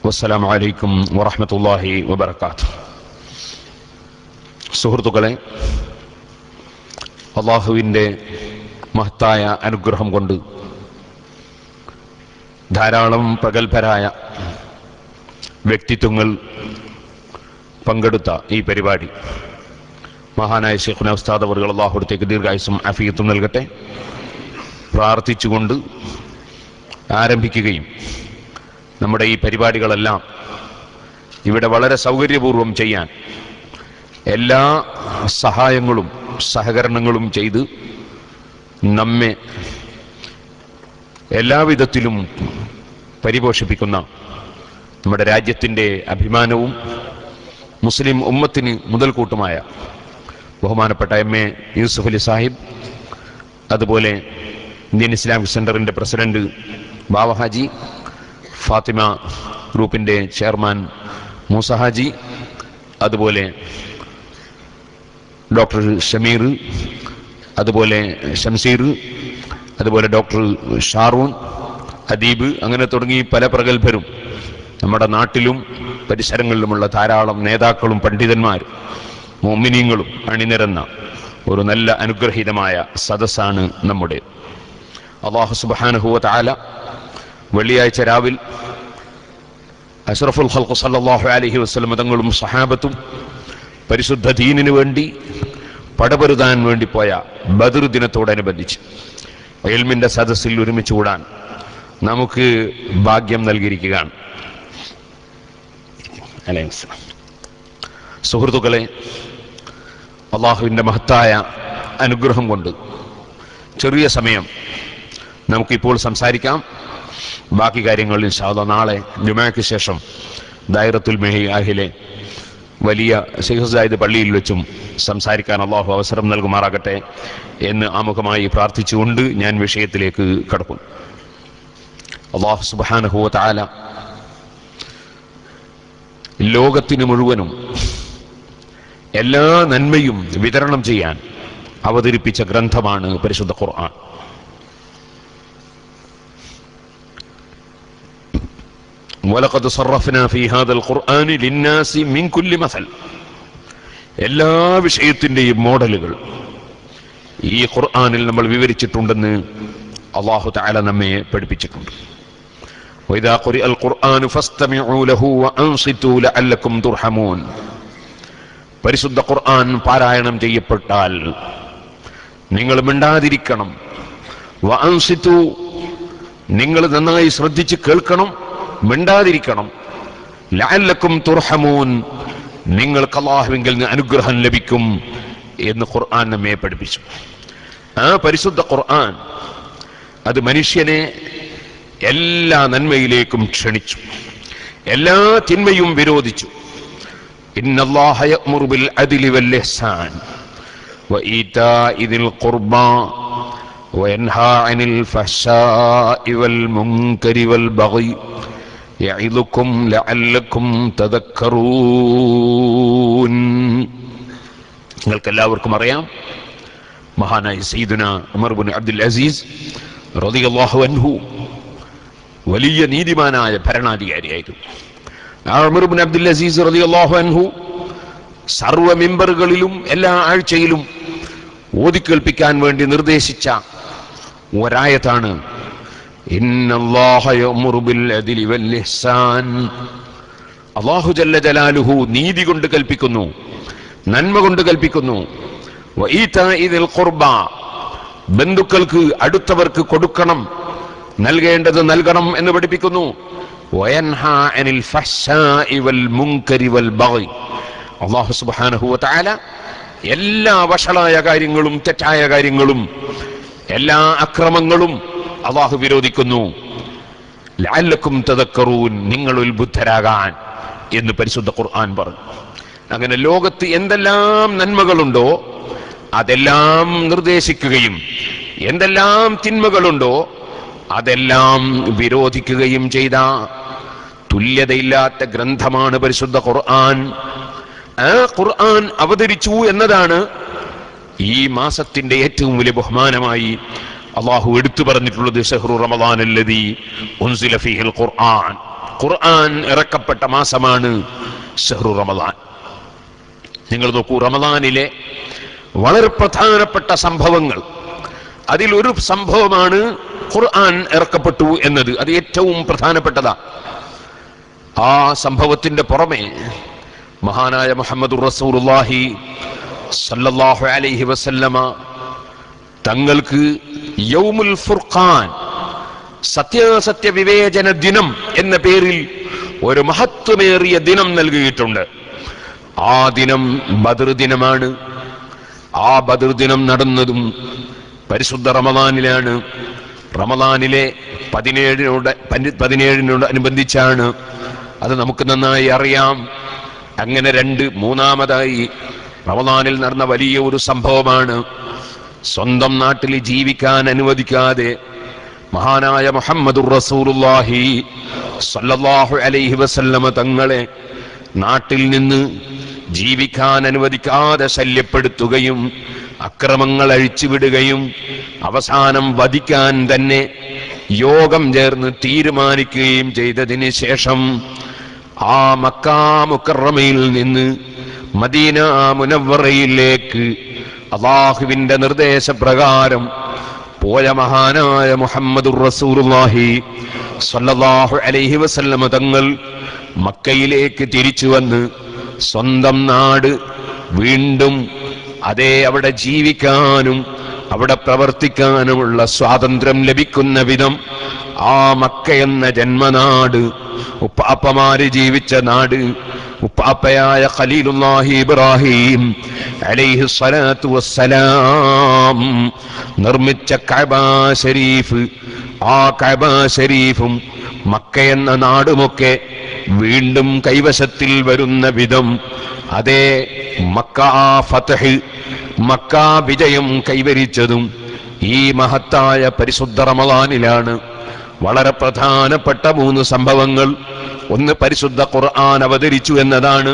വസ്സലാമു അലൈക്കും വറഹ്മത്തുള്ളാഹി വബറകാതുഹു. സുഹൃത്തുക്കളെ, അള്ളാഹുവിൻ്റെ മഹത്തായ അനുഗ്രഹം കൊണ്ട് ധാരാളം പ്രഗത്ഭരായ വ്യക്തിത്വങ്ങൾ പങ്കെടുത്ത ഈ പരിപാടി മഹാനായ ശൈഖുനാ ഉസ്താദ് അവറുകൾ അള്ളാഹുവിലേക്ക് ദീർഘായുസ്സും ആഫിയത്തും നൽകട്ടെ പ്രാർത്ഥിച്ചുകൊണ്ട് ആരംഭിക്കുകയും നമ്മുടെ ഈ പരിപാടികളെല്ലാം ഇവിടെ വളരെ സൗകര്യപൂർവ്വം ചെയ്യാൻ എല്ലാ സഹായങ്ങളും സഹകരണങ്ങളും ചെയ്ത് നമ്മെ എല്ലാവിധത്തിലും പരിപോഷിപ്പിക്കുന്ന നമ്മുടെ രാജ്യത്തിൻ്റെ അഭിമാനവും മുസ്ലിം ഉമ്മത്തിന് മുതൽക്കൂട്ടുമായ ബഹുമാനപ്പെട്ട എം.എ. യൂസുഫ് അലി സാഹിബ്, അതുപോലെ ഇന്ത്യൻ ഇസ്ലാമിക് സെൻ്ററിൻ്റെ പ്രസിഡന്റ് ബാവ ഹാജി, ഫാത്തിമ ഗ്രൂപ്പിൻ്റെ ചെയർമാൻ മൂസ ഹാജി, അതുപോലെ ഡോക്ടർ ഷമീർ, അതുപോലെ ഷംസീർ, അതുപോലെ ഡോക്ടർ ഷാറൂൺ, അദീബ്, അങ്ങനെ തുടങ്ങി പല പ്രഗത്ഭരും നമ്മുടെ നാട്ടിലും പരിസരങ്ങളിലുമുള്ള ധാരാളം നേതാക്കളും പണ്ഡിതന്മാരും മുഅ്മിനീങ്ങളും അണിനിരന്ന ഒരു നല്ല അനുഗ്രഹീതമായ സദസ്സാണ് നമ്മുടെ. അല്ലാഹു സുബ്ഹാനഹു വ തആല വെള്ളിയാഴ്ച രാവിൽ അഷ്റഫുൽ ഖൽഖ് സല്ലല്ലാഹു അലൈഹി വസല്ലം തങ്ങളും സഹാബത്തും പരിശുദ്ധ ദീനിനു വേണ്ടി പടപൊരുതാൻ വേണ്ടി പോയ ബദർ ദിനത്തോടനുബന്ധിച്ച് ഇൽമിന്റെ സദസ്സിൽ ഒരുമിച്ച് കൂടാൻ നമുക്ക് ഭാഗ്യം നൽകിയിരിക്കുകയാണ്. സുഹൃത്തുക്കളെ, അള്ളാഹുവിൻ്റെ മഹത്തായ അനുഗ്രഹം കൊണ്ട് ചെറിയ സമയം നമുക്കിപ്പോൾ സംസാരിക്കാം. ബാക്കി കാര്യങ്ങൾ ഇൻഷാ അല്ലാഹ് നാളെ ജുമഅയ്ക്ക് ശേഷം ദായിറത്തുൽ മിഅഹിലെ വലിയ ശൈഖ് സായിദ് പള്ളിയിൽ വെച്ചും സംസാരിക്കാൻ അള്ളാഹു അവസരം നൽകുമാറാകട്ടെ എന്ന് ആമുഖമായി പ്രാർത്ഥിച്ചുകൊണ്ട് ഞാൻ വിഷയത്തിലേക്ക് കടക്കും. അള്ളാഹു സുബ്ഹാനഹു വ തആല ലോകത്തിന് മുഴുവനും എല്ലാ നന്മയും വിതരണം ചെയ്യാൻ അവതരിപ്പിച്ച ഗ്രന്ഥമാണ് പരിശുദ്ധ ഖുർആൻ. വലഖദ് സറഫ്നാ ഫീ ഹാദൽ ഖുർആനി ലിന്നാസി മിൻ കുല്ലി മസൽ. എല്ലാ വിഷയത്തിൻ്റെയും മോഡലുകൾ ഈ ഖുർആനിൽ നമ്മൾ വിവരിച്ചിട്ടുണ്ടെന്ന് അല്ലാഹു തആല നമ്മെ പഠിപ്പിച്ചിട്ടുണ്ട്. വഇദാ ഖുരിഅൽ ഖുർആനു ഫസ്തമിഉ ലഹു വഅൻസിതു ലഅല്ലക്കും തുർഹമൂൻ. പരിശുദ്ധ ഖുർആൻ പാരായണം ചെയ്യപ്പെട്ടാൽ നിങ്ങൾ മിണ്ടാതിരിക്കണം. വഅൻസിതു, നിങ്ങൾ നന്നായി ശ്രദ്ധിച്ച് കേൾക്കണം, മിണ്ടാതിരിക്കണം. ലഅല്ലക്കും തുർഹമൂൻ, നിങ്ങൾക്ക് അല്ലാഹുവിങ്കിൽ നിന്ന് അനുഗ്രഹം ലഭിക്കും എന്ന് ഖുർആൻ നമ്മെ പഠിപ്പിച്ചു. ആ പരിശുദ്ധ ഖുർആൻ അത് മനുഷ്യനെ എല്ലാ നന്മയിലേക്കും ക്ഷണിച്ചു, എല്ലാ തിന്മയും വിരോധിച്ചു. ഇന്നല്ലാഹ യഅ്മുറു ബിൽ അദ്ലി വൽ ഇഹ്സാൻ വഈതാഇ ദിൽ ഖുർബാ വയൻഹാ അനിൽ ഫഹ്ശാഇ വൽ മുൻകരി വൽ ബഗി യഇദുകും ലഅല്ലക്കും തദക്കറൂൻ. നിങ്ങൾക്കെല്ലാവർക്കും അറിയാം, മഹാനായ സയ്യിദുനാ ഉമർ ഇബ്നു അബ്ദുൽ അസീസ് റളിയല്ലാഹു അൻഹു വലിയ നീതിമാനായ ഭരണാധികാരിയായിരുന്നു. ആ ഉമർ ഇബ്നു അബ്ദുൽ അസീസ് റളിയല്ലാഹു അൻഹു സർവ്വ മിമ്പറുകളിലും എല്ലാ ആഴ്ചയിലും ഓതിക്കേൾപ്പിക്കാൻ വേണ്ടി നിർദ്ദേശിച്ച ഒരായത്താണ് ഇന്നല്ലാഹ യഅ്മുറു ബിൽ അദ്ലി വൽ ഇഹ്സാൻ. അല്ലാഹു ജല്ല ജലാലുഹു നീതി കൊണ്ട് കൽപ്പിക്കുന്നു, നന്മ കൊണ്ട് കൽപ്പിക്കുന്നു. വഈതാഇ ദിൽ ഖുർബാ, ബന്ധുക്കൾക്ക് അടുത്തവർക്ക് കൊടുക്കണം, നൽകേണ്ടത് നൽകണം എന്ന് പഠിപ്പിക്കുന്നു. വയൻഹാ അനിൽ ഫഹ്ശാഇ വൽ മുൻകരി വൽ ബഗി. അല്ലാഹു സുബ്ഹാനഹു വ തആല എല്ലാ വഷളായ കാര്യങ്ങളും തെറ്റായ കാര്യങ്ങളും എല്ലാ അക്രമങ്ങളും അല്ലാഹു വിരോധിക്കുന്നു. ലഅല്ലക്കും തദക്കറൂൻ, നിങ്ങൾ ഉത്ബുദ്ധരാകാൻ എന്ന് പരിശുദ്ധ ഖുർആൻ പറഞ്ഞു. അങ്ങനെ ലോകത്ത് എന്തെല്ലാം നന്മകളുണ്ടോ അതെല്ലാം നിർദ്ദേശിക്കുകയും എന്തെല്ലാം തിന്മകളുണ്ടോ അതെല്ലാം വിരോധിക്കുകയും ചെയ്ത തുല്യതയില്ലാത്ത ഗ്രന്ഥമാണ് പരിശുദ്ധ ഖുർആൻ. ആ ഖുർആൻ അവതരിച്ചു എന്നതാണ് ഈ മാസത്തിന്റെ ഏറ്റവും വലിയ ബഹുമാനമായി അള്ളാഹു എടുത്തു പറഞ്ഞിട്ടുള്ളത്. ശഹ്റു റമളാൻ അല്ലദീ ഉൻസില ഫീഹിൽ ഖുർആൻ. ഖുർആൻ ഇറക്കപ്പെട്ട മാസമാണ് ഷഹ്റു റമദാൻ. നിങ്ങൾ നോക്കൂ, റമദാനിലെ വളരെ പ്രധാനപ്പെട്ട സംഭവങ്ങൾ, അതിലൊരു സംഭവമാണ് ഖുർആൻ ഇറക്കപ്പെട്ടു എന്നത്. അത് ഏറ്റവും പ്രധാനപ്പെട്ടതാ. ആ സംഭവത്തിന്റെ പുറമെ മഹാനായ മുഹമ്മദുർ റസൂലുള്ളാഹി സല്ലല്ലാഹു അലൈഹി വസല്ലമ തങ്ങൾക്ക് യൗമുൽ ഫുർഖാൻ, സത്യാസത്യ വിവേചന ദിനം എന്ന പേരിൽ ഒരു മഹത്വമേറിയ ദിനം നൽകിയിട്ടുണ്ട്. ആ ദിനം ബദർ ദിനമാണ്. ആ ബദർ ദിനം നടന്നതും പരിശുദ്ധ റമദാനിലാണ്. റമദാനിലെ 17 അനുബന്ധിച്ചാണ്. അത് നമുക്ക് നന്നായി അറിയാം. അങ്ങനെ മൂന്നാമതായി റമദാനിൽ നടന്ന വലിയ ഒരു സംഭവമാണ്, സ്വന്തം നാട്ടിൽ ജീവിക്കാൻ അനുവദിക്കാതെ മഹാനായ മുഹമ്മദുർ റസൂലുള്ളാഹി സല്ലല്ലാഹു അലൈഹി വസല്ലമ തങ്ങളെ നാട്ടിൽ നിന്ന് ജീവിക്കാൻ അനുവദിക്കാതെ ശല്യപ്പെടുത്തുകയും അക്രമങ്ങൾ അഴിച്ചുവിടുകയും അവസാനം വധിക്കാൻ തന്നെ യോഗം ചേർന്ന് തീരുമാനിക്കുകയും ചെയ്തതിന് ശേഷം ആ മക്കാ മുക്കറമയിൽ നിന്ന് മദീന മുനവ്വറയിലേക്ക് അല്ലാഹുവിന്റെ നിർദ്ദേശപ്രകാരം പോയ മഹാനായ മുഹമ്മദുർ റസൂലുള്ളാഹി സ്വല്ലല്ലാഹു അലൈഹി വസല്ലമ തങ്ങൾ മക്കയിലേക്ക് തിരിച്ചു വന്ന് സ്വന്തം നാട് വീണ്ടും അവിടെ ജീവിക്കാനും അവിടെ പ്രവർത്തിക്കാനുമുള്ള സ്വാതന്ത്ര്യം ലഭിക്കുന്ന വിധം ആ മക്ക എന്ന ജന്മനാട്, ഉപ്പാപ്പമാര് ജീവിച്ച നാട്, ഉപ്പാപ്പയായ ഖലീലുല്ലാഹി ഇബ്രാഹിം അലൈഹി സ്വലാത്തു വസ്സലാം നിർമ്മിച്ച കഅബ ശരീഫ്, ആ കഅബ ശരീഫും മക്ക എന്ന നാടുമൊക്കെ വീണ്ടും കൈവശത്തിൽ വരുന്ന വിധം അതേ മക്ക ഫത്ഹ്, മക്ക വിജയം കൈവരിച്ചതും ഈ മഹത്തായ പരിശുദ്ധ റമദാനിലാണ്. വളരെ പ്രധാനപ്പെട്ട 3 സംഭവങ്ങൾ. ഒന്ന്, പരിശുദ്ധ ഖുർആൻ അവതരിച്ചു എന്നതാണ്.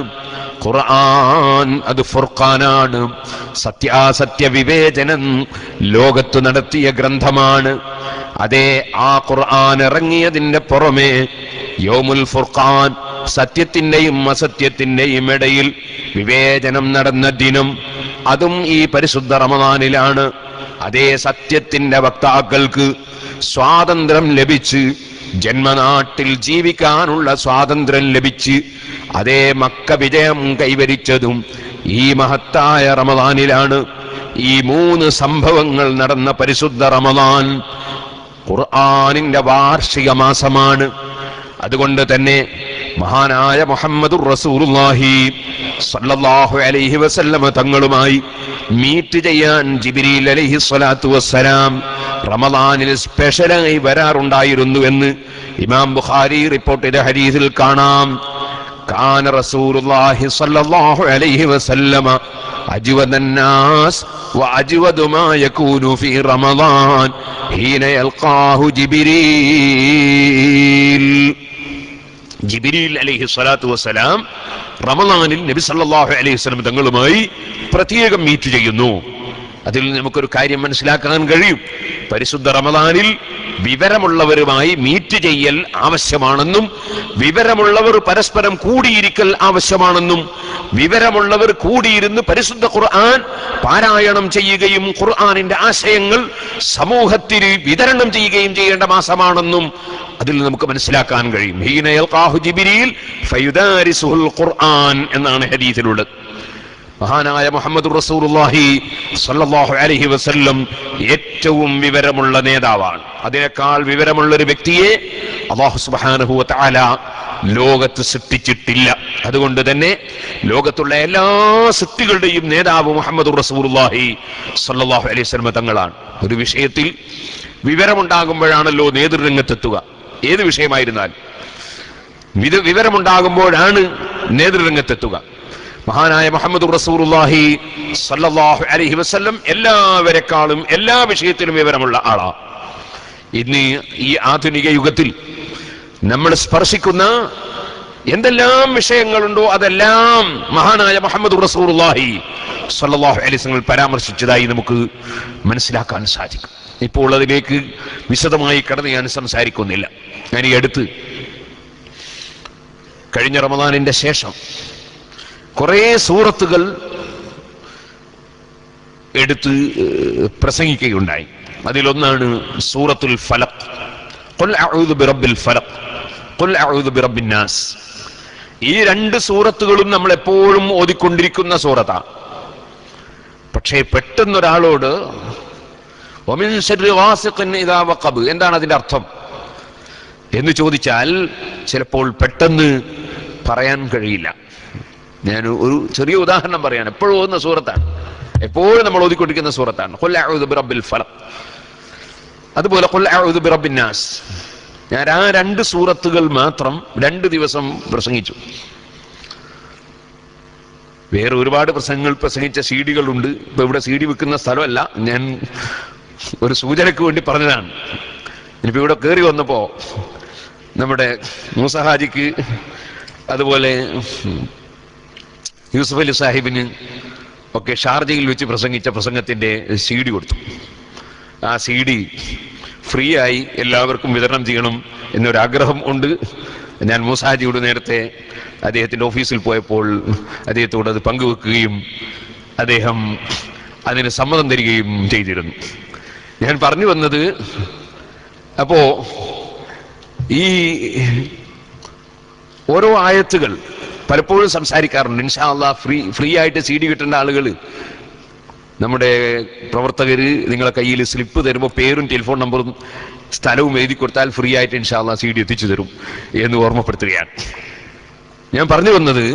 ഖുർആൻ അത് ഫുർഖാനാണ്, സത്യാസത്യ വിവേചനം ലോകത്ത് നടത്തിയ ഗ്രന്ഥമാണ്. അതേ, ആ ഖുർആൻ ഇറങ്ങിയതിന്റെ പുറമെ യൗമുൽ ഫുർഖാൻ, സത്യത്തിന്റെയും അസത്യത്തിന്റെയും ഇടയിൽ വിവേചനം നടന്ന ദിനം, അതും ഈ പരിശുദ്ധ റമദാനിലാണ്. അതേ, സത്യത്തിന്റെ വക്താക്കൾക്ക് സ്വാതന്ത്ര്യം ലഭിച്ച്, ജന്മനാട്ടിൽ ജീവിക്കാനുള്ള സ്വാതന്ത്ര്യം ലഭിച്ച് അതേ മക്ക വിജയം കൈവരിച്ചതും ഈ മഹത്തായ റമദാനിലാണ്. ഈ 3 സംഭവങ്ങൾ നടന്ന പരിശുദ്ധ റമദാൻ ഖുർആനിന്റെ വാർഷിക മാസമാണ്. അതുകൊണ്ട് തന്നെ മഹാനായ മുഹമ്മദുർ റസൂലുള്ളാഹി സല്ലല്ലാഹു അലൈഹി വസല്ലമ തങ്ങളുമായി മീറ്റ് ചെയ്യാൻ ജിബ്രീൽ അലൈഹി സ്വലാത്തു വസ്സലാം റമദാനിൽ സ്പെഷ്യലായി വരാറുണ്ടായിരുന്നു എന്ന് ഇമാം ബുഖാരി റിപ്പോർട്ട് ചെയ്ത ഹദീസിൽ കാണാം. കാന റസൂലുള്ളാഹി സല്ലല്ലാഹു അലൈഹി വസല്ലമ അജ്വദൻ നാസ് വഅജ്വദു മാ യകൂനു ഫീ റമദാൻ ഹീന യൽഖാഹു ജിബ്രീൽ അലൈഹി സ്വലാത്തു വസ്സലാം റമദാനിൽ നബി സല്ലല്ലാഹു അലൈഹി വസല്ലം തങ്ങളുമായി പ്രത്യേകം മീറ്റ് ചെയ്യുന്നു. അതിൽ നമുക്കൊരു കാര്യം മനസ്സിലാക്കാൻ കഴിയും. പരിശുദ്ധ റമദാനിൽ വിവരമുള്ളവരുമായി മീറ്റ് ചെയ്യൽ ആവശ്യമാണെന്നും വിവരമുള്ളവർ പരസ്പരം കൂടിയിരിക്കൽ ആവശ്യമാണെന്നും വിവരമുള്ളവർ കൂടിയിരുന്ന് പരിശുദ്ധ ഖുർആൻ പാരായണം ചെയ്യുകയും ഖുർആനിന്റെ ആശയങ്ങൾ സമൂഹത്തിന് വിതരണം ചെയ്യുകയും ചെയ്യേണ്ട മാസമാണെന്നും അതിൽ നമുക്ക് മനസ്സിലാക്കാൻ കഴിയും. ഹീന യൽഖാഹു ജിബ്രീൽ ഫയുദാരിസുൽ ഖുർആൻ എന്നാണ് ഹദീസിലുള്ളത്. മഹാനായ മുഹമ്മദുർ റസൂലുള്ളാഹി സ്വല്ലല്ലാഹു അലൈഹി വസല്ലം ഏറ്റവും വിവരമുള്ള നേതാവാണ്. അതിനേക്കാൾ വിവരമുള്ള ഒരു വ്യക്തിയെ അല്ലാഹു സുബ്ഹാനഹു വ തആല ലോകത്ത് സൃഷ്ടിച്ചിട്ടില്ല. അതുകൊണ്ട് തന്നെ ലോകത്തുള്ള എല്ലാ സൃഷ്ടികളുടെയും നേതാവ് മുഹമ്മദുർ റസൂലുള്ളാഹി സ്വല്ലല്ലാഹു അലൈഹി വസല്ലം തങ്ങളാണ്. ഒരു വിഷയത്തിൽ വിവരമുണ്ടാകുമ്പോഴാണല്ലോ നേതൃരംഗത്തെത്തുക. ഏത് വിഷയമായിരുന്നാൽ വിവരമുണ്ടാകുമ്പോഴാണ് നേതൃരംഗത്തെത്തുക. മഹാനായ മുഹമ്മദുർ റസൂലുള്ളാഹി സ്വല്ലല്ലാഹു അലൈഹി വസല്ലം എല്ലാവരെക്കാളും എല്ലാ വിഷയത്തിലും വിവരമുള്ള ആളാ. ഇന്ന് ഈ ആധുനിക യുഗത്തിൽ നമ്മൾ സ്പർശിക്കുന്ന എന്തെല്ലാം വിഷയങ്ങളുണ്ടോ അതെല്ലാം മഹാനായ മുഹമ്മദുർ റസൂലുള്ളാഹി സ്വല്ലല്ലാഹു അലൈഹി വസല്ലം പരാമർശിച്ചതായി നമുക്ക് മനസ്സിലാക്കാൻ സാധിക്കും. ഇപ്പോൾ അതിലേക്ക് വിശദമായി കടന്ന് ഞാൻ സംസാരിക്കുന്നില്ല. ഞാൻ ഈ അടുത്ത് കഴിഞ്ഞ റമദാനിന്റെ ശേഷം കുറേ സൂറത്തുകൾ എടുത്ത് പ്രസംഗിക്കുകയുണ്ടായി. അതിലൊന്നാണ് സൂറത്തുൽ ഫലഖ്. ഖുൽ അഊദു ബിറബ്ബിൽ ഫലഖ്, ഖുൽ അഊദു ബിറബ്ബിൻ നാസ്. ഈ രണ്ട് സൂറത്തുകളും നമ്മൾ എപ്പോഴും ഓതിക്കൊണ്ടിരിക്കുന്ന സൂറത്താണ്. പക്ഷേ പെട്ടെന്നൊരാളോട് വമിൻ ശർരി ഗാസിഖിൻ ഇദാ വഖബ്, എന്താണ് അതിന്റെ അർത്ഥം എന്ന് ചോദിച്ചാൽ ചിലപ്പോൾ പെട്ടെന്ന് പറയാൻ കഴിയില്ല. ഞാൻ ഒരു ചെറിയ ഉദാഹരണം പറയാൻ, എപ്പോഴും ഓതുന്ന സൂറത്താണ്, എപ്പോഴും നമ്മൾ ഓതിക്കൊണ്ടിരിക്കുന്ന സൂറത്താണ് ഖുൽ അഊദു ബിറബ്ബിൽ ഫലഖ്. അതുപോലെ ഖുൽ അഊദു ബിറബ്ബിൻ നാസ്. ഞാൻ ആ രണ്ട് സൂറത്തുകൾ മാത്രം 2 ദിവസം പ്രസംഗിച്ചു. വേറെ ഒരുപാട് പ്രസംഗങ്ങൾ പ്രസംഗിച്ച സീഡികളുണ്ട്. ഇപ്പൊ ഇവിടെ സീഡി വെക്കുന്ന സ്ഥലമല്ല, ഞാൻ ഒരു സൂചനയ്ക്ക് വേണ്ടി പറഞ്ഞതാണ്. ഇനിയിപ്പോ ഇവിടെ കയറി വന്നപ്പോ നമ്മുടെ മൂസ ഹാജിക്ക് അതുപോലെ യൂസുഫ് അലി സാഹിബിന് ഒക്കെ ഷാർജയിൽ വെച്ച് പ്രസംഗിച്ച പ്രസംഗത്തിന്റെ CD കൊടുത്തു. ആ CD ഫ്രീ ആയി എല്ലാവർക്കും വിതരണം ചെയ്യണം എന്നൊരാഗ്രഹം ഉണ്ട്. ഞാൻ മൂസ ഹാജിയോട് നേരത്തെ അദ്ദേഹത്തിന്റെ ഓഫീസിൽ പോയപ്പോൾ അദ്ദേഹത്തോട് അത് പങ്കുവെക്കുകയും അദ്ദേഹം അതിന് സമ്മതം തരികയും ചെയ്തിരുന്നു. ഞാൻ പറഞ്ഞു വന്നത്, അപ്പോ ഈ ഓരോ ആയത്തുകൾ പലപ്പോഴും സംസാരിക്കാറുണ്ട്. ഇൻഷാ അല്ലാഹ് ഫ്രീ ആയിട്ട് CD കിട്ടേണ്ട ആളുകൾ, നമ്മുടെ പ്രവർത്തകര് നിങ്ങളെ കയ്യിൽ സ്ലിപ്പ് തരുമ്പോൾ പേരും ടെലിഫോൺ നമ്പറും സ്ഥലവും എഴുതി കൊടുത്താൽ ഫ്രീ ആയിട്ട് ഇൻഷാ അല്ലാഹ് CD എത്തിച്ചു തരും എന്ന് ഓർമ്മപ്പെടുത്തുകയാണ്. ഞാൻ പറഞ്ഞു വന്നത്,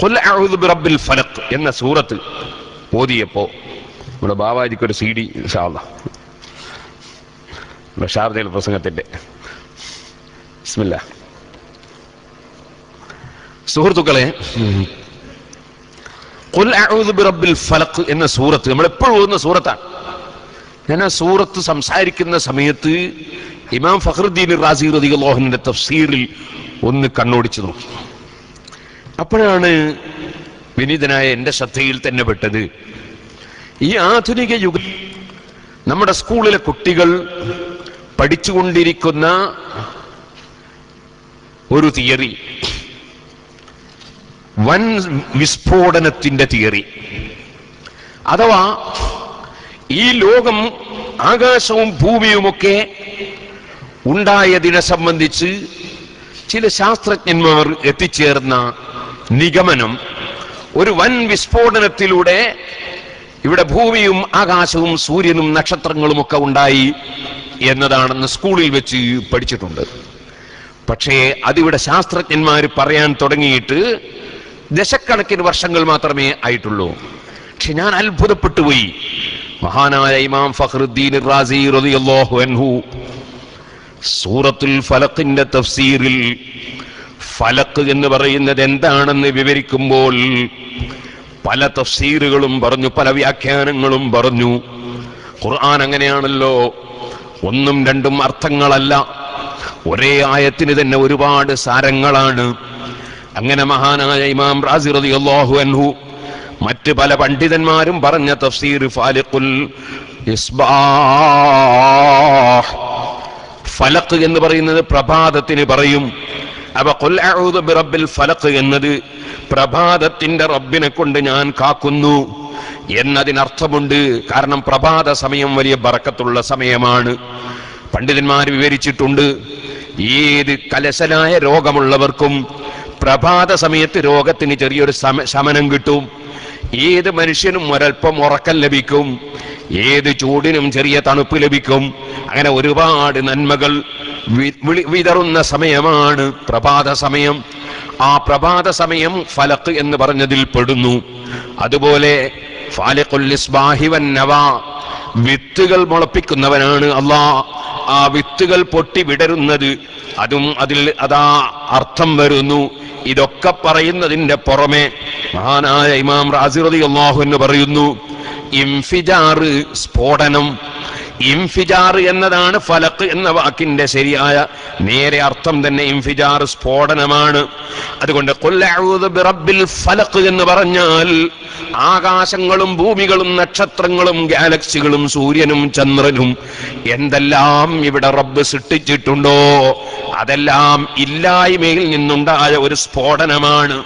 ഖുൽ അഊദു ബിറബ്ബിൽ ഫലഖ് എന്ന സൂറത്ത് ഓതിയപ്പോ നമ്മുടെ ബാവാജിക്കൊരു CD ഇൻഷാ അല്ലാഹ് ഷാർജയിൽ പ്രസംഗത്തിന്റെ ബിസ്മില്ലാഹ്. സുഹൃത്തുക്കളെ, ഖുൽ അഊദു ബിറബ്ബിൽ ഫലഖ് എന്ന സൂറത്ത് നമ്മൾ എപ്പോഴും ഓതുന്ന സൂറത്താണ്. ഞാൻ ആ സൂറത്ത് സംസാരിക്കുന്ന സമയത്ത് ഇമാം ഫഖ്റുദ്ദീൻ റാസി റളിയല്ലാഹു അൻഹുവിന്റെ തഫ്സീറിൽ ഒന്ന് കണ്ണോടിച്ചു നോക്കി. അപ്പോഴാണ് വിനീതനായ എന്റെ ശ്രദ്ധയിൽ തന്നെ പെട്ടത്, ഈ ആധുനിക യുഗത്തിൽ നമ്മുടെ സ്കൂളിലെ കുട്ടികൾ പഠിച്ചുകൊണ്ടിരിക്കുന്ന ഒരു തിയറി, വൻ വിസ്ഫോടനത്തിന്റെ തിയറി. അഥവാ ഈ ലോകം, ആകാശവും ഭൂമിയുമൊക്കെ ഉണ്ടായതിനെ സംബന്ധിച്ച് ചില ശാസ്ത്രജ്ഞന്മാർ എത്തിച്ചേർന്ന നിഗമനം, ഒരു വൻ വിസ്ഫോടനത്തിലൂടെ ഇവിടെ ഭൂമിയും ആകാശവും സൂര്യനും നക്ഷത്രങ്ങളും ഒക്കെ ഉണ്ടായി എന്നതാണെന്ന് സ്കൂളിൽ വെച്ച് പഠിച്ചിട്ടുണ്ട്. പക്ഷേ അതിവിടെ ശാസ്ത്രജ്ഞന്മാർ പറയാൻ തുടങ്ങിയിട്ട് ദശക്കണക്കിന് വർഷങ്ങൾ മാത്രമേ ആയിട്ടുള്ളൂ. പക്ഷെ ഞാൻ അത്ഭുതപ്പെട്ടുപോയി. മഹാനായ ഇമാം ഫഖ്റുദ്ദീൻ റാസി റളിയല്ലാഹു അൻഹു സൂറത്തുൽ ഫലഖിന്റെ തഫ്സീറിൽ ഫലഖ് എന്ന് പറയുന്നത് എന്താണെന്ന് വിവരിക്കുമ്പോൾ പല തഫ്സീറുകളും പറഞ്ഞു, പല വ്യാഖ്യാനങ്ങളും പറഞ്ഞു. ഖുർആൻ അങ്ങനെയാണല്ലോ, 1ഉം 2ഉം അർത്ഥങ്ങളല്ല, ഒരേ ആയത്തിന് തന്നെ ഒരുപാട് സാരങ്ങളാണ്. അങ്ങനെ മഹാനായ ഇമാം റാസി റളിയല്ലാഹു അൻഹു മറ്റ് പല പണ്ഡിതന്മാരും പറഞ്ഞ തഫ്സീർ ഫാലിഖുൽ ഇസ്ബാഹ്, ഫലഖ് എന്ന് പറയുന്നത് പ്രഭാതത്തിന് പറയും. അപ്പൊ ഖുൽ അഊദു ബിറബ്ബിൽ ഫലഖ് എന്നത് പ്രഭാതത്തിന്റെ റബ്ബിനെ കൊണ്ട് ഞാൻ കാക്കുന്നു എന്നതിനർത്ഥമുണ്ട്. കാരണം പ്രഭാത സമയം വലിയ ബറക്കത്തുള്ള സമയമാണ്. പണ്ഡിതന്മാർ വിവരിച്ചിട്ടുണ്ട്, ഏത് കലശലായ രോഗമുള്ളവർക്കും പ്രഭാത സമയത്ത് രോഗത്തിന് ചെറിയൊരു ശമനം കിട്ടും. ഏത് മനുഷ്യനും ഒരൽപ്പം ഉറക്കം ലഭിക്കും, ഏത് ചൂടിനും ചെറിയ തണുപ്പ് ലഭിക്കും. അങ്ങനെ ഒരുപാട് നന്മകൾ വിതറുന്ന സമയമാണ് പ്രഭാത സമയം. ആ പ്രഭാത സമയം ഫലഖ് എന്ന് പറഞ്ഞതിൽ പെടുന്നു. അതുപോലെ ഫാലിഖുൽ ഇസ്ബാഹി വന്നവാ, വിത്തുകൾ മുളപ്പിക്കുന്നവനാണ് അല്ലാഹ്. ആ വിത്തുകൾ പൊട്ടി വിടരുന്നത്, അതും അതിൽ അതാ അർത്ഥം വരുന്നു. ഇതൊക്കെ പറയുന്നതിന്റെ പുറമെ മഹാനായ ഇമാം റാസി റളിയല്ലാഹു അൻഹു പറയുന്നു, ഇൻഫിജാർ, സ്ഫോടനം. ഇൻഫിജാർ എന്നതാണ് ഫലഖ് എന്ന വാക്കിന്റെ ശരിയായ നേരെ അർത്ഥം തന്നെ. ഇൻഫിജാർ സ്ഫോടനമാണ്. അതുകൊണ്ട് ഖുൽ അഊദു ബിറബ്ബിൽ ഫലഖ് എന്ന് പറഞ്ഞാൽ ആകാശങ്ങളും ഭൂമികളും നക്ഷത്രങ്ങളും ഗാലക്സികളും സൂര്യനും ചന്ദ്രനും എന്തെല്ലാം ഇവിടെ റബ്ബ് സൃഷ്ടിച്ചിട്ടുണ്ടോ അതെല്ലാം ഇല്ലായ്മയിൽ നിന്നുണ്ടായ ഒരു സ്ഫോടനമാണ്.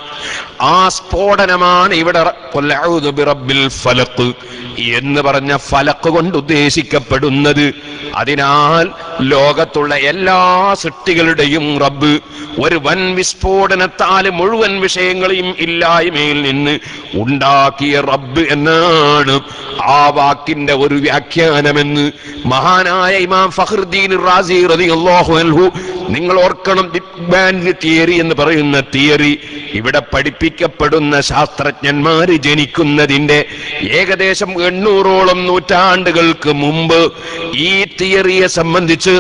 ആ സ്ഫോടനമാണ് ഇവിടെ ഖുൽ അഊദു ബിറബ്ബിൽ ഫലഖ് എന്ന് പറഞ്ഞ ഫലഖ് കൊണ്ട് ഉദ്ദേശിക്കപ്പെടുന്നത്. അതിനാൽ ലോകത്തുള്ള എല്ലാ സൃഷ്ടികളുടെയും റബ്ബ് ഒരു വൻ വിസ്ഫോടനത്താൽ മുഴുവൻ വിഷയങ്ങളെയും ഇല്ലായ്മയിൽ നിന്ന് ഉണ്ടാക്കിയ റബ്ബ് എന്നാണ് ആ വാക്കിന്റെ ഒരു വ്യാഖ്യാനമെന്ന് മഹാനായ ഇമാം ഫഖ്റുദ്ദീൻ റാസി റളിയല്ലാഹു അൻഹു, നിങ്ങൾ ഓർക്കണം, ബിഗ് ബാങ് തിയറി എന്ന് പറയുന്ന തിയറി ഇവിടെ പഠിപ്പിക്കപ്പെടുന്ന ശാസ്ത്രജ്ഞന്മാര് ജനിക്കുന്നതിന്റെ ഏകദേശം 800ഓളം നൂറ്റാണ്ടുകൾക്ക് മുമ്പ് ഈ തിയറിയെ സംബന്ധിച്ച്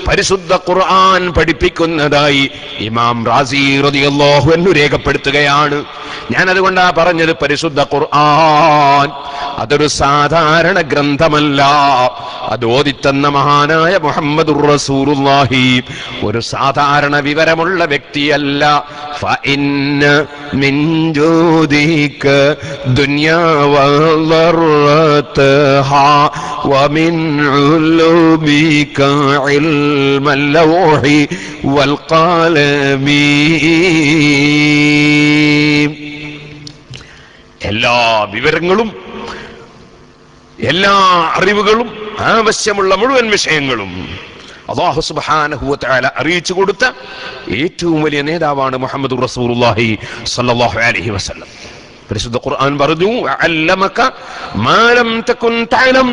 പരിശുദ്ധ ഖുർആൻ പഠിപ്പിക്കുന്നതായി ഇമാം റാസി റളിയല്ലാഹു അൻഹു രേഖപ്പെടുത്തുകയാണ്. ഞാൻ അതുകൊണ്ടാ പറഞ്ഞത്, പരിശുദ്ധ ഖുർആൻ അതൊരു സാധാരണ ഗ്രന്ഥമല്ല, അത് ഓതിത്തന്ന മഹാനായ മുഹമ്മദുർ റസൂലുള്ളാഹി ഒരു സാധാരണ വിവരമുള്ള വ്യക്തിയല്ല. ഫഇന്ന മിൻ ജൂദിക ദുനിയാ വളറതഹാ വമിൻ ഉലൂമിക ഇൽമൽ ലൗഹി വൽ ഖലമി. എല്ലാ വിവരങ്ങളും എല്ലാ അറിവുകളും ആവശ്യമുള്ള മുഴുവൻ വിഷയങ്ങളും അല്ലാഹു സുബ്ഹാനഹു വ തആല അറിയിച്ചു കൊടുത്ത ഏറ്റവും വലിയ നേതാവാണ് മുഹമ്മദുർ റസൂലുള്ളാഹി സ്വല്ലല്ലാഹു അലൈഹി വസല്ലം. പരിശുദ്ധ ഖുർആൻ പറഞ്ഞു, അല്ലമക മാ ലം തകുൻ തഅലം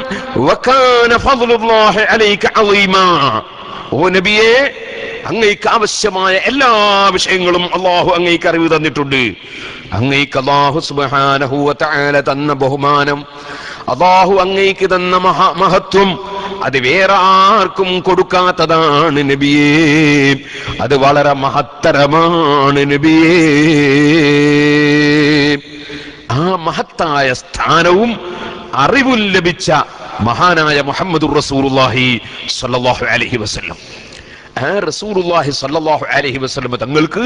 വകാന ഫദ്ലുല്ലാഹി അലൈക അളീമാ. ഓ നബിയേ, അങ്ങേക്ക് ആവശ്യമായ എല്ലാ വിഷയങ്ങളും അല്ലാഹു അങ്ങേക്ക് അറിവ് തന്നിട്ടുണ്ട്. അങ്ങേക്ക് അല്ലാഹു സുബ്ഹാനഹു വ തആല തന്ന ബഹുമാനം, അല്ലാഹു അങ്ങേക്ക് തന്ന മഹത്വം, അത് വേറെ ആർക്കും കൊടുക്കാത്തതാണ് നബിയേ. അത് വളരെ മഹത്തരമാണ് നബിയേ. ആ മഹത്തായ സ്ഥാനവും അറിവും ലഭിച്ച മഹാനായ മുഹമ്മദുർ റസൂലുള്ളാഹി സ്വല്ലല്ലാഹു അലൈഹി വസല്ലം, ആ റസൂലുള്ളാഹി സ്വല്ലല്ലാഹു അലൈഹി വസല്ലം തങ്ങൾക്ക്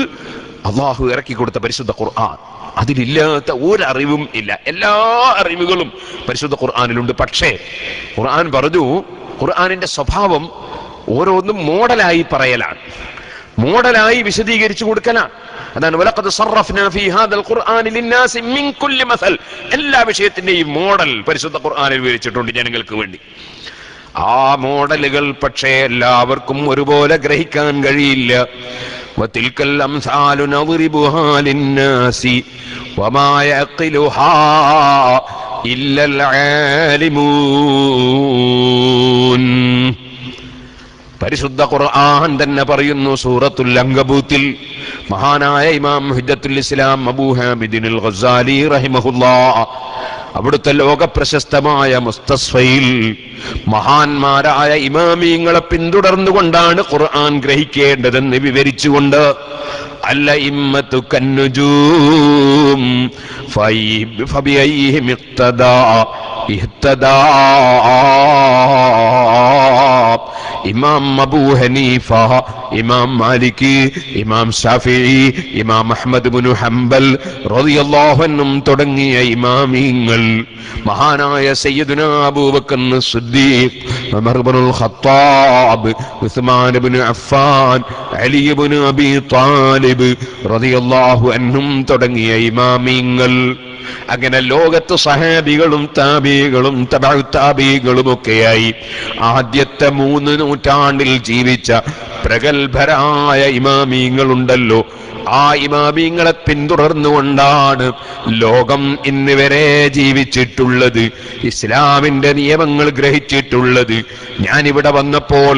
അല്ലാഹു ഇറക്കി കൊടുത്ത പരിശുദ്ധ ഖുർആൻ, അതിലില്ലാത്ത ഒരറിവും ഇല്ല. എല്ലാ അറിവുകളും പരിശുദ്ധ ഖുർആനിലുണ്ട്. പക്ഷേ ഖുർആൻ പറഞ്ഞു, ഖുർആനിന്റെ സ്വഭാവം ഓരോന്നും മോഡലായി പറയലാണ്, മോഡലായി വിശദീകരിച്ചു കൊടുക്കലാണ്. അതാണ് വലഖദ് സറഫ്നാ ഫീ ഹാദൽ ഖുർആനി ലിന്നാസി മിൻ കുല്ലി മസൽ. എല്ലാ വിഷയത്തിന്റെയും മോഡൽ പരിശുദ്ധ ഖുർആനിൽ വിവരിച്ചിട്ടുണ്ട് ജനങ്ങൾക്ക് വേണ്ടി. ആ മോഡലുകൾ പക്ഷേ എല്ലാവർക്കും ഒരുപോലെ ഗ്രഹിക്കാൻ കഴിയില്ല. വതിൽകൽ അംസാലു നദ്രിബുഹാ ലിന്നാസി വമാ യഖിലുഹാ ഇല്ലൽ ആലിമൂൻ. പരിശുദ്ധ ഖുർആൻ തന്നെ പറയുന്നു സൂറത്തുൽ അൻകബൂത്തിൽ, മഹാനായ ഇമാം ഹുജ്ജത്തുൽ ഇസ്ലാം അബൂ ഹാമിദിൻ അൽ ഗസാലി റഹിമഹുല്ലാഹ് അവിടുത്തെ ലോകപ്രശസ്തമായ മുസ്തസ്ഫയിൽ മഹാന്മാരായ ഇമാമിങ്ങളെ പിന്തുടർന്നുകൊണ്ടാണ് ഖുർആൻ ഗ്രഹിക്കേണ്ടതെന്ന് വിവരിച്ചുകൊണ്ട്, അല്ല ഇമ്മത്തു കന്നുജൂം ഫബിഅയ്യിഹിം ഇഖ്തദാ ഇഹ്തദാ. ഇമാം അബൂ ഹനീഫ, ഇമാം മാലിക്, ഇമാം ശാഫിഈ, ഇമാം അഹ്മദ് ഇബ്നു ഹംബൽ റളിയല്ലാഹു അൻഹും തുടങ്ങിയ ഇമാമിങ്ങൾ, മഹാനായ സയ്യിദുനാ അബൂബക്കർ സിദ്ദീഖ്, ഉമർ ഇബ്നുൽ ഖത്താബ്, ഉസ്മാൻ ഇബ്നു അഫ്ഫാൻ, അലി ഇബ്നു അബീ ത്വാലിബ് റളിയല്ലാഹു അൻഹും തുടങ്ങിയ ഇമാമിങ്ങൾ, അങ്ങനെ ലോകത്ത് സഹാബികളും താബികളും തബഉ താബികളും ഒക്കെയായി ആദ്യത്തെ 3 നൂറ്റാണ്ടിൽ ജീവിച്ച പ്രഗത്ഭരായ ഇമാമിങ്ങളുണ്ടല്ലോ, ആ ഇമാമിങ്ങളെ പിന്തുടർന്നുകൊണ്ടാണ് ലോകം ഇന്ന് വരെ ജീവിച്ചിട്ടുള്ളത്, ഇസ്ലാമിന്റെ നിയമങ്ങൾ ഗ്രഹിച്ചിട്ടുള്ളത്. ഞാനിവിടെ വന്നപ്പോൾ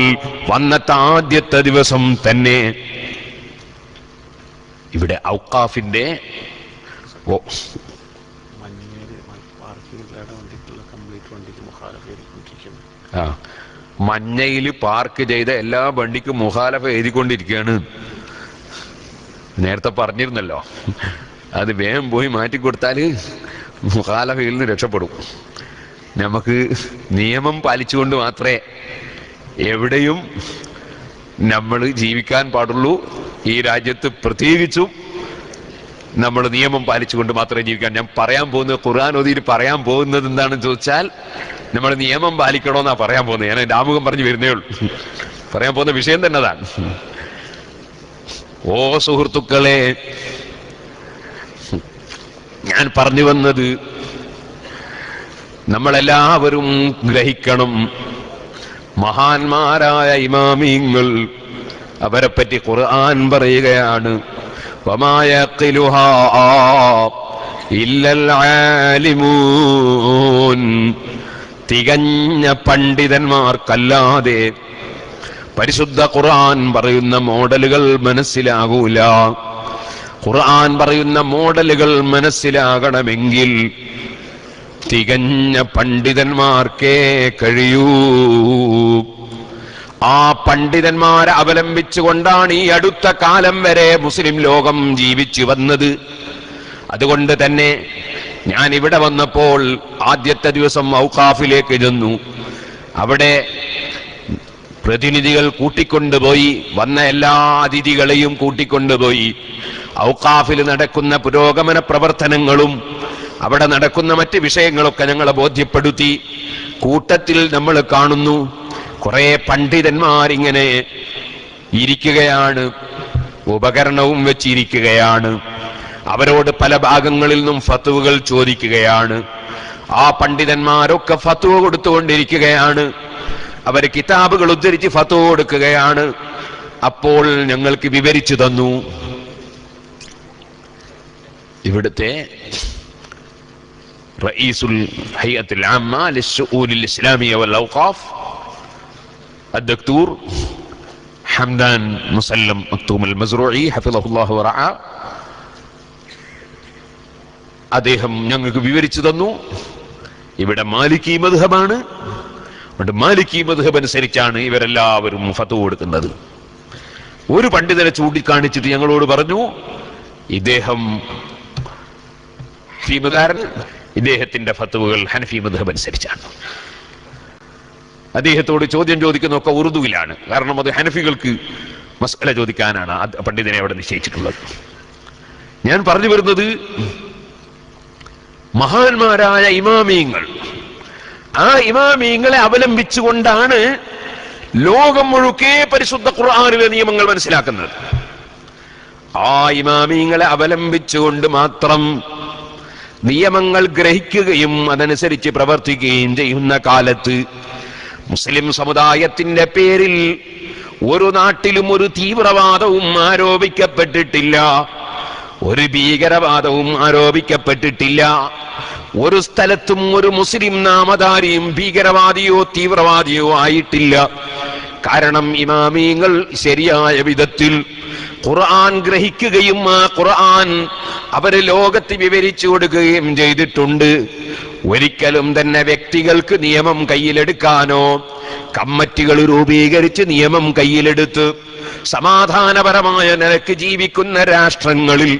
വന്നത്തെ ആദ്യത്തെ ദിവസം തന്നെ ഇവിടെ ഔഖാഫിന്റെ മഞ്ഞയില് പാർക്ക് ചെയ്ത എല്ലാ വണ്ടിക്കും മുഖാലഫ എഴുതിക്കൊണ്ടിരിക്കുകയാണ്. നേരത്തെ പറഞ്ഞിരുന്നല്ലോ, അത് വേഗം പോയി മാറ്റിക്കൊടുത്താല് മുഖാലഫയിൽ നിന്ന് രക്ഷപ്പെടും. നമുക്ക് നിയമം പാലിച്ചുകൊണ്ട് മാത്രമേ എവിടെയും നമ്മൾ ജീവിക്കാൻ പാടുള്ളൂ. ഈ രാജ്യത്ത് പ്രത്യേകിച്ചും നമ്മൾ നിയമം പാലിച്ചുകൊണ്ട് മാത്രമേ ജീവിക്കാൻ. ഞാൻ പറയാൻ പോകുന്നത്, ഖുർആൻ ഓതിയിട്ട് പറയാൻ പോകുന്നത് എന്താണെന്ന് ചോദിച്ചാൽ, നമ്മൾ നിയമം പാലിക്കണമെന്നാ പറയാൻ പോകുന്നത്. ഞാൻ എൻ്റെ ആമുഖം പറഞ്ഞു വരുന്നേ ഉള്ളൂ. പറയാൻ പോകുന്ന വിഷയം തന്നെ അതാണ്. ഓ സുഹൃത്തുക്കളെ, ഞാൻ പറഞ്ഞു വന്നത് നമ്മളെല്ലാവരും ഗ്രഹിക്കണം. മഹാന്മാരായ ഇമാമിങ്ങൾ, അവരെപ്പറ്റി ഖുർആൻ പറയുകയാണ്, വമാ യഖിലുഹാ ഇല്ലൽ ആലിമൂൻ. തികഞ്ഞ പണ്ഡിതന്മാർക്കല്ലാതെ പരിശുദ്ധ ഖുർആൻ പറയുന്ന മോഡലുകൾ മനസ്സിലാകൂല. ഖുർആൻ പറയുന്ന മോഡലുകൾ മനസ്സിലാകണമെങ്കിൽ തികഞ്ഞ പണ്ഡിതന്മാർക്കേ കഴിയൂ. ആ പണ്ഡിതന്മാരെ അവലംബിച്ചുകൊണ്ടാണ് ഈ അടുത്ത കാലം വരെ മുസ്ലിം ലോകം ജീവിച്ചു വന്നത്. അതുകൊണ്ട് തന്നെ ഞാൻ ഇവിടെ വന്നപ്പോൾ ആദ്യത്തെ ദിവസം ഔഖാഫിലേക്ക് ചെന്നു. അവിടെ പ്രതിനിധികൾ കൂട്ടിക്കൊണ്ടുപോയി, വന്ന എല്ലാ അതിഥികളെയും കൂട്ടിക്കൊണ്ടുപോയി ഔഖാഫിൽ നടക്കുന്ന പുരോഗമന പ്രവർത്തനങ്ങളും അവിടെ നടക്കുന്ന മറ്റ് വിഷയങ്ങളൊക്കെ ഞങ്ങളെ ബോധ്യപ്പെടുത്തി. കൂട്ടത്തിൽ നമ്മൾ കാണുന്നു കുറെ പണ്ഡിതന്മാരിങ്ങനെ ഇരിക്കുകയാണ്, ഉപകരണവും വെച്ചിരിക്കുകയാണ്. അവരോട് പല ഭാഗങ്ങളിൽ നിന്നും ഫത്വകൾ ചോദിക്കുകയാണ്. ആ പണ്ഡിതന്മാരൊക്കെ ഫത്വ കൊടുത്തുകൊണ്ടിരിക്കുകയാണ്. അവർ കിതാബുകൾ ഉദ്ധരിച്ച് ഫത്വ കൊടുക്കുകയാണ്. അപ്പോൾ ഞങ്ങൾക്ക് വിവരിച്ചു തന്നു, ഇവിടുത്തെ റഈസുൽ ഹൈഅത്തുൽ ആമ്മ ലിശ്ശുഊനിൽ ഇസ്ലാമിയ്യ വൽ ഔഖാഫ് അദ്ദക്തൂർ Hamdan Musallam Maktoum Al Mazrouei ഹഫിളഹുല്ലാഹു വറഅ, അദ്ദേഹം ഞങ്ങൾക്ക് വിവരിച്ചു തന്നു, ഇവിടെ മാലിക്കി മദ്ഹബാണ്. മാലിക്കി മദ്ഹബ് അനുസരിച്ചാണ് ഇവരെല്ലാവരും ഫത്വ കൊടുക്കുന്നത്. ഒരു പണ്ഡിതനെ ചൂണ്ടിക്കാണിച്ചിട്ട് ഞങ്ങളോട് പറഞ്ഞു, ഇദ്ദേഹം ഇദ്ദേഹത്തിന്റെ ഫത്വകൾ ഹനഫി മദ്ഹബ് അനുസരിച്ചാണ്. അദ്ദേഹത്തോട് ചോദ്യം ചോദിക്കുന്നതൊക്കെ ഉറുദുവിലാണ്. കാരണം അത് ഹനഫികൾക്ക് മസ്അല ചോദിക്കാനാണ് പണ്ഡിതനെ അവിടെ നിശ്ചയിച്ചിട്ടുള്ളത്. ഞാൻ പറഞ്ഞു വരുന്നത്, മഹാന്മാരായ ഇമാമിയങ്ങൾ, ആ ഇമാമിയങ്ങളെ അവലംബിച്ചുകൊണ്ടാണ് ലോകം മുഴുക്കെ പരിശുദ്ധ ഖുർആനിലെ നിയമങ്ങൾ മനസ്സിലാക്കുന്നത്. ആ ഇമാമിയങ്ങളെ അവലംബിച്ചുകൊണ്ട് മാത്രം നിയമങ്ങൾ ഗ്രഹിക്കുകയും അതനുസരിച്ച് പ്രവർത്തിക്കുകയും ചെയ്യുന്ന കാലത്ത് മുസ്ലിം സമുദായത്തിന്റെ പേരിൽ ഒരു നാട്ടിലും ഒരു തീവ്രവാദവും ആരോപിക്കപ്പെട്ടിട്ടില്ല, ഒരു ഭീകരവാദവും ആരോപിക്കപ്പെട്ടിട്ടില്ല. ഒരു സ്ഥലത്തും ഒരു മുസ്ലിം നാമധാരിയും ഭീകരവാദിയോ തീവ്രവാദിയോ ആയിട്ടില്ല. കാരണം ഇമാമിയങ്ങൾ ശരിയായ വിധത്തിൽ ഖുർആൻ ഗ്രഹിക്കുകയും ആ ഖുർആൻ അവര് ലോകത്ത് വിവരിച്ചു കൊടുക്കുകയും ചെയ്തിട്ടുണ്ട്. ഒരിക്കലും തന്നെ വ്യക്തികൾക്ക് നിയമം കയ്യിലെടുക്കാനോ കമ്മിറ്റികൾ രൂപീകരിച്ച് നിയമം കയ്യിലെടുത്ത് സമാധാനപരമായ നിലക്ക് ജീവിക്കുന്ന രാഷ്ട്രങ്ങളിൽ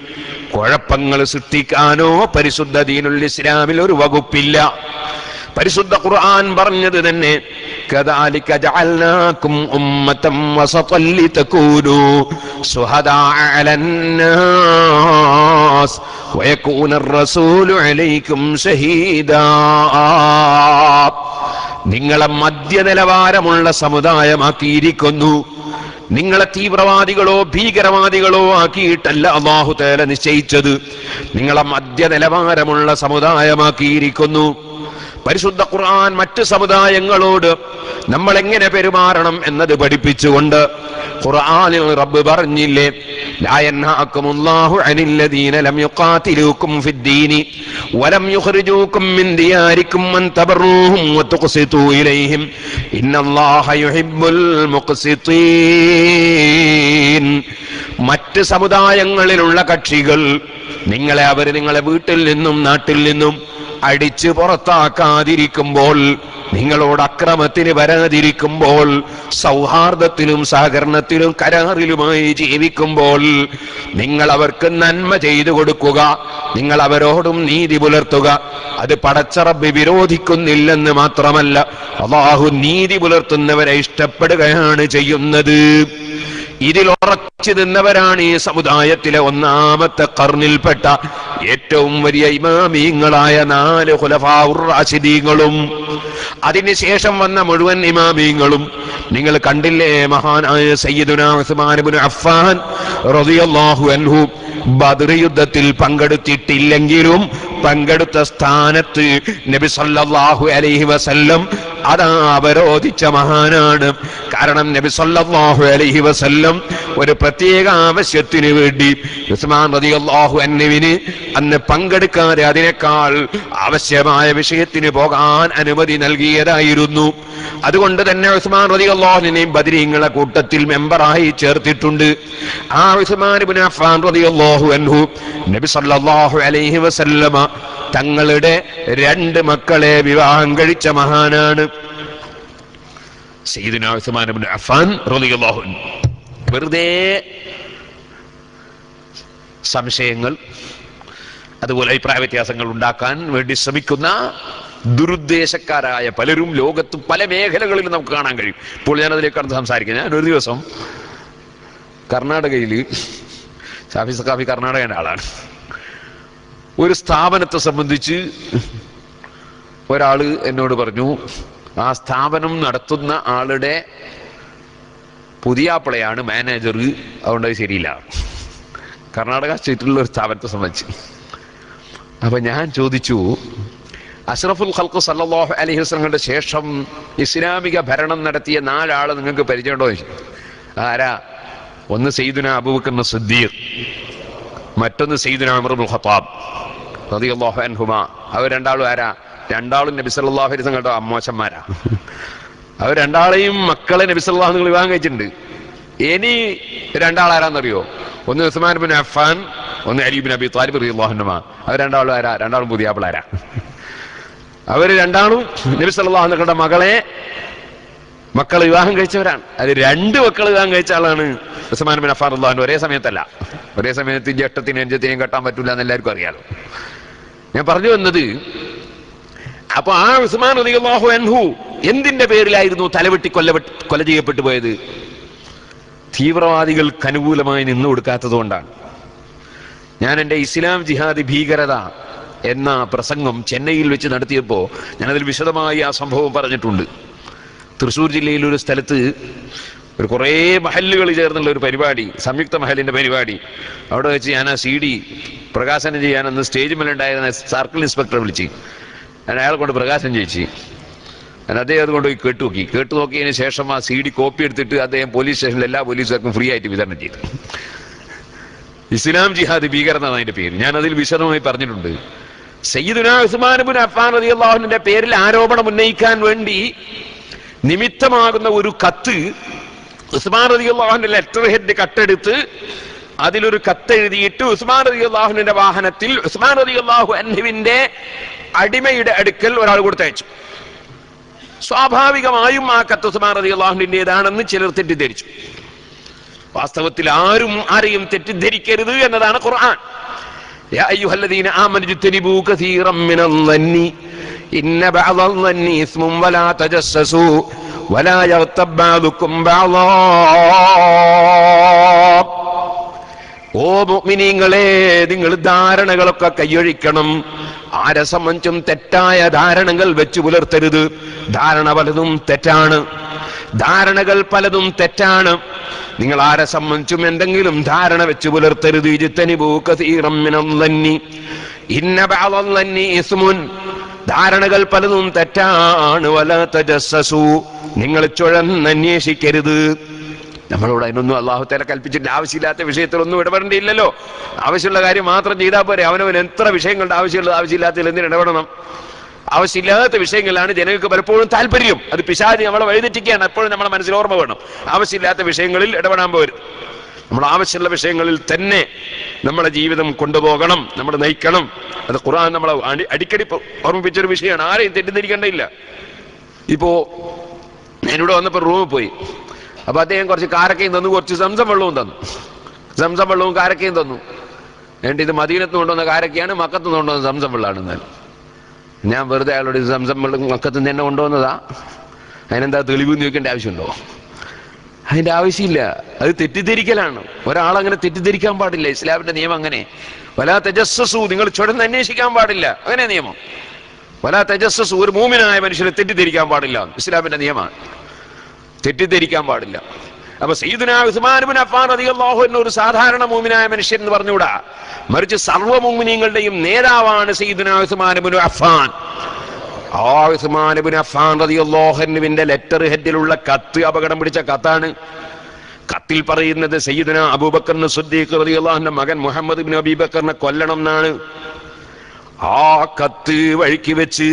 കുഴപ്പങ്ങൾ സൃഷ്ടിക്കാനോ പരിശുദ്ധ ദീനുൽ ഇസ്ലാമിൽ ഒരു വകുപ്പില്ല. പരിശുദ്ധ ഖുർആൻ പറഞ്ഞത് തന്നെ, കദാലിക ജഅൽനാകും ഉമ്മതൻ വസതൻ ലിതകൂനൂ ശുഹദാഅ അലന്നാസ് വയകൂന അർ-റസൂലു അലൈക്കും ഷഹീദാ. നിങ്ങളെ മധ്യനിലവാരമുള്ള സമുദായമാക്കിയിരിക്കുന്നു. നിങ്ങളെ തീവ്രവാദികളോ ഭീകരവാദികളോ ആക്കിയിട്ടല്ല അല്ലാഹു തആല നിശ്ചയിച്ചത്. നിങ്ങളെ മധ്യനിലവാരമുള്ള സമുദായമാക്കിയിരിക്കുന്നു. പരിശുദ്ധ ഖുർആൻ മറ്റ് സമുദായങ്ങളോട് നമ്മൾ എങ്ങനെ പെരുമാറണം എന്നത് പഠിപ്പിച്ചുകൊണ്ട് ഖുർആനിൽ റബ്ബ് പറഞ്ഞില്ലേ, ലാ യൻഹാകുമുല്ലാഹു അനില്ലദീന ലം യുഖാതിലൂകും ഫിദ്ദീനി വലം യുഖ്രിജൂകും മിൻ ദിയാരികും അൻ തബറൂഹും വതുഖ്സിതൂ ഇലൈഹിം ഇന്നല്ലാഹ യുഹിബ്ബുൽ മുഖ്സിതീൻ. മറ്റ് സമുദായങ്ങളിലുള്ള കക്ഷികൾ നിങ്ങളെ വീട്ടിൽ നിന്നും നാട്ടിൽ നിന്നും അടിച്ചു പുറത്താക്കാതിരിക്കുമ്പോൾ, നിങ്ങളോട് അക്രമത്തിന് വരാതിരിക്കുമ്പോൾ, സൗഹാർദ്ദത്തിലും സഹകരണത്തിലും കരാറിലുമായി ജീവിക്കുമ്പോൾ നിങ്ങൾ അവർക്ക് നന്മ ചെയ്തു കൊടുക്കുക, നിങ്ങൾ അവരോടും നീതി പുലർത്തുക. അത് പടച്ച റബ്ബ് വിരോധിക്കുന്നില്ലെന്ന് മാത്രമല്ല, അല്ലാഹു നീതി പുലർത്തുന്നവരെ ഇഷ്ടപ്പെടുകയാണ് ചെയ്യുന്നത്. ഇതിൽ ഉറച്ചു നിന്നവരാണ് ഈ സമുദായത്തിലെ ഒന്നാമത്തെ ഖർനിൽപ്പെട്ട ഏറ്റവും വലിയ ഇമാമീങ്ങളായ 4 ഖുലഫാഉർ റാഷിദീങ്ങളും അതിനുശേഷം വന്ന മുഴുവൻ ഇമാമീങ്ങളും. നിങ്ങൾ കണ്ടില്ലേ, മഹാനായ സയ്യിദുനാ ഉസ്മാൻ ഇബ്നു അഫ്ഫാൻ റളിയല്ലാഹു അൻഹു ബദർ യുദ്ധത്തിൽ പങ്കെടുത്തിട്ടില്ലെങ്കിലും പങ്കെടുത്ത സ്ഥാനത്ത് നബി സല്ലല്ലാഹു അലൈഹി വസല്ലം അതാ അവരോധിച്ച മഹാനാണ്. കാരണം നബി സല്ലല്ലാഹു അലൈഹി വസല്ലം ഒരു പ്രത്യേക ആവശ്യത്തിന് വേണ്ടി ഉസ്മാൻ റളിയല്ലാഹു അൻഹുവിന് അന്ന് പങ്കെടുക്കാതെ അതിനേക്കാൾ ആവശ്യമായ വിഷയത്തിന് പോകാൻ അനുമതി നൽകിയതായിരുന്നു. അതുകൊണ്ട് തന്നെ ഉസ്മാൻ റളിയല്ലാഹു അൻഹുവിനെയും ബദരീങ്ങളുടെ കൂട്ടത്തിൽ മെമ്പറായി ചേർത്തിട്ടുണ്ട്. ആ ഉസ്മാൻ ഇബ്നു അഫ്ഫാൻ റളിയല്ലാഹു അൻഹു നബി സല്ലല്ലാഹു അലൈഹി വസല്ലമ തങ്ങളുടെ 2 മക്കളെ വിവാഹം കഴിച്ച മഹാനാണ് സയ്യിദുനാ ഉസ്മാൻ ഇബ്നു അഫ്ഫാൻ റളിയല്ലാഹു അൻഹു. വെറുതെ സംശയങ്ങൾ അതുപോലെ അഭിപ്രായ വ്യത്യാസങ്ങൾ ഉണ്ടാക്കാൻ വേണ്ടി ശ്രമിക്കുന്ന ദുരുദ്ദേശക്കാരായ പലരും ലോകത്ത് പല മേഖലകളിലും നമുക്ക് കാണാൻ കഴിയും. ഇപ്പോൾ ഞാനതിലേക്ക് കടന്ന് സംസാരിക്കുന്നത്. ഞാനൊരു ദിവസം കർണാടകയിൽ, ഷാഫി സഖാഫി കർണാടകയുടെ ആളാണ്, ഒരു സ്ഥാപനത്തെ സംബന്ധിച്ച് ഒരാള് എന്നോട് പറഞ്ഞു, ആ സ്ഥാപനം നടത്തുന്ന ആളുടെ പുതിയാപ്പിളയാണ് മാനേജർ, അതുകൊണ്ട് അത് ശരിയില്ല. കർണാടക സ്റ്റേറ്റിലുള്ള ഒരു സ്ഥാപനത്തെ സംബന്ധിച്ച്. അപ്പൊ ഞാൻ ചോദിച്ചു, അഷ്റഫുൽ ഖൽഖ് സല്ലല്ലാഹു അലൈഹി വസല്ലമയുടെ ശേഷം ഇസ്ലാമിക ഭരണം നടത്തിയ 4 ആള് നിങ്ങൾക്ക് പരിചയമുണ്ടോ? ആരാ? ഒന്ന് സയ്യിദുനാ അബൂബക്കർ സിദ്ദീഖ്, മറ്റൊന്ന് സയ്യിദുനാ ഉമർ ഇബ്നുൽ ഖത്താബ് റളിയല്ലാഹു അൻഹുമാ. അവർ 2 ആളും ആരാ? 2 ആളും നബി സല്ലല്ലാഹു അലൈഹി വസല്ലം അമ്മോശന്മാരാ. അവർ 2 ആളെയും മക്കളെ നബി സല്ലല്ലാഹു അലൈഹി വസല്ലം വിവാഹം കഴിച്ചിട്ടുണ്ട്. ഇനി 2 ആളാരാന്നറിയോ? ഒന്ന് ഉസ്മാൻ ഇബ്നു അഫ്ഫാൻ, ഒന്ന് അലി ഇബ്നു അബി ത്വാലിബ് റളിയല്ലാഹു അൻഹുമാ. അവർ 2 ആളും ആരാ? 2 ആളും പുതിയാപ്പിളാരാ. അവർ 2 ആളും നബി സല്ലല്ലാഹു അലൈഹി വസല്ലം മക്കളെ വിവാഹം കഴിച്ചവരാണ്. അത് 2 മക്കൾ വിവാഹം കഴിച്ച ആളാണ് ഉസ്മാൻ ഇബ്നു അഫ്ഫാൻ റളിയല്ലാഹു അൻഹു. ഒരേ സമയത്തല്ല, ഒരേ സമയത്ത് ജ്യേഷ്ഠത്തിനും അനുജത്തിനെയും കെട്ടാൻ പറ്റൂല എന്ന് എല്ലാവർക്കും അറിയാലോ. ഞാൻ പറഞ്ഞു വന്നത്, അപ്പൊ ആ ഉസ്മാൻ റളിയല്ലാഹു അൻഹു എന്തിന്റെ പേരിലായിരുന്നു കൊല ചെയ്യപ്പെട്ടു പോയത്? തീവ്രവാദികൾക്ക് അനുകൂലമായി നിന്നു കൊടുക്കാത്തത് കൊണ്ടാണ്. ഞാൻ എൻ്റെ ഇസ്ലാം ജിഹാദി ഭീകരത എന്ന പ്രസംഗം ചെന്നൈയിൽ വെച്ച് നടത്തിയപ്പോൾ ഞാനതിൽ വിശദമായി ആ സംഭവം പറഞ്ഞിട്ടുണ്ട്. തൃശ്ശൂർ ജില്ലയിൽ ഒരു സ്ഥലത്ത് ഒരു കുറേ മഹല്ലുകൾ ചേർന്നുള്ള ഒരു പരിപാടി, സംയുക്ത മഹലിന്റെ പരിപാടി, അവിടെ വെച്ച് ഞാൻ ആ CD പ്രകാശനം ചെയ്യാനെന്ന് സ്റ്റേജ് മേലുണ്ടായിരുന്ന സർക്കിൾ ഇൻസ്പെക്ടറെ വിളിച്ച് ഞാൻ അയാളെ കൊണ്ട് പ്രകാശനം ചെയ്യിച്ചു. ഞാൻ അദ്ദേഹം അതുകൊണ്ട് പോയി കേട്ടു നോക്കിയതിന് ശേഷം ആ CD കോപ്പി എടുത്തിട്ട് അദ്ദേഹം പോലീസ് സ്റ്റേഷനിൽ എല്ലാ പോലീസുകാർക്കും ഫ്രീ ആയിട്ട് വിതരണം ചെയ്തു. ഇസ്ലാം ജിഹാദ് ഭീകരത എന്നതിന്റെ പേര് ഞാൻ അതിൽ വിശദമായി പറഞ്ഞിട്ടുണ്ട്. സയ്യിദുനാ ഉസ്മാൻ ഇബ്നു അഫ്ഫാൻ റളിയല്ലാഹു അൻഹുവിന്റെ പേരിൽ ആരോപണം ഉന്നയിക്കാൻ വേണ്ടി നിമിത്തമാകുന്ന ഒരു കത്ത് ഉസ്മാൻ റളിയല്ലാഹു അൻഹു ലെറ്റർ ഹെഡ് കട്ടെടുത്ത് അതിലൊരു കത്തെഴുതിയിട്ട് ഉസ്മാൻ റളിയല്ലാഹു അൻഹുവിന്റെ വാഹനത്തിൽ ഉസ്മാൻ റളിയല്ലാഹു അൻഹുവിന്റെ അടിമയുടെ അടുക്കൽ ഒരാൾ കൊടുത്തയച്ചു. സ്വാഭാവികമായും ആ കത്ത് ഉസ്മാൻ റളിയല്ലാഹു അൻഹുവിന്റേതാണെന്ന് ചിലർ തെറ്റിദ്ധരിച്ചു. വാസ്തവത്തിൽ ആരെയും തെറ്റിദ്ധരിക്കരുത് എന്നതാണ് ഖുർആൻ. യാ അയ്യുഹല്ലദീന ആമനൂ ഇജ്തനിബൂ കസീറൻ മിനൽ-ളന്നി ഇന്ന ബഅദൽ-ളന്നി ഇസ്മുൻ വലാ തജസ്സസൂ വലാ യഗ്തബ് ബഅദുകും ബഅദാ. ഓ മുഅ്മിനീങ്ങളെ, നിങ്ങൾ ധാരണകളൊക്കെ കൈയൊഴിക്കണം. ആരെ സംബന്ധിച്ചും തെറ്റായ ധാരണകൾ വെച്ചു പുലർത്തരുത്. ധാരണകൾ പലതും തെറ്റാണ്. നിങ്ങൾ ആരെ സംബന്ധിച്ചും എന്തെങ്കിലും ധാരണ വെച്ചു പുലർത്തരുത്. ഇജ്തനിബൂ കസീറൻ മിനൽ-ളന്നി ഇന്ന ബഅദൽ-ളന്നി ഇസ്മുൻ. ധാരണകൾ പലതും തെറ്റാണ്. വലാ തജസ്സസൂ, നിങ്ങൾ ചുഴന്നന്വേഷിക്കരുത്. നമ്മളോട് അതിനൊന്നും അല്ലാഹു തആല കൽപ്പിച്ചിട്ട് ആവശ്യമില്ലാത്ത വിഷയത്തിലൊന്നും ഇടപെടേണ്ടിയില്ലല്ലോ. ആവശ്യമുള്ള കാര്യം മാത്രം ചെയ്താൽ പോരെ. അവനവൻ എത്ര വിഷയങ്ങളുടെ ആവശ്യമുള്ളത് ആവശ്യമില്ലാത്തതിൽ എന്തിന് ഇടപെടണം? ആവശ്യമില്ലാത്ത വിഷയങ്ങളാണ് ജനങ്ങൾക്ക് പലപ്പോഴും താല്പര്യം. അത് പിശാച് നമ്മളെ വഴിതെറ്റിക്കുകയാണ്. എപ്പോഴും നമ്മളെ മനസ്സിൽ ഓർമ്മ വേണം, ആവശ്യമില്ലാത്ത വിഷയങ്ങളിൽ ഇടപെടാൻ പോരും. നമ്മൾ ആവശ്യമുള്ള വിഷയങ്ങളിൽ തന്നെ നമ്മുടെ ജീവിതം കൊണ്ടുപോകണം, നമ്മൾ നയിക്കണം. അത് ഖുർആൻ നമ്മളെ അടിക്കടി ഓർമ്മിപ്പിച്ചൊരു വിഷയമാണ്. ആരെയും തെറ്റിദ്ധരിക്കേണ്ടയില്ല. ഇപ്പോ ഞാനിവിടെ വന്നപ്പോൾ റൂമിൽ പോയി. അപ്പൊ അദ്ദേഹം കുറച്ച് കാരക്കയും തന്നു, കുറച്ച് സംസം വെള്ളവും തന്നു. സംസം വെള്ളവും കാരക്കയും തന്നു. എന്നിട്ട് ഇത് മദീനത്ത് കൊണ്ടുവന്ന കാരക്കയാണ്, മക്കത്ത് കൊണ്ടുവന്ന സംസം വെള്ളമാണ്. ഞാൻ വെറുതെ അയാളോട് സംസം വെള്ളം മക്കത്ത് തന്നെ കൊണ്ടുവന്നതാ, അതിനെന്താ തെളിവ് ചോദിക്കേണ്ട ആവശ്യമുണ്ടോ? അതിന്റെ ആവശ്യമില്ല. അത് തെറ്റിദ്ധരിക്കലാണ്. ഒരാളങ്ങനെ തെറ്റിദ്ധരിക്കാൻ പാടില്ല. ഇസ്ലാമിന്റെ നിയമം അങ്ങനെ. വലാ തജസ്സസു, നിങ്ങൾ ചുടന്ന് അന്വേഷിക്കാൻ പാടില്ല, അങ്ങനെ നിയമം. വലാ തജസ്സസു, ഒരു മൂമിനായ മനുഷ്യനെ തെറ്റിദ്ധരിക്കാൻ പാടില്ല, ഇസ്ലാമിന്റെ നിയമമാണ്. തെറ്റിദ്ധരിക്കാൻ പാടില്ല. അപ്പൊ സയ്യിദുനാ ഉസ്മാൻ ഇബ്നു അഫ്ഫാൻ റളിയല്ലാഹു അൻഹു ഒരു സാധാരണ മൂമിനായ മനുഷ്യൻ എന്ന് പറഞ്ഞുകൂടാ, മറിച്ച് സർവ്വ മുഅ്മിനീങ്ങളുടെയും നേതാവാണ് സയ്യിദുനാ ഉസ്മാൻ ഇബ്നു അഫ്ഫാൻ. ആ ഉസ്മാൻ ഇബ്നു അഫ്ഫാൻ റളിയല്ലാഹു അൻഹുവിന്റെ ലെറ്റർ ഹെഡിലുള്ള കത്ത് അപകടം പിടിച്ച കത്താണ്. കത്തിൽ പറയുന്നത് സയ്യിദുനാ അബൂബക്കർ സിദ്ദീഖ് റളിയല്ലാഹു അൻഹുവിന്റെ മകൻ മുഹമ്മദ് ഇബ്നു അബീ ബക്കറിനെ കൊല്ലണം എന്നാണ്. ആ കത്ത് വഴിക്ക് വെച്ച്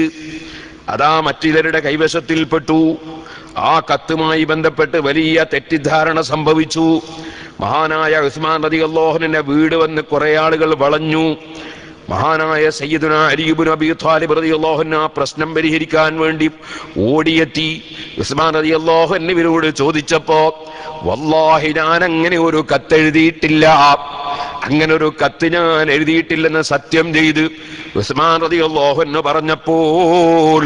അതാ മറ്റുള്ളവരുടെ കൈവശത്തിൽപ്പെട്ടു. ആ കത്തുമായി ബന്ധപ്പെട്ട് വലിയ തെറ്റിദ്ധാരണ സംഭവിച്ചു. മഹാനായ ഉസ്മാൻ റളിയല്ലാഹു അൻഹുവിന്റെ വീട് വന്ന് കുറെ ആളുകൾ വളഞ്ഞു. മഹാനായ സയ്യിദുനാ അലി ഇബ്നു അബീ ത്വാലിബ് റളിയല്ലാഹു അൻഹു ആ പ്രശ്നം പരിഹരിക്കാൻ വേണ്ടി ഓടിയെത്തി. ഉസ്മാൻ റളിയല്ലാഹു അൻഹുവിനോട് ചോദിച്ചപ്പോ, വല്ലാഹി ഞാൻ അങ്ങനെ ഒരു കത്തെഴുതിയിട്ടില്ല, അങ്ങനെ ഒരു കത്ത് ഞാൻ എഴുതിയിട്ടില്ലെന്ന് സത്യം ചെയ്ത് ഉസ്മാൻ റളിയല്ലാഹു അൻഹു പറഞ്ഞപ്പോൾ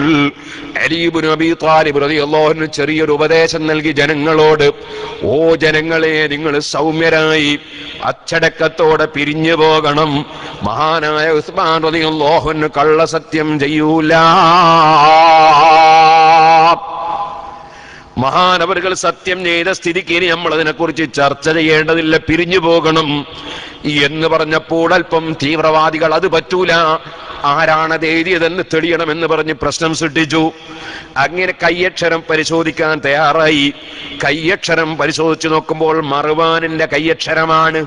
അലി ഇബ്നു അബീ ത്വാലിബ് റളിയല്ലാഹു അൻഹു ചെറിയൊരു ഉപദേശം നൽകി ജനങ്ങളോട്. ഓ ജനങ്ങളെ, നിങ്ങൾ സൗമ്യരായി അച്ചടക്കത്തോടെ പിരിഞ്ഞു പോകണം. മഹാനായ ഉസ്മാൻ റളിയല്ലാഹു അൻഹു കള്ളസത്യം ചെയ്യൂല. മഹാനവറുകൾ സത്യം ചെയ്ത സ്ഥിതിക്ക് ഇനി നമ്മൾ അതിനെക്കുറിച്ച് ചർച്ച ചെയ്യേണ്ടതില്ല, പിരിഞ്ഞു പോകണം എന്ന് പറഞ്ഞപ്പോൾ അല്പം തീവ്രവാദികൾ അത് പറ്റൂല, ആരാണത് എഴുതിയതെന്ന് തെളിയണമെന്ന് പറഞ്ഞ് പ്രശ്നം സൃഷ്ടിച്ചു. അങ്ങനെ കയ്യക്ഷരം പരിശോധിക്കാൻ തയ്യാറായി. കയ്യക്ഷരം പരിശോധിച്ചു നോക്കുമ്പോൾ മർവാനിന്റെ കയ്യക്ഷരമാണ്.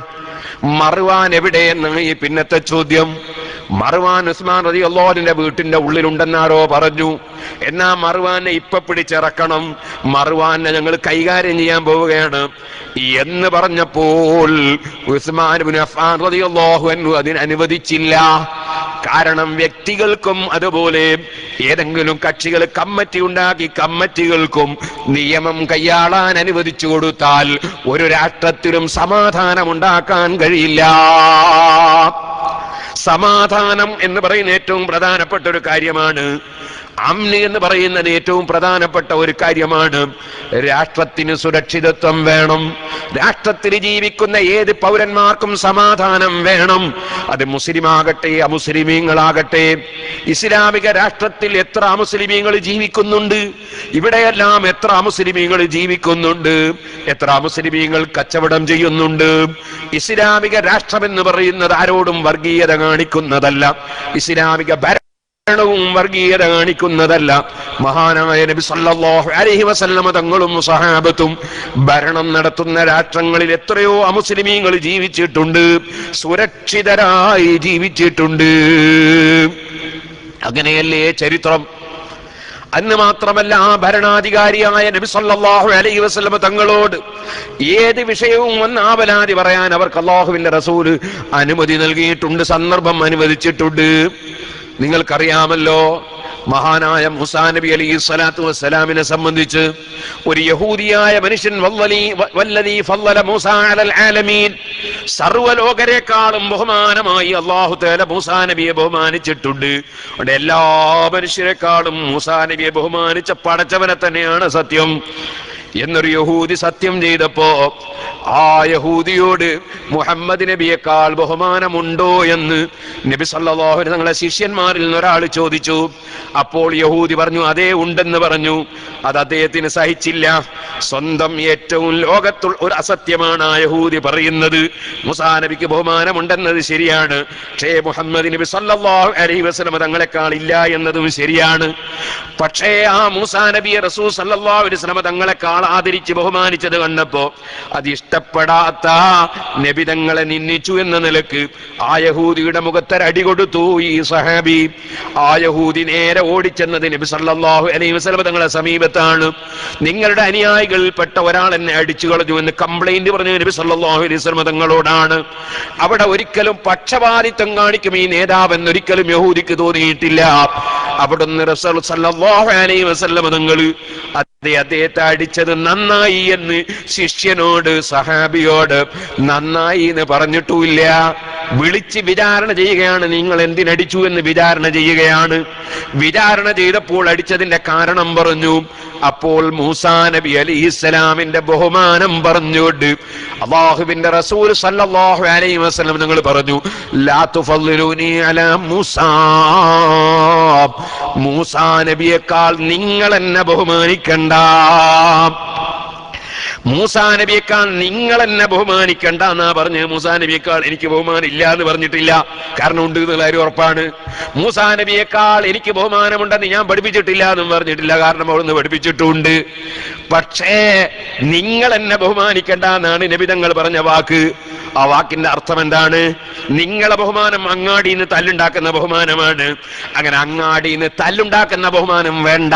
മർവാൻ എവിടെയെന്നാണ് ഈ പിന്നത്തെ ചോദ്യം. മർവാൻ ഉസ്മാൻ റളിയല്ലാഹു അൻഹുവിന്റെ വീട്ടിന്റെ ഉള്ളിലുണ്ടെന്നാരോ പറഞ്ഞു. എന്നാ മർവാനെ ഇപ്പൊ പിടിച്ചിറക്കണം, മർവാനെ ഞങ്ങൾ കൈകാര്യം ചെയ്യാൻ പോവുകയാണ് എന്ന് പറഞ്ഞപ്പോൾ ഉസ്മാൻ ഇബ്നു അഫ്ഫാൻ റളിയല്ലാഹു അൻഹു അതിന് അനുവദിച്ചില്ല. കാരണം വ്യക്തികൾക്കും അതുപോലെ ഏതെങ്കിലും കക്ഷികൾ കമ്മിറ്റി ഉണ്ടാക്കി കമ്മിറ്റികൾക്കും നിയമം കൈയാളാൻ അനുവദിച്ചു കൊടുത്താൽ ഒരു രാഷ്ട്രത്തിലും സമാധാനം ഉണ്ടാക്കാൻ കഴിയില്ല. സമാധാനം എന്ന് പറയുന്ന ഏറ്റവും പ്രധാനപ്പെട്ട ഒരു കാര്യമാണ്. അമ്നി എന്ന് പറയുന്നത് ഏറ്റവും പ്രധാനപ്പെട്ട ഒരു കാര്യമാണ്. രാഷ്ട്രത്തിന് സുരക്ഷിതത്വം വേണം. രാഷ്ട്രത്തിൽ ജീവിക്കുന്ന ഏത് പൗരന്മാർക്കും സമാധാനം വേണം. അത് മുസ്ലിമാകട്ടെ അമുസ്ലിമീങ്ങളാകട്ടെ. ഇസ്ലാമിക രാഷ്ട്രത്തിൽ എത്ര അമുസ്ലിമീങ്ങൾ ജീവിക്കുന്നുണ്ട്? ഇവിടെയെല്ലാം എത്ര അമുസ്ലിമീങ്ങൾ ജീവിക്കുന്നുണ്ട്? എത്ര അമുസ്ലിമീങ്ങൾ കച്ചവടം ചെയ്യുന്നുണ്ട്? ഇസ്ലാമിക രാഷ്ട്രമെന്ന് പറയുന്നത് ആരോടും വർഗീയത കാണിക്കുന്നതല്ല. ഇസ്ലാമിക ഭരണവും വർഗീയത കാണിക്കുന്നതല്ല. മഹാനായ നബി സല്ലല്ലാഹു അലൈഹി വസല്ലമ തങ്ങളും സഹാബത്തും ഭരണം നടത്തുന്ന രാഷ്ട്രങ്ങളിൽ എത്രയോ അമുസ്ലിമീങ്ങൾ ജീവിച്ചിട്ടുണ്ട്, സുരക്ഷിതരായി ജീവിച്ചിട്ടുണ്ട്. അങ്ങനെയല്ലേ ചരിത്രം. അന്ന് മാത്രമല്ല, ആ ഭരണാധികാരിയായ നബി സല്ലല്ലാഹു അലൈഹി വസല്ലമ തങ്ങളോട് ഏത് വിഷയവും വന്ന് ആവലാതി പറയാൻ അവർക്ക് അല്ലാഹുവിന്റെ റസൂല് അനുമതി നൽകിയിട്ടുണ്ട്, സന്ദർഭം അനുവദിച്ചിട്ടുണ്ട്. നിങ്ങൾക്കറിയാമല്ലോ, മഹാനായ മൂസാ നബി അലൈഹി സ്വലാത്തു വസ്സലാമിനെ സംബന്ധിച്ച് ഒരു യഹൂദിയായ മനുഷ്യൻ വല്ലദീ ഫളല മൂസാ അലൽ ആലമീൻ, സർവ്വലോകരെക്കാളും ബഹുമാനമായി അല്ലാഹു തആല മൂസാ നബിയെ ബഹുമാനിച്ചിട്ടുണ്ട്. അതുകൊണ്ട് എല്ലാ മനുഷ്യരെക്കാളും മൂസാ നബിയെ ബഹുമാനിച്ച പടച്ചവനെ തന്നെയാണ് സത്യം എന്നൊരു യഹൂദി സത്യം ചെയ്തപ്പോ ആ യഹൂദിയോട് മുഹമ്മദ് നബിയേക്കാൾ ബഹുമാനമുണ്ടോ എന്ന് നബി സല്ലല്ലാഹു അലൈഹി തങ്ങളുടെ ശിഷ്യന്മാരിൽ നിന്ന് ഒരാൾ ചോദിച്ചു. അപ്പോൾ യഹൂദി പറഞ്ഞു, അതേ ഉണ്ടെന്ന് പറഞ്ഞു. അത് അദ്ദേഹത്തിന് സഹിച്ചില്ല. സ്വന്തം ഏറ്റവും ലോകത്തുള്ള ഒരു അസത്യമാണ് ആ യഹൂദി പറയുന്നത്. മൂസാ നബിക്ക് ബഹുമാനമുണ്ടെന്നത് ശരിയാണ്, പക്ഷേ മുഹമ്മദ് നബി സല്ലല്ലാഹു അലൈഹി വസല്ലം തങ്ങളെക്കാൾ ഇല്ല എന്നതും ശരിയാണ്. പക്ഷേ ആ മൂസാ നബിയെ റസൂൽ സല്ലല്ലാഹു അലൈഹി വസല്ലം തങ്ങളെക്കാൾ ആദരിച്ച് ബഹുമാനിച്ചത് കണ്ടപ്പോ അത് ഇഷ്ടപ്പെടാത്ത നബി തങ്ങളെ നിന്ദിച്ചു എന്ന നിലക്ക് ആ യഹൂദിയുടെ മുഖത്തൊരടി കൊടുത്തു ഈ സഹാബി. ആ യഹൂദി നേരെ ഓടിച്ചെന്നത് നബി സല്ലല്ലാഹു അലൈഹി വസല്ലം തങ്ങളെ സമീപത്താണ്. നിങ്ങളുടെ അനുയായികൾപ്പെട്ട ഒരാൾ എന്നെ അടിച്ചു കളഞ്ഞു എന്ന് കംപ്ലൈന്റ് പറഞ്ഞു നബി സല്ലല്ലാഹു അലൈഹി വസല്ലം തങ്ങളോടാണ്. അവിടെ ഒരിക്കലും പക്ഷപാതിത്വം കാണിക്കും ഈ നേതാവ് എന്നൊരിക്കലും യഹൂദിക്ക് തോന്നിയിട്ടില്ല. അവിടുന്ന് റസൂൽ സല്ലല്ലാഹു അലൈഹി വസല്ലം തങ്ങൾ അദ്ദേഹത്തെ അടിച്ചത് നന്നായി എന്ന് ശിഷ്യനോട് സഹാബിയോട് നന്നായി എന്ന് പറഞ്ഞിട്ടുമില്ല. വിളിച്ച് വിചാരണ ചെയ്യുകയാണ്. നിങ്ങൾ എന്തിനടിച്ചു എന്ന് വിചാരണ ചെയ്യുകയാണ്. വിചാരണ ചെയ്തപ്പോൾ അടിച്ചതിന്റെ കാരണം പറഞ്ഞു. അപ്പോൾ മൂസാ നബി അലൈഹിസ്സലാമിന്റെ ബഹുമാനം പറഞ്ഞുകൊണ്ട് അല്ലാഹുവിന്റെ റസൂൽ സല്ലല്ലാഹു അലൈഹി വസല്ലം നിങ്ങൾ പറഞ്ഞു, ലാ തുഫദ്ദിലൂനി അലാ മൂസാ, മൂസാ നബിയേക്കാൾ നിങ്ങൾ എന്നെ ബഹുമാനിക്കണ്ട, മൂസാ നബിയേക്കാൾ നിങ്ങൾ എന്നെ ബഹുമാനിക്കണ്ട എന്നാ പറഞ്ഞ്. മൂസാ നബിയേക്കാൾ എനിക്ക് ബഹുമാനം ഇല്ല എന്ന് പറഞ്ഞിട്ടില്ല. കാരണം ഉണ്ട് എന്നുള്ള കാര്യം ഉറപ്പാണ്. മൂസാ നബിയേക്കാൾ എനിക്ക് ബഹുമാനമുണ്ടെന്ന് ഞാൻ പഠിപ്പിച്ചിട്ടില്ല എന്നും പറഞ്ഞിട്ടില്ല. കാരണം അവിടുന്ന് പഠിപ്പിച്ചിട്ടുണ്ട്. പക്ഷേ നിങ്ങൾ എന്നെ ബഹുമാനിക്കണ്ട എന്നാണ് നബി തങ്ങൾ പറഞ്ഞ വാക്ക്. ആ വാക്കിന്റെ അർത്ഥം എന്താണ്? നിങ്ങളെ ബഹുമാനം അങ്ങാടിയിൽ നിന്ന് തല്ലുണ്ടാക്കുന്ന ബഹുമാനമാണ്. അങ്ങനെ അങ്ങാടിയിൽ നിന്ന് തല്ലുണ്ടാക്കുന്ന ബഹുമാനം വേണ്ട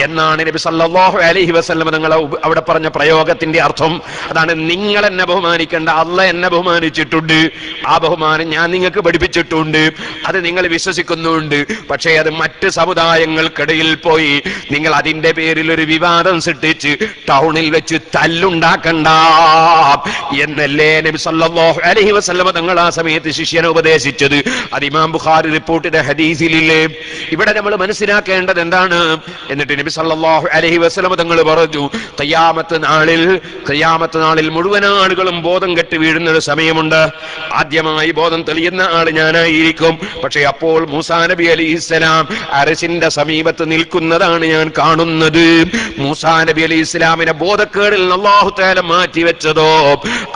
എന്നാണ് നബി സല്ലല്ലാഹു അലൈഹി വസല്ലം തങ്ങൾ അവിടെ പറഞ്ഞ പ്രയോഗത്തിന്റെ അർത്ഥം. അതാണ്, നിങ്ങൾ എന്നെ ബഹുമാനിക്കേണ്ട, അല്ലാഹ് എന്നെ ബഹുമാനിച്ചിട്ടുണ്ട്, ആ ബഹുമാനം ഞാൻ നിങ്ങൾക്ക് പഠിപ്പിച്ചിട്ടുണ്ട്, അത് നിങ്ങൾ വിശ്വസിക്കുന്നുണ്ട്. പക്ഷേ അത് മറ്റ് സമുദായങ്ങൾക്കിടയിൽ പോയി നിങ്ങൾ അതിന്റെ പേരിൽ ഒരു വിവാദം സൃഷ്ടിച്ച് ടൗണിൽ വെച്ച് തല്ലുണ്ടാക്കണ്ട എന്നല്ലേ നബി സല്ലല്ലാഹു അലൈഹി വസല്ലം തങ്ങൾ ആ സമയത്ത് ശിഷ്യനെ ഉപദേശിച്ചത്. അത് ഇമാം ബുഖാരി റിപ്പോർട്ട് ചെയ്ത ഹദീസിലില്ലേ. ഇവിടെ നമ്മൾ മനസ്സിലാക്കേണ്ടത് എന്താണ്? എന്നിട്ട് നബി സല്ലല്ലാഹു അലൈഹി വസല്ലം തങ്ങൾ പറഞ്ഞു, ഖിയാമത്ത് നാളിൽ മുഴുവൻ ആളുകളും ബോധം കെട്ട് വീഴുന്ന ഒരു സമയമുണ്ട്. ആദ്യമായി ബോധം തെളിയുന്ന ആൾ ഞാനായിരിക്കും. പക്ഷെ അപ്പോൾ മൂസാ നബി അലൈഹിസ്സലാം അർശിന്റെ സമീപത്ത് നിൽക്കുന്നതാണ് ഞാൻ കാണുന്നത്. മൂസാ നബി അലൈഹിസ്സലാമിനെ ബോധക്കേടിൽ അല്ലാഹു തആല മാറ്റി വെച്ചതോ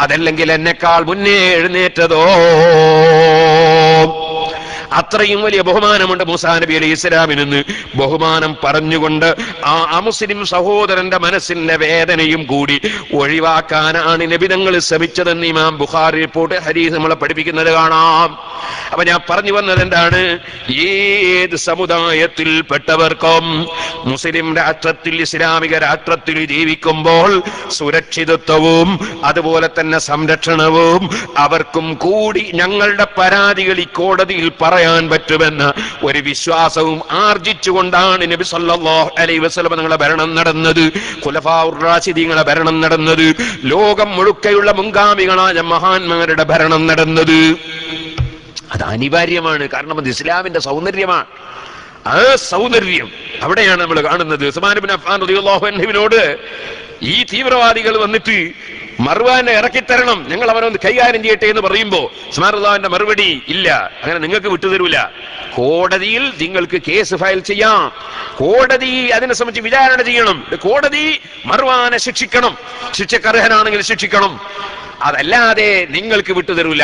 അതല്ലെങ്കിൽ എന്നെക്കാൾ മുന്നേ എഴുന്നേറ്റതോ, അത്രയും വലിയ ബഹുമാനമുണ്ട് മൂസാ നബി അലൈഹി ഇസ്ലാമിനെന്ന്. ബഹുമാനം പറഞ്ഞുകൊണ്ട് ആ അമുസ്ലിം സഹോദരന്റെ മനസ്സിന്റെ വേദനയും കൂടി ഒഴിവാക്കാനാണ് നബി തങ്ങൾ ശ്രമിച്ചതെന്ന് ഇമാം ബുഖാരി റിപ്പോർട്ട് ഹദീസ് നമ്മളെ പഠിപ്പിക്കുന്നത് കാണാം. അപ്പൊ ഞാൻ പറഞ്ഞു വന്നത് എന്താണ്? ഏത് സമുദായത്തിൽപ്പെട്ടവർക്കും മുസ്ലിം രാഷ്ട്രത്തിൽ, ഇസ്ലാമിക രാഷ്ട്രത്തിൽ ജീവിക്കുമ്പോൾ സുരക്ഷിതത്വവും അതുപോലെ തന്നെ സംരക്ഷണവും അവർക്കും കൂടി ഞങ്ങളുടെ പരാതികൾ ഈ കോടതിയിൽ പറയാൻ പറ്റുമെന്ന ഒരു വിശ്വാസവും ആർജിച്ചുകൊണ്ടാണ് നബി സല്ലല്ലാഹു അലൈഹി വസല്ലം തങ്ങളുടെ ഭരണം നടന്നത്, ഖുലഫാഉർ റാഷിദീങ്ങളുടെ ഭരണം നടന്നത്, ലോകം മുഴുക്കെയുള്ള മുൻഗാമികളായ മഹാന്മാരുടെ ഭരണം നടന്നത്. അത് അനിവാര്യമാണ്. കാരണം അത് ഇസ്ലാമിന്റെ സൗന്ദര്യമാണ്. ആ സൗന്ദര്യം അവിടെയാണ് നമ്മൾ കാണുന്നത്. ഉസ്മാൻ ഇബ്നു അഫ്ഫാൻ റളിയല്ലാഹു അൻഹുവിനോട് ഈ തീവ്രവാദികൾ വന്നിട്ട് മർവാനെ ഇറക്കിത്തരണം, ഞങ്ങൾ അവനൊന്ന് കൈകാര്യം ചെയ്യട്ടെ എന്ന് പറയുമ്പോ ഉസ്മാൻ റളിയല്ലാഹുവിന്റെ മറുപടി, ഇല്ല, അങ്ങനെ നിങ്ങൾക്ക് വിട്ടുതരൂല, കോടതിയിൽ നിങ്ങൾക്ക് കേസ് ഫയൽ ചെയ്യാം, കോടതി അതിനെ സംബന്ധിച്ച് വിചാരണ ചെയ്യണം, കോടതി മർവാനെ ശിക്ഷിക്കണം, ശിക്ഷക്കർഹനാണെങ്കിൽ ശിക്ഷിക്കണം, അതല്ലാതെ നിങ്ങൾക്ക് വിട്ടുതരൂല.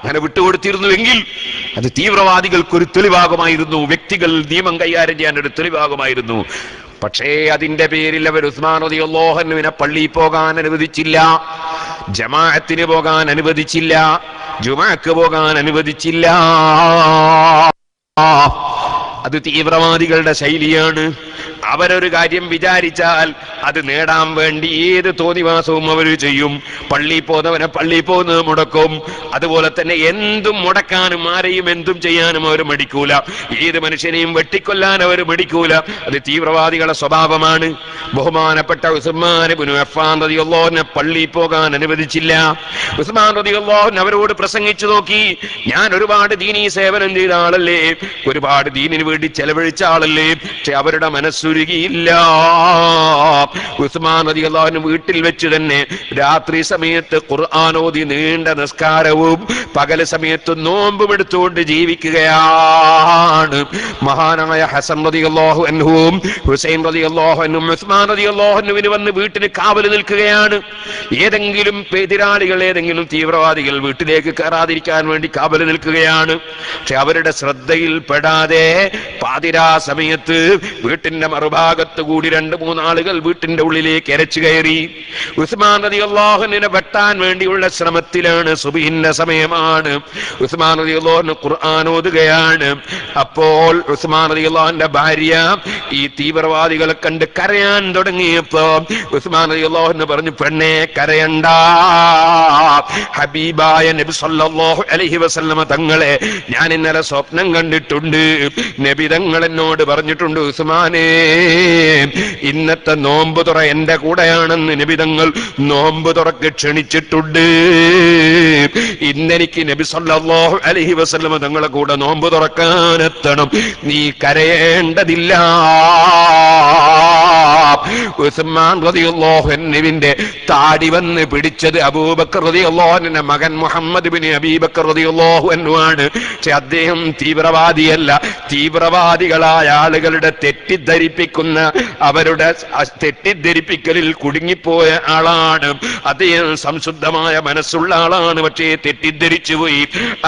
അങ്ങനെ വിട്ടുകൊടുത്തിരുന്നുവെങ്കിൽ അത് തീവ്രവാദികൾക്കൊരു തെളിവാകുമായിരുന്നു, വ്യക്തികൾ നിയമം കൈകാര്യം ചെയ്യാൻ ഒരു തെളിവാകുമായിരുന്നു. പക്ഷേ അതിന്റെ പേരിൽ അവർ ഉസ്മാൻ റളിയല്ലാഹു അൻഹുവിനെ പള്ളിയിൽ പോകാൻ അനുവദിച്ചില്ല, ജമാഅത്തിന് പോകാൻ അനുവദിച്ചില്ല, ജുമുഅക്ക് പോകാൻ അനുവദിച്ചില്ല. അത് തീവ്രവാദികളുടെ ശൈലിയാണ്. അവരൊരു കാര്യം വിചാരിച്ചാൽ അത് നേടാൻ വേണ്ടി ഏത് തോന്നിവാസവും അവർ ചെയ്യും. പള്ളിയിൽ പോകുന്നവനെ പള്ളിയിൽ പോകുന്നത് മുടക്കും. അതുപോലെ തന്നെ എന്തും മുടക്കാനും ആരെയും എന്തും ചെയ്യാനും അവർ മടിക്കൂല. ഏത് മനുഷ്യനെയും വെട്ടിക്കൊല്ലാൻ അവർ മടിക്കൂല. അത് തീവ്രവാദികളുടെ സ്വഭാവമാണ്. ബഹുമാനപ്പെട്ട ഉസ്മാൻ ഇബ്നു അഫ്ഫാൻ റളിയല്ലാഹു അൻഹു പള്ളിയിൽ പോകാൻ അനുവദിച്ചില്ല. ഉസ്മാൻ റളിയല്ലാഹു അൻഹു അവരോട് പ്രസംഗിച്ചു നോക്കി, ഞാൻ ഒരുപാട് ദീനീ സേവനം ചെയ്ത ആളല്ലേ, ഒരുപാട് ദീനിന് വേണ്ടി ചെലവഴിച്ച ആളല്ലേ, പക്ഷെ അവരുടെ മനസ്സുരുകിയില്ല. ഉസ്മാൻ റളിയല്ലാഹു അൻഹു വീട്ടിൽ വെച്ച് തന്നെ രാത്രി സമയത്ത് ഖുർആൻ ഓതി നീണ്ട നിസ്കാരവും പകൽ സമയത്ത് നോമ്പും എടുത്തുകൊണ്ട് ജീവിക്കുകയാണ്. മഹാനായ ഹസൻ റളിയല്ലാഹു അൻഹുവും ഹുസൈൻ റളിയല്ലാഹു അൻഹും ഉസ്മാൻ റളിയല്ലാഹു അൻഹുവിന് വന്ന് വീട്ടിന് കാവൽ നിൽക്കുകയാണ്. ഏതെങ്കിലും എതിരാളികൾ, ഏതെങ്കിലും തീവ്രവാദികൾ വീട്ടിലേക്ക് കയറാതിരിക്കാൻ വേണ്ടി കാവൽ നിൽക്കുകയാണ്. പക്ഷെ അവരുടെ ശ്രദ്ധയിൽ പെടാതെ പാതിരാ സമയത്ത് വീട്ടിന്റെ മറുഭാഗത്ത് കൂടി 2-3 ആളുകൾ വീട്ടിന്റെ ഉള്ളിലേക്ക് എരച്ചു കയറി. ഉസ്മാൻ റളിയല്ലാഹു അൻഹുവിനെ വെട്ടാൻ വേണ്ടിയുള്ള ശ്രമത്തിലാണ്. സുബ്ഹിന്റെ സമയമാണ്. ഉസ്മാൻ റളിയല്ലാഹു അൻഹു ഖുർആൻ ഓതുകയാണ്. അപ്പോൾ ഉസ്മാൻ റളിയല്ലാഹു അൻഹുവിന്റെ ഭാര്യ ഈ തീവ്രവാദികളെ കണ്ട് കരയാൻ തുടങ്ങിയപ്പോ ഉസ്മാൻ റളിയല്ലാഹു അൻഹു പറഞ്ഞു, പെണ്ണെ കരയണ്ട, ഹബീബായ നബി സല്ലല്ലാഹു അലൈഹി വസല്ലമ തങ്ങളെ ഞാൻ ഇന്നലെ സ്വപ്നം കണ്ടിട്ടുണ്ട്. നബി തങ്ങൾ എന്നോട് പറഞ്ഞിട്ടുണ്ട്, ഉസ്മാനേ ഇന്നത്തെ നോമ്പ് തുറ എന്റെ കൂടെയാണെന്ന് നബി തങ്ങൾ നോമ്പ് തുറക്ക് ക്ഷണിച്ചിട്ടുണ്ട്. ഇന്നെനിക്ക് നബി സല്ലല്ലാഹു അലൈഹി വസല്ലം തങ്ങളെ കൂടെ നോമ്പ് തുറക്കാനെത്തണം. നീ കരയേണ്ടതില്ല. ഉസ്മാൻ റളിയല്ലാഹു അൻഹുവിന്റെ താടി വന്ന് പിടിച്ചത് അബൂബക്കർ റളിയല്ലാഹു അൻഹുവിന്റെ മകൻ മുഹമ്മദ് ബിൻ അബീ ബക്കർ റളിയല്ലാഹു അൻഹു ആണ്. പക്ഷെ അദ്ദേഹം തീവ്രവാദിയല്ല. തീവ്രവാദികളായ ആളുകളുടെ തെറ്റിദ്ധരിപ്പിക്കുന്ന അവരുടെ തെറ്റിദ്ധരിപ്പിക്കലിൽ കുടുങ്ങിപ്പോയ ആളാണ് അദ്ദേഹം. സംശുദ്ധമായ മനസ്സുള്ള ആളാണ്, പക്ഷേ തെറ്റിദ്ധരിച്ചു പോയി.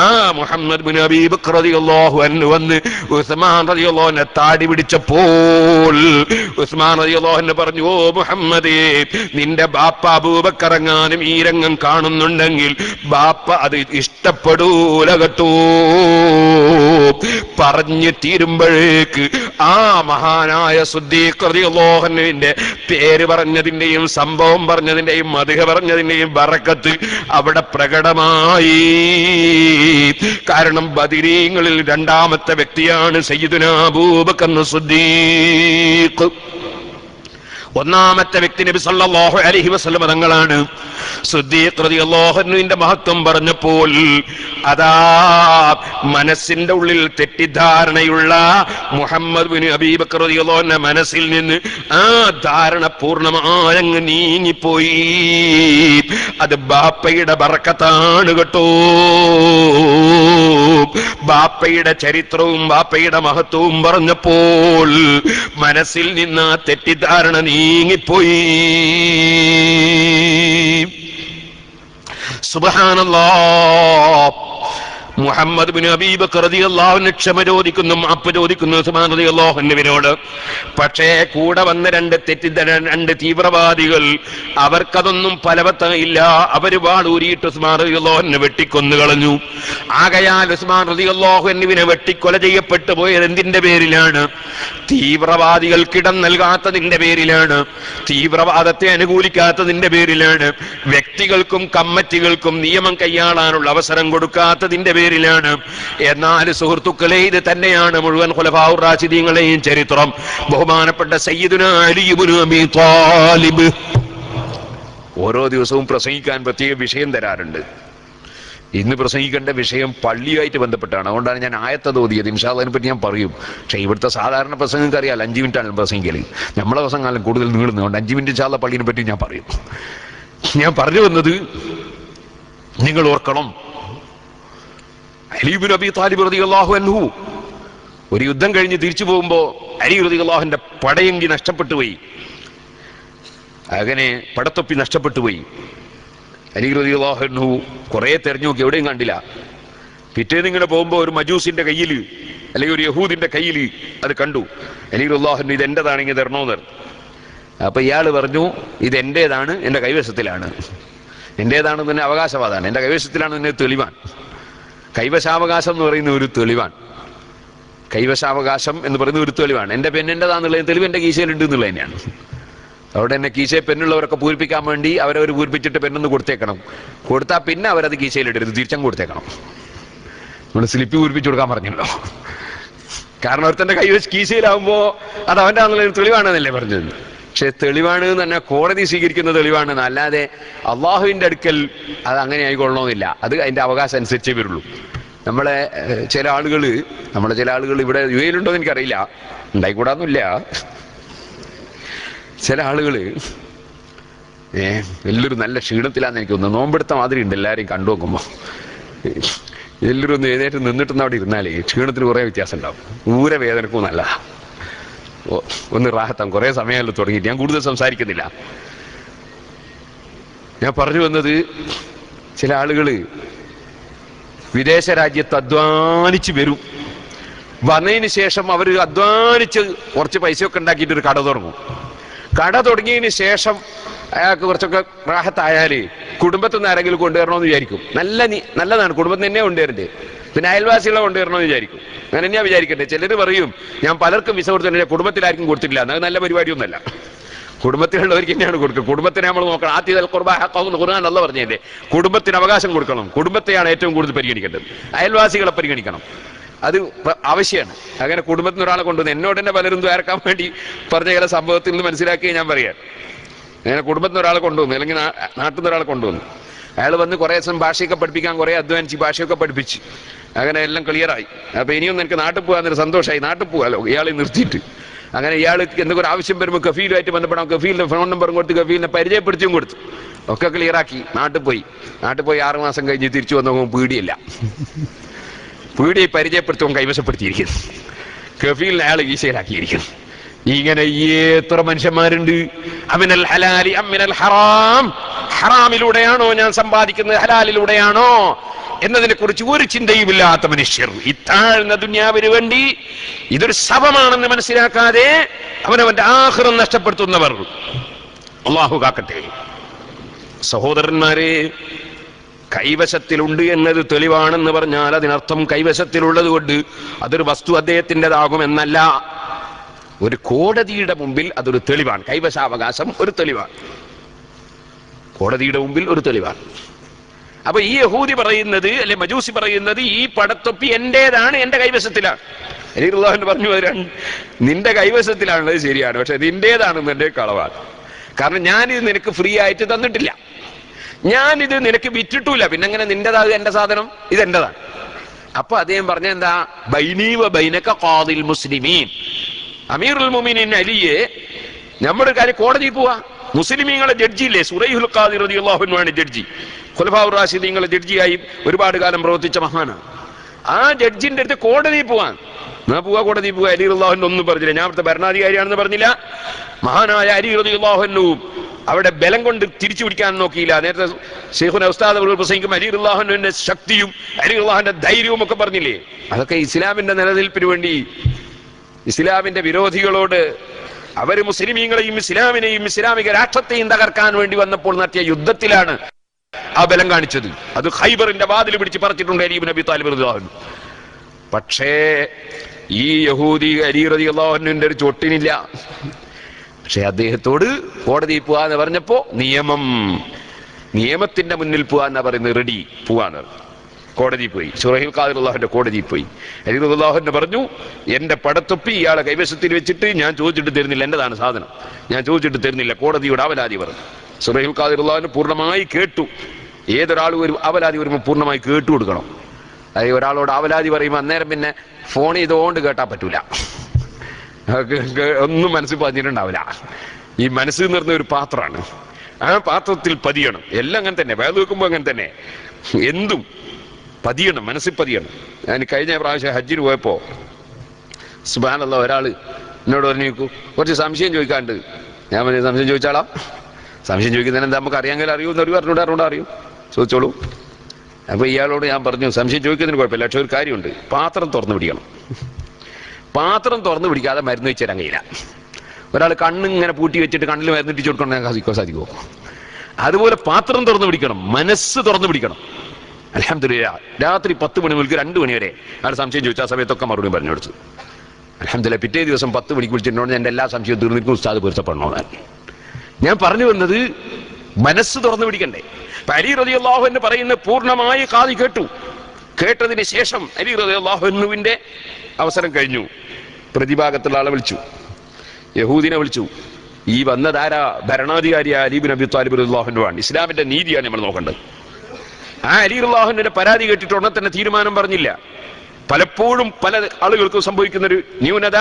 ആ മുഹമ്മദ് ബിൻ അബീ ബക്കർ റളിയല്ലാഹു അൻഹു വന്ന് ഉസ്മാൻ റളിയല്ലാഹു അൻഹു താടി പിടിച്ചപ്പോൾ ഉസ്മാൻ റളിയല്ലാഹു അൻഹു പറഞ്ഞു, ഓ മുഹമ്മദേ, നിന്റെ ബാപ്പ അബൂബക്കർ എങ്ങാനും ഈ രംഗം കാണുന്നുണ്ടെങ്കിൽ ബാപ്പ അത് ഇഷ്ടപ്പെടൂല കേട്ടോ. പറഞ്ഞു തീരുമ്പോഴേക്ക് ആ മഹാനായ സിദ്ദീഖ് റളിയല്ലാഹു അൻഹുവിന്റെ പേര് പറഞ്ഞതിന്റെയും സംഭവം പറഞ്ഞതിന്റെയും മദ്ഹ് പറഞ്ഞതിന്റെയും ബറക്കത്ത് അവിടെ പ്രകടമായി. കാരണം ബദരീങ്ങളിൽ രണ്ടാമത്തെ വ്യക്തിയാണ് സയ്യിദുനാ അബൂബക്കർ സിദ്ദീഖ്. ഒന്നാമത്തെ വ്യക്തി നബി സല്ലല്ലാഹു അലൈഹി വസല്ലം തങ്ങളാണ്. സിദ്ദീഖ് റളിയല്ലാഹു അൻഹുവിന്റെ മഹത്വം പറഞ്ഞപ്പോൾ അതാ മനസ്സിന്റെ ഉള്ളിൽ തെറ്റിദ്ധാരണയുള്ള മുഹമ്മദ് ബിൻ അബീ ബക്കർ റളിയല്ലാഹു അൻഹു മനസ്സിൽ നിന്ന് ആ ധാരണ പൂർണ്ണമായങ്ങ് നീങ്ങിപ്പോയി. അത് ബാപ്പയുടെ ബറക്കത്താണ് കേട്ടോ. ബാപ്പയുടെ ചരിത്രവും ബാപ്പയുടെ മഹത്വവും പറഞ്ഞപ്പോൾ മനസ്സിൽ നിന്ന് ആ തെറ്റിദ്ധാരണ നീങ്ങിപ്പോയി. സുബ്ഹാനല്ലാഹ്. മുഹമ്മദ് ബിൻ അബീ ബക്കർ റളിയല്ലാഹു അൻഹു ക്ഷമ ചോദിക്കുന്നു, മാപ്പ് ചോദിക്കുന്നു ഉസ്മാൻ റളിയല്ലാഹു അൻഹുവിനോട്. പക്ഷേ കൂടെ വന്ന രണ്ട് തീവ്രവാദികൾ അവർക്കതൊന്നും ഫലവത്തായില്ല. അവര് വാളൂരിയിട്ട് ഉസ്മാൻ റളിയല്ലാഹു അൻഹു വെട്ടിക്കൊന്നു കളഞ്ഞു. ആകയാൽ ഉസ്മാൻ റളിയല്ലാഹു അൻഹുവിനെ വെട്ടിക്കൊല ചെയ്യപ്പെട്ടു പോയത് എന്തിന്റെ പേരിലാണ്? തീവ്രവാദികൾക്കിടം നൽകാത്തതിന്റെ പേരിലാണ്, തീവ്രവാദത്തെ അനുകൂലിക്കാത്തതിന്റെ പേരിലാണ്, വ്യക്തികൾക്കും കമ്മിറ്റികൾക്കും നിയമം കൈയാളാനുള്ള അവസരം കൊടുക്കാത്തതിന്റെ പേരിലാണ്. എന്നാൽ സുഹൃത്തുക്കളെ, ഇത് തന്നെയാണ് മുഴുവൻ ഖുലഫാഉർ റാഷിദീങ്ങളെയും ചരിത്രം. ബഹുമാനപ്പെട്ട സയ്യിദുനാ അലി ഇബ്നു അബീ ത്വാലിബ് ഓരോ ദിവസവും പ്രസംഗിക്കാൻ പ്രത്യേക വിഷയം തരാറുണ്ട്. ഇന്ന് പ്രസംഗിക്കേണ്ട വിഷയം പള്ളിയുമായിട്ട് ബന്ധപ്പെട്ടാണ്. അതുകൊണ്ടാണ് ഞാൻ ആയത്ത് ഓതിയത്. ഇൻഷാ അല്ലാഹ് അതിനെപ്പറ്റി ഞാൻ പറയും. പക്ഷേ ഇവിടുത്തെ സാധാരണ പ്രസംഗങ്ങൾക്ക് അറിയാം 5 മിനിറ്റാണ് പ്രസംഗിക്കൽ. നമ്മളെ പ്രസംഗം കൂടുതൽ നീളുന്നതുകൊണ്ട് 5 മിനിറ്റ് ഇൻഷാ അല്ലാഹ് പള്ളീനെ പറ്റി ഞാൻ പറയും. ഞാൻ പറഞ്ഞു വന്നത്, നിങ്ങൾ ഓർക്കണം, അലി ഇബ്നു അബീ ത്വാലിബ് റളിയല്ലാഹു അൻഹു ഒരു യുദ്ധം കഴിഞ്ഞ് തിരിച്ചു പോകുമ്പോ അലി റളിയല്ലാഹുവിന്റെ പടയങ്കി നഷ്ടപ്പെട്ടു പോയി. അങ്ങനെ പടത്തൊപ്പി നഷ്ടപ്പെട്ടു പോയി. അലി റളിയല്ലാഹു അൻഹു കുറെ തെരഞ്ഞു നോക്കി, എവിടെയും കണ്ടില്ല. പിറ്റേന്ന് ഇങ്ങനെ പോകുമ്പോ ഒരു മജൂസിന്റെ കയ്യിൽ അല്ലെങ്കിൽ ഒരു യഹൂദിന്റെ കയ്യിൽ അത് കണ്ടു. അലി റളിയല്ലാഹു അൻഹു ഇത് എന്റേതാണെങ്കിൽ തരണോന്ന്. അപ്പൊ ഇയാള് പറഞ്ഞു, ഇത് എന്റേതാണ്, എന്റെ കൈവശത്തിലാണ്. എന്റേതാണെന്ന് തന്നെ അവകാശവാദമാണ്, എന്റെ കൈവശത്തിലാണ് തന്നെ തെളിവാൻ. കൈവശാവകാശം എന്ന് പറയുന്ന ഒരു തെളിവാൻ. കൈവശാവകാശം എന്ന് പറയുന്ന ഒരു തെളിവാണ്. എന്റെ പെണ്ണിൻ്റെതാന്നുള്ളത് തെളിവ് എന്റെ കീശയിലുണ്ട് എന്നുള്ളത് തന്നെയാണ്. അവിടെ എന്നെ കീശയിൽ പെണ്ണുള്ളവരൊക്കെ പൂരിപ്പിക്കാൻ വേണ്ടി അവരവർ പൂരിപ്പിച്ചിട്ട് പെണ്ണൊന്ന് കൊടുത്തേക്കണം. കൊടുത്താൽ പിന്നെ അവരത് കീശയിലിടരുത്, തിരിച്ചങ്ങ് കൊടുത്തേക്കണം. നമ്മൾ സ്ലിപ്പ് പൂരിപ്പിച്ചു കൊടുക്കാൻ പറഞ്ഞല്ലോ. കാരണം ഒരുത്തന്റെ കീശയിലാവുമ്പോ അത് അവന്റെ ആണെന്നുള്ള തെളിവാണെന്നല്ലേ പറഞ്ഞത്. പക്ഷെ തെളിവാണ് തന്നെ കോടതി സ്വീകരിക്കുന്ന തെളിവാണ്, അല്ലാതെ അള്ളാഹുവിന്റെ അടുക്കൽ അത് അങ്ങനെ ആയിക്കൊള്ളണമെന്നില്ല. അത് അതിന്റെ അവകാശം അനുസരിച്ചേ വരുള്ളൂ. നമ്മളെ ചില ആളുകൾ ഇവിടെ യുഎയിലുണ്ടോ എന്ന് എനിക്കറിയില്ല, ഉണ്ടായിക്കൂടാന്നില്ല. ചില ആളുകൾ എല്ലാവരും നല്ല ക്ഷീണത്തിലാന്ന് എനിക്ക് തോന്നുന്നു. നോമ്പെടുത്ത മാതിരി ഉണ്ട് എല്ലാവരെയും കണ്ടു നോക്കുമ്പോ. എല്ലാവരും ഒന്ന് എഴുന്നേറ്റ് നിന്നിട്ടെന്ന് അവിടെ ഇരുന്നാലേ ക്ഷീണത്തിന് കുറെ വ്യത്യാസം ഉണ്ടാവും. ഊരവേദനക്കും നല്ലതാ. ഒന്ന് റാഹത്താം. കുറെ സമയമല്ലോ തുടങ്ങിയിട്ട്. ഞാൻ കൂടുതൽ സംസാരിക്കുന്നില്ല. ഞാൻ പറഞ്ഞു വന്നത്, ചില ആളുകള് വിദേശ രാജ്യത്ത് അധ്വാനിച്ച് വരും. വന്നതിന് ശേഷം അവർ അധ്വാനിച്ച് കുറച്ച് പൈസയൊക്കെ ഉണ്ടാക്കിയിട്ട് ഒരു കട തുടങ്ങും. കട തുടങ്ങിയതിന് ശേഷം അയാൾക്ക് കുറച്ചൊക്കെ റാഹത്തായാല് കുടുംബത്തിൽ നിന്ന് ആരെങ്കിലും കൊണ്ടുവരണമെന്ന് വിചാരിക്കും. നല്ലതാണ്, കുടുംബത്തിൽ തന്നെ കൊണ്ടുവരണ്ടേ. പിന്നെ അയൽവാസികളെ കൊണ്ടുവരണമെന്ന് വിചാരിക്കും. അങ്ങനെ തന്നെയാ വിചാരിക്കട്ടെ. ചിലർ പറയും, ഞാൻ പലർക്കും വിസ കൊടുത്തിട്ടില്ല, കുടുംബത്തിലാർക്കും കൊടുത്തിട്ടില്ല. അത് നല്ല പരിപാടിയൊന്നുമല്ല. കുടുംബത്തിലുള്ളവർക്ക് തന്നെയാണ് കൊടുക്കുക. കുടുംബത്തിനെ നമ്മൾ നോക്കണം. ആദ്യ ഖുർആൻ അല്ലാഹ് പറഞ്ഞതല്ലേ, കുടുംബത്തിന് അവകാശം കൊടുക്കണം. കുടുംബത്തെയാണ് ഏറ്റവും കൂടുതൽ പരിഗണിക്കേണ്ടത്. അയൽവാസികളെ പരിഗണിക്കണം. അത് ആവശ്യമാണ്. അങ്ങനെ കുടുംബത്തിൽ നിന്ന് ഒരാളെ കൊണ്ടുവന്നു. എന്നോട് തന്നെ പലരും ദ്വാരക്കാൻ വേണ്ടി പറഞ്ഞ ചില സംഭവത്തിൽ നിന്ന് മനസ്സിലാക്കി ഞാൻ പറയാം. അങ്ങനെ കുടുംബത്തിൽ നിന്ന് ഒരാളെ കൊണ്ടുവന്നു, അല്ലെങ്കിൽ നാട്ടിൽ നിന്ന് ഒരാളെ കൊണ്ടുവന്നു. അയാൾ വന്ന് കുറേ ദിവസം ഭാഷയൊക്കെ പഠിപ്പിക്കാൻ കുറേ അധ്വാനിച്ച് ഭാഷയൊക്കെ പഠിപ്പിച്ച് അങ്ങനെ എല്ലാം ക്ലിയറായി. അപ്പൊ ഇനിയൊന്നും എനിക്ക് നാട്ടിൽ പോകാനൊരു സന്തോഷമായി, നാട്ടിൽ പോകാമല്ലോ ഇയാളെ നിർത്തിയിട്ട്. അങ്ങനെ ഇയാൾ എന്തൊക്കെ ഒരു ആവശ്യം വരുമ്പോൾ കഫീലുമായിട്ട് ബന്ധപ്പെടാം, കഫീലിന്റെ ഫോൺ നമ്പറും കൊടുത്ത് കഫീലിനെ പരിചയപ്പെടുത്തിയും കൊടുത്തു, ഒക്കെ ക്ലിയറാക്കി നാട്ടിൽ പോയി. 6 മാസം കഴിഞ്ഞ് തിരിച്ചു വന്നപ്പോൾ പീടിയില്ല. പീടിയെ പരിചയപ്പെടുത്തുമ്പോൾ കൈവശപ്പെടുത്തിയിരിക്കുന്നു, കഫീലിനെ അയാൾ ഈശയിലാക്കിയിരിക്കുന്നു. ഇങ്ങനെ എത്ര മനുഷ്യന്മാരുണ്ട്. അമിനൽ ഹലാലി അമിനൽ ഹറാം, ഹറാമിലൂടെയാണോ ഞാൻ സമ്പാദിക്കുന്നത്, ഹലാലിലൂടെയാണോ എന്നതിനെ കുറിച്ച് ഒരു ചിന്തയുമില്ലാത്ത മനുഷ്യർ. ഈ താഴ്ന്ന ദുനിയാവിന് വേണ്ടി ഇതൊരു ശവമാണെന്ന് മനസ്സിലാക്കാതെ അവനവന്റെ ആഖിറം നഷ്ടപ്പെടുത്തുന്നവർ അല്ലാഹു കാക്കട്ടെ. സഹോദരന്മാരെ, കൈവശത്തിലുണ്ട് എന്നത് തെളിവാണെന്ന് പറഞ്ഞാൽ അതിനർത്ഥം കൈവശത്തിലുള്ളത് കൊണ്ട് അതൊരു വസ്തു അദ്ദേഹത്തിൻ്റെതാകുമെന്നല്ല. ഒരു കോടതിയുടെ മുമ്പിൽ അതൊരു തെളിവാണ്. കൈവശാവകാശം ഒരു തെളിവാണ്, കോടതിയുടെ മുമ്പിൽ ഒരു തെളിവാണ്. അപ്പൊ ഈ യഹൂദി പറയുന്നത്, അല്ലെ മജൂസി പറയുന്നത്, ഈ പടത്തൊപ്പി എന്റേതാണ്, എന്റെ കൈവശത്തിലാണ്. അള്ളാഹു പറഞ്ഞു, നിന്റെ കൈവശത്തിലാണുള്ളത് ശരിയാണ്, പക്ഷെ നിന്റേതാണെന്ന് എന്റെ കളവാണ്. കാരണം ഞാനിത് നിനക്ക് ഫ്രീ ആയിട്ട് തന്നിട്ടില്ല, ഞാനിത് നിനക്ക് വിറ്റിട്ടില്ല, പിന്നെ എങ്ങനെ നിന്റേതാകുക, എന്റെ സാധനം ഇതെന്റേതാണ്. അപ്പൊ അദ്ദേഹം പറഞ്ഞ എന്താ, ബൈനീവ ബൈനക ഖാദിൽ മുസ്ലിമീൻ, അമീറുൽ മുഅ്മിനീൻ അലിയെ നമ്മുടെ കാര്യം കോടതിയിൽ പോവാ. മുസ്ലിമീങ്ങളെ ജഡ്ജിയില്ലേ, സുറൈഹുൽ ഖാദി റളിയല്ലാഹു അൻഹു ആണ് ജഡ്ജി. ഖുലഫാഉർ റാഷിദീങ്ങളെ ജഡ്ജിയായി ഒരുപാട് കാലം പ്രവർത്തിച്ച മഹാനാണ്. ആ ജഡ്ജിന്റെ അടുത്ത് കോടതിയിൽ പോവാൻ കോടതിയിൽ പോവാ. അലി റളിയല്ലാഹു അൻഹു ഒന്നും പറഞ്ഞില്ല, ഞാൻ അവിടുത്തെ ഭരണാധികാരിയാണെന്ന് പറഞ്ഞില്ല. മഹാനായ അലി റളിയല്ലാഹു അൻഹു അവിടെ ബലം കൊണ്ട് തിരിച്ചു പിടിക്കാൻ നോക്കിയില്ല. നേരത്തെ ശൈഖുന ഉസ്താദ് പ്രസംഗിക്കും അലി റളിയല്ലാഹു അൻഹുവിന്റെ ശക്തിയും അലി റളിയല്ലാഹുവിന്റെ ധൈര്യവും ഒക്കെ പറഞ്ഞില്ലേ. അതൊക്കെ ഇസ്ലാമിന്റെ നിലനിൽപ്പിന് വേണ്ടി ഇസ്ലാമിന്റെ വിരോധികളോട്, അവര് മുസ്ലിമീങ്ങളെയും ഇസ്ലാമിനെയും ഇസ്ലാമിക രാഷ്ട്രത്തെയും തകർക്കാൻ വേണ്ടി വന്നപ്പോൾ നടത്തിയ യുദ്ധത്തിലാണ് ആ ബലം കാണിച്ചത്. അത് ഖൈബറിന്റെ വാതിൽ പിടിച്ച് പറിച്ചിട്ടുണ്ട് അലി ഇബ്നു അബി താലിബ് റളിയല്ലാഹു അൻഹു. പക്ഷേ ഈ യഹൂദി അലി റളിയല്ലാഹു അൻഹുവിന്റെ ഒരു ചൊട്ടിനില്ല. പക്ഷെ അദ്ദേഹത്തോട് കോടതിയിൽ പോവാന്ന് പറഞ്ഞപ്പോ നിയമത്തിന്റെ മുന്നിൽ പോവാന്നാ പറയുന്നത്, റെഡി പോവാന്ന്. കോടതിയിൽ പോയി, സുറൈഹുൽ ഖാദി റളിയല്ലാഹുവിന്റെ കോടതിയിൽ പോയി. അലി റളിയല്ലാഹു അൻഹു പറഞ്ഞു, എന്റെ പടത്തൊപ്പി ഇയാളെ കൈവശത്തിൽ വെച്ചിട്ട് ഞാൻ ചോദിച്ചിട്ട് തരുന്നില്ല, എന്റേതാണ് സാധനം, ഞാൻ ചോദിച്ചിട്ട് തരുന്നില്ല, കോടതിയുടെ അവലാതി പറഞ്ഞു. സുറൈഹുൽ ഖാദി റളിയല്ലാഹു അൻഹു പൂർണ്ണമായി കേട്ടു. ഏതൊരാളും ഒരു അവലാതി വരുമ്പോൾ പൂർണ്ണമായി കേട്ടു കൊടുക്കണം. അതായത് ഒരാളോട് അവലാതി പറയുമ്പോൾ അന്നേരം പിന്നെ ഫോൺ ചെയ്തുകൊണ്ട് കേട്ടാൻ പറ്റൂല, ഒന്നും മനസ്സിൽ പതിഞ്ഞിട്ടുണ്ടാവില്ല. ഈ മനസ്സ് എന്ന് പറഞ്ഞ ഒരു പാത്രമാണ്, ആ പാത്രത്തിൽ പതിയണം. എല്ലാം അങ്ങനെ തന്നെ, വേദ വെക്കുമ്പോൾ അങ്ങനെ തന്നെ, എന്തും പതിയണം, മനസ്സിൽ പതിയണം. ഞാൻ കഴിഞ്ഞ പ്രാവശ്യം ഹജ്ജിന് പോയപ്പോ സുബ്ഹാനല്ലാഹ്, ഒരാള് എന്നോട് പറഞ്ഞു, കുറച്ച് സംശയം ചോദിക്കാണ്ട്. ഞാൻ പറഞ്ഞു, സംശയം ചോദിച്ചാളാ. സംശയം ചോദിക്കുന്നതിന് എന്താ, നമുക്ക് അറിയാമെങ്കിൽ അറിയുമെന്ന് അറിയും, ചോദിച്ചോളൂ. അപ്പൊ ഇയാളോട് ഞാൻ പറഞ്ഞു, സംശയം ചോദിക്കുന്നതിന് കുഴപ്പമില്ല, പക്ഷെ ഒരു കാര്യമുണ്ട്, പാത്രം തുറന്നു പിടിക്കണം. പാത്രം തുറന്നു പിടിക്കാതെ മരുന്ന് വെച്ച് തരാൻ കഴിയില്ല. ഒരാൾ കണ്ണിങ്ങനെ പൂട്ടി വെച്ചിട്ട് കണ്ണിൽ മരുന്ന് ഇട്ടിച്ചു കൊടുക്കണം സാധിക്കുമോ? അതുപോലെ പാത്രം തുറന്നു പിടിക്കണം, മനസ്സ് തുറന്നു പിടിക്കണം. അൽഹംദുലില്ലാഹ്, രാത്രി 10 മണി മുതൽ 2 മണി വരെ അയാൾ സംശയം ചോദിച്ചാൽ ആ സമയത്തൊക്കെ മറുപടി പറഞ്ഞു കൊടുത്തു. അൽഹംദുലില്ലാഹ്, പിറ്റേ ദിവസം 10 മണിക്ക് വിളിച്ചിട്ടുണ്ടോ എൻ്റെ എല്ലാ സംശയവും തീർന്നിരിക്കും, ഉസ്താദ് പൊരുത്തപ്പെടണോ. ഞാൻ പറഞ്ഞു വന്നത്, മനസ്സ് തുറന്നു പിടിക്കണ്ടേ. അലി റളിയല്ലാഹു അൻഹു പറയുന്ന പൂർണ്ണമായി ഖാദി കേട്ടു. കേട്ടതിന് ശേഷം അലി റളിയല്ലാഹു അൻഹുവിന്റെ അവസരം കഴിഞ്ഞു. പ്രതിഭാഗത്തുള്ള ആളെ വിളിച്ചു, യഹൂദിനെ വിളിച്ചു. ഈ വന്നതാരാ? ഭരണാധികാരിയായ അലി ഇബ്നു അബി താലിബ് റളിയല്ലാഹു അൻഹു ആണ്. ഇസ്ലാമിന്റെ നീതിയാണ് നമ്മൾ നോക്കേണ്ടത്. ആ അലി റളിയല്ലാഹു അൻഹുവിന്റെ പരാതി കേട്ടിട്ട് ഉടനെ തന്നെ തീരുമാനം പറഞ്ഞില്ല. പലപ്പോഴും പല ആളുകൾക്കും സംഭവിക്കുന്നൊരു ന്യൂനത,